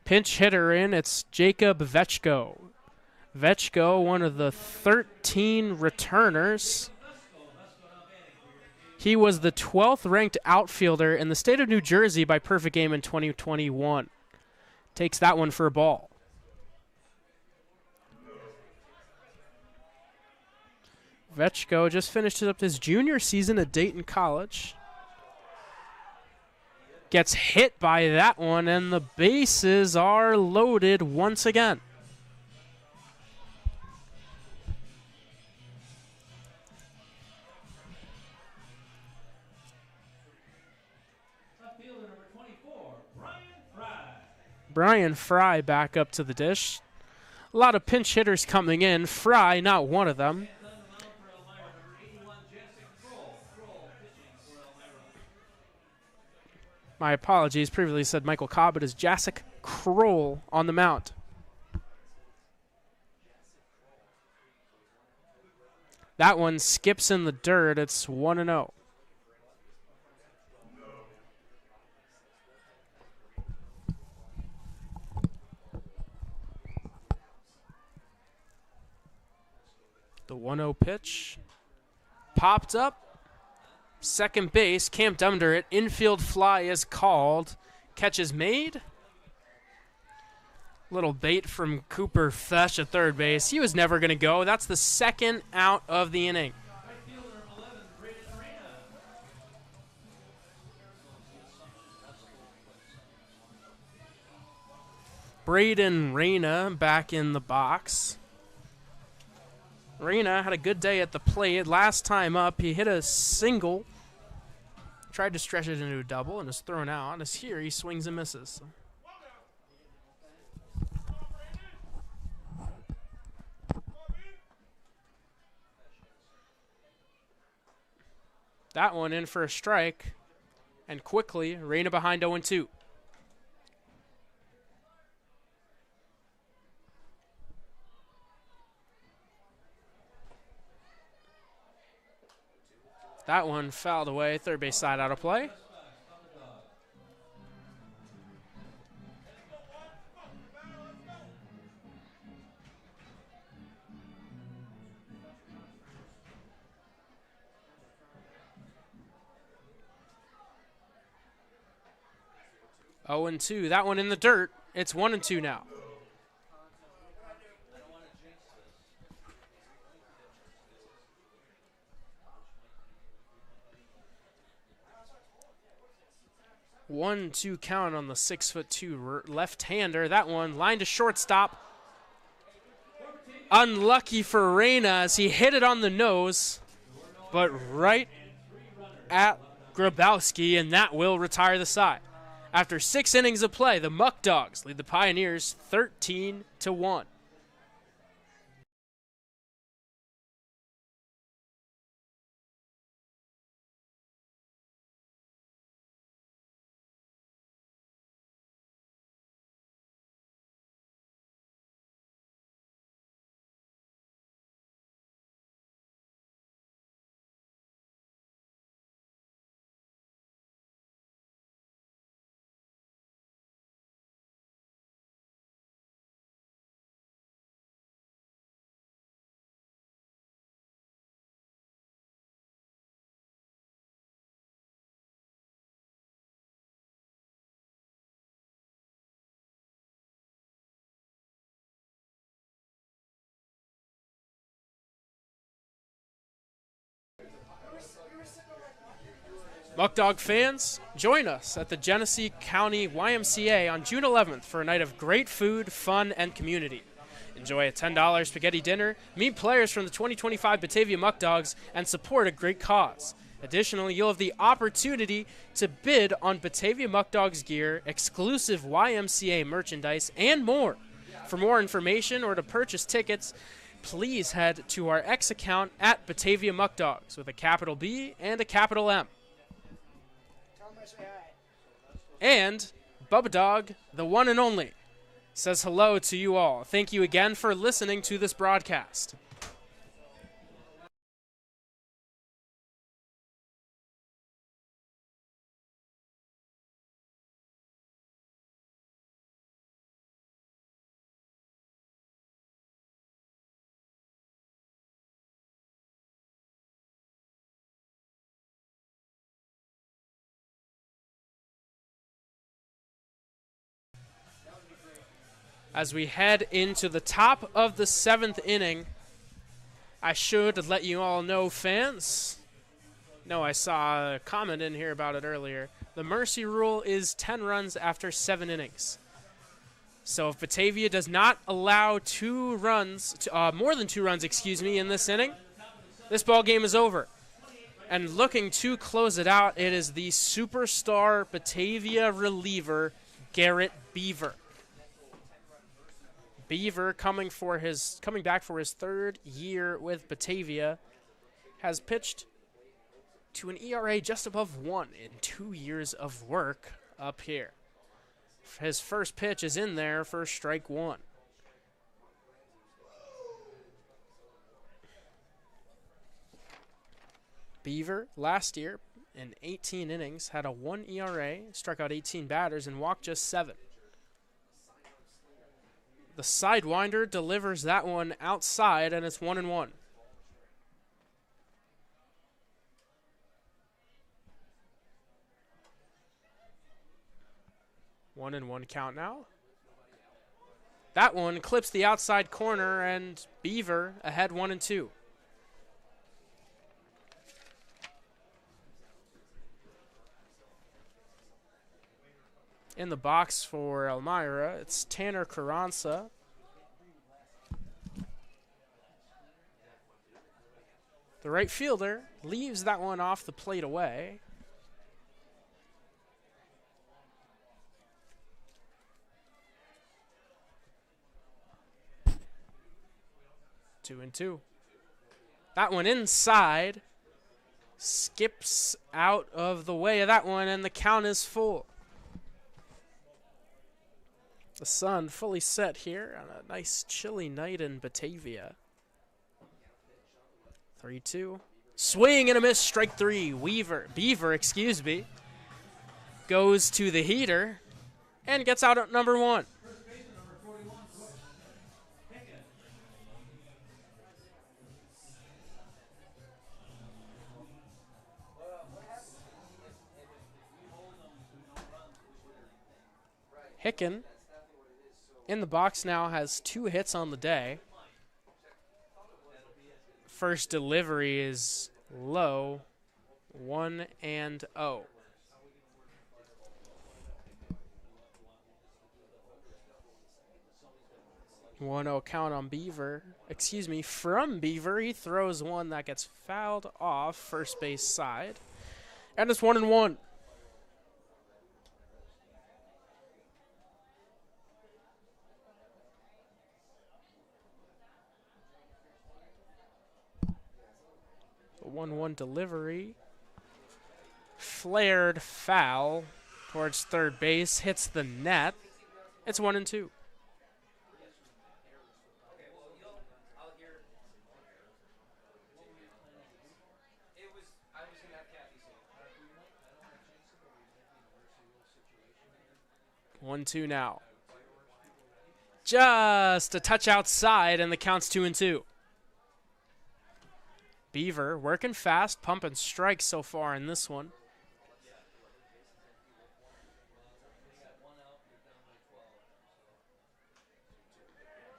Pinch hitter in, it's Jacob Vechko. Vechko, one of the 13 returners. He was the 12th ranked outfielder in the state of New Jersey by Perfect Game in 2021. Takes that one for a ball. Vechko just finished up his junior season at Dayton College. Gets hit by that one, and the bases are loaded once again. Brian Fry back up to the dish. A lot of pinch hitters coming in. Fry, not one of them. My apologies. Previously said Michael Cobb. It is Jacek Kroll on the mound. That one skips in the dirt. It's 1-0. The 1-0 pitch popped up. Second base, camped under it. Infield fly is called. Catch is made. Little bait from Cooper Fesh at third base. He was never going to go. That's the second out of the inning. Braden Reyna back in the box. Reyna had a good day at the plate. Last time up, he hit a single. Tried to stretch it into a double and is thrown out. As here, he swings and misses. That one in for a strike. And quickly, Reyna behind 0-2. That one fouled away. Third base side out of play. Oh, and 2. That one in the dirt. It's 1-2 now. One, 2 count on the 6'2" left-hander. That one lined to shortstop. Unlucky for Reyna as he hit it on the nose, but right at Grabowski, and that will retire the side. After 6 innings of play, the Muckdogs lead the Pioneers 13-1. Muckdog fans, join us at the Genesee County YMCA on June 11th for a night of great food, fun, and community. Enjoy a $10 spaghetti dinner, meet players from the 2025 Batavia Muckdogs, and support a great cause. Additionally, you'll have the opportunity to bid on Batavia Muckdogs gear, exclusive YMCA merchandise, and more. For more information or to purchase tickets, please head to our X account at Batavia Muckdogs with a capital B and a capital M. And Bubba Dog, the one and only, says hello to you all. Thank you again for listening to this broadcast. As we head into the top of the 7th inning, I should let you all know, fans. No, I saw a comment in here about it earlier. The mercy rule is 10 runs after 7 innings. So if Batavia does not allow more than 2 runs, in this inning, this ball game is over. And looking to close it out, it is the superstar Batavia reliever, Garrett Beaver. Beaver, coming back for his 3rd year with Batavia, has pitched to an ERA just above 1 in 2 years of work up here. His first pitch is in there for strike 1. Beaver, last year, in 18 innings, had a 1 ERA, struck out 18 batters, and walked just 7. The Sidewinder delivers that one outside, and it's 1-1. One and one count now. That one clips the outside corner, and Beaver ahead 1-2. In the box for Elmira, it's Tanner Carranza. The right fielder leaves that one off the plate away. Two and two. That one inside. Skips out of the way of that one, and the count is full. The sun fully set here on a nice chilly night in Batavia. 3-2. Swing and a miss, strike 3. Beaver, goes to the heater and gets out at number 1. Hicken in the box now has 2 hits on the day. First delivery is low, 1-0. 1-0 count on Beaver. From Beaver. He throws one that gets fouled off first base side. And it's 1-1. The 1-1 delivery. Flared foul towards third base. Hits the net. It's 1-2. One, two now. Just a touch outside, and the count's 2-2. Beaver working fast, pumping strikes so far in this one.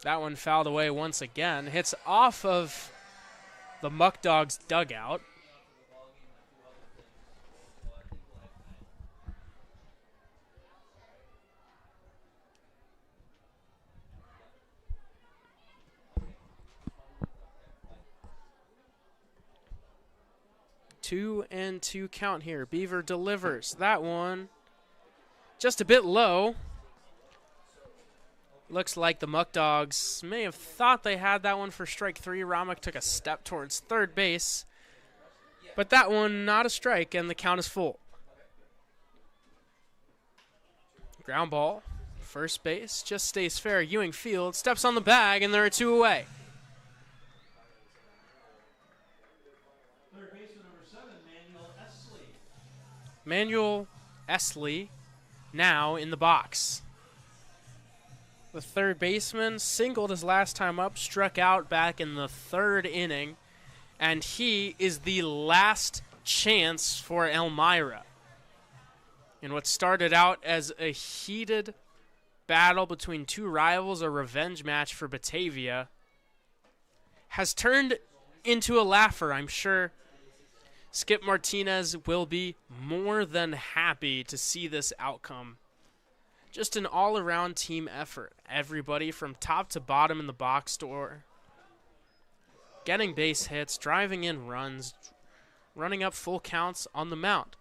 That one fouled away once again. Hits off of the Muckdogs dugout. 2-2 count here. Beaver delivers. That one just a bit low. Looks like the Muckdogs may have thought they had that one for strike 3. Ramek took a step towards third base. But that one not a strike, and the count is full. Ground ball. First base just stays fair. Ewing Field steps on the bag, and there are 2 away. Third baseman number 7, Manuel Esley. Manuel Esley now in the box. The third baseman singled his last time up, struck out back in the 3rd inning, and he is the last chance for Elmira. In what started out as a heated battle between 2 rivals, a revenge match for Batavia, has turned into a laugher. I'm sure Skip Martinez will be more than happy to see this outcome. Just an all-around team effort. Everybody from top to bottom in the box score, getting base hits, driving in runs, running up full counts on the mound.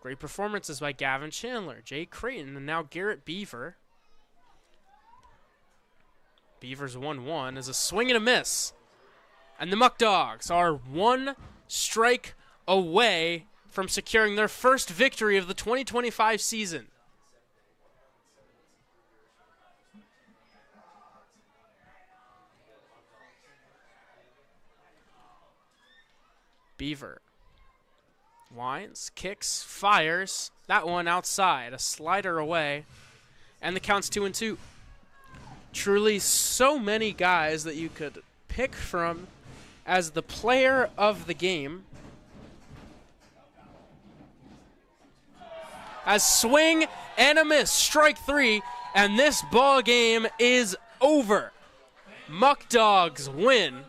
Great performances by Gavin Chandler, Jay Creighton, and now Garrett Beaver. Beaver's 1-1 is a swing and a miss. And the Muckdogs are 1 strike away from securing their first victory of the 2025 season. Beaver winds, kicks, fires. That one outside, a slider away, and the count's 2-2. Truly so many guys that you could pick from as the player of the game. As swing and a miss, strike 3, and this ball game is over. Muckdogs win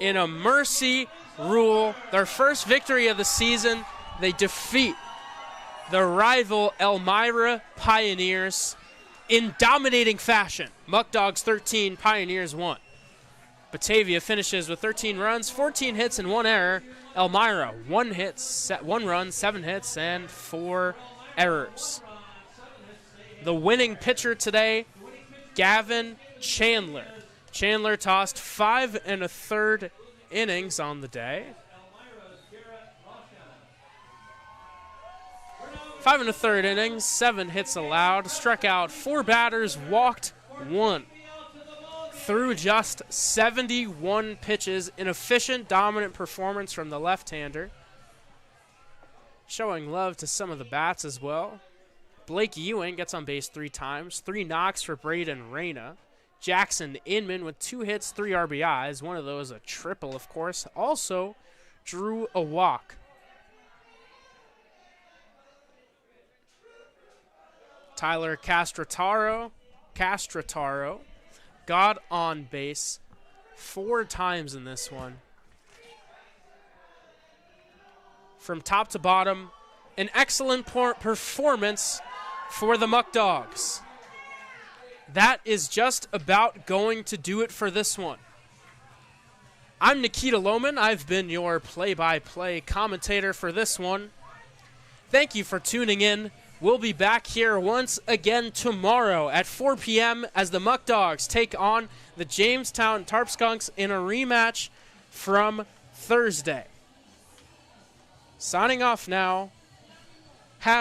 in a mercy rule, their first victory of the season. They defeat the rival Elmira Pioneers in dominating fashion. Muckdogs 13, Pioneers 1. Batavia finishes with 13 runs, 14 hits, and 1 error. Elmira 1 run, 7 hits, and 4 errors. The winning pitcher today, Gavin Chandler. Chandler tossed 5 1/3 innings on the day. 5 1/3 innings, 7 hits allowed, struck out 4 batters, walked 1. Threw just 71 pitches, an efficient, dominant performance from the left-hander. Showing love to some of the bats as well. Blake Ewing gets on base 3 times, 3 knocks for Braden Reyna. Jackson Inman with 2 hits, 3 RBIs. One of those a triple, of course. Also drew a walk. Tyler Castrataro got on base 4 times in this one. From top to bottom, an excellent performance for the Muckdogs. That is just about going to do it for this one. I'm Nikita Lohman. I've been your play-by-play commentator for this one. Thank you for tuning in. We'll be back here once again tomorrow at 4 p.m. as the Muckdogs take on the Jamestown Tarpskunks in a rematch from Thursday. Signing off now. Have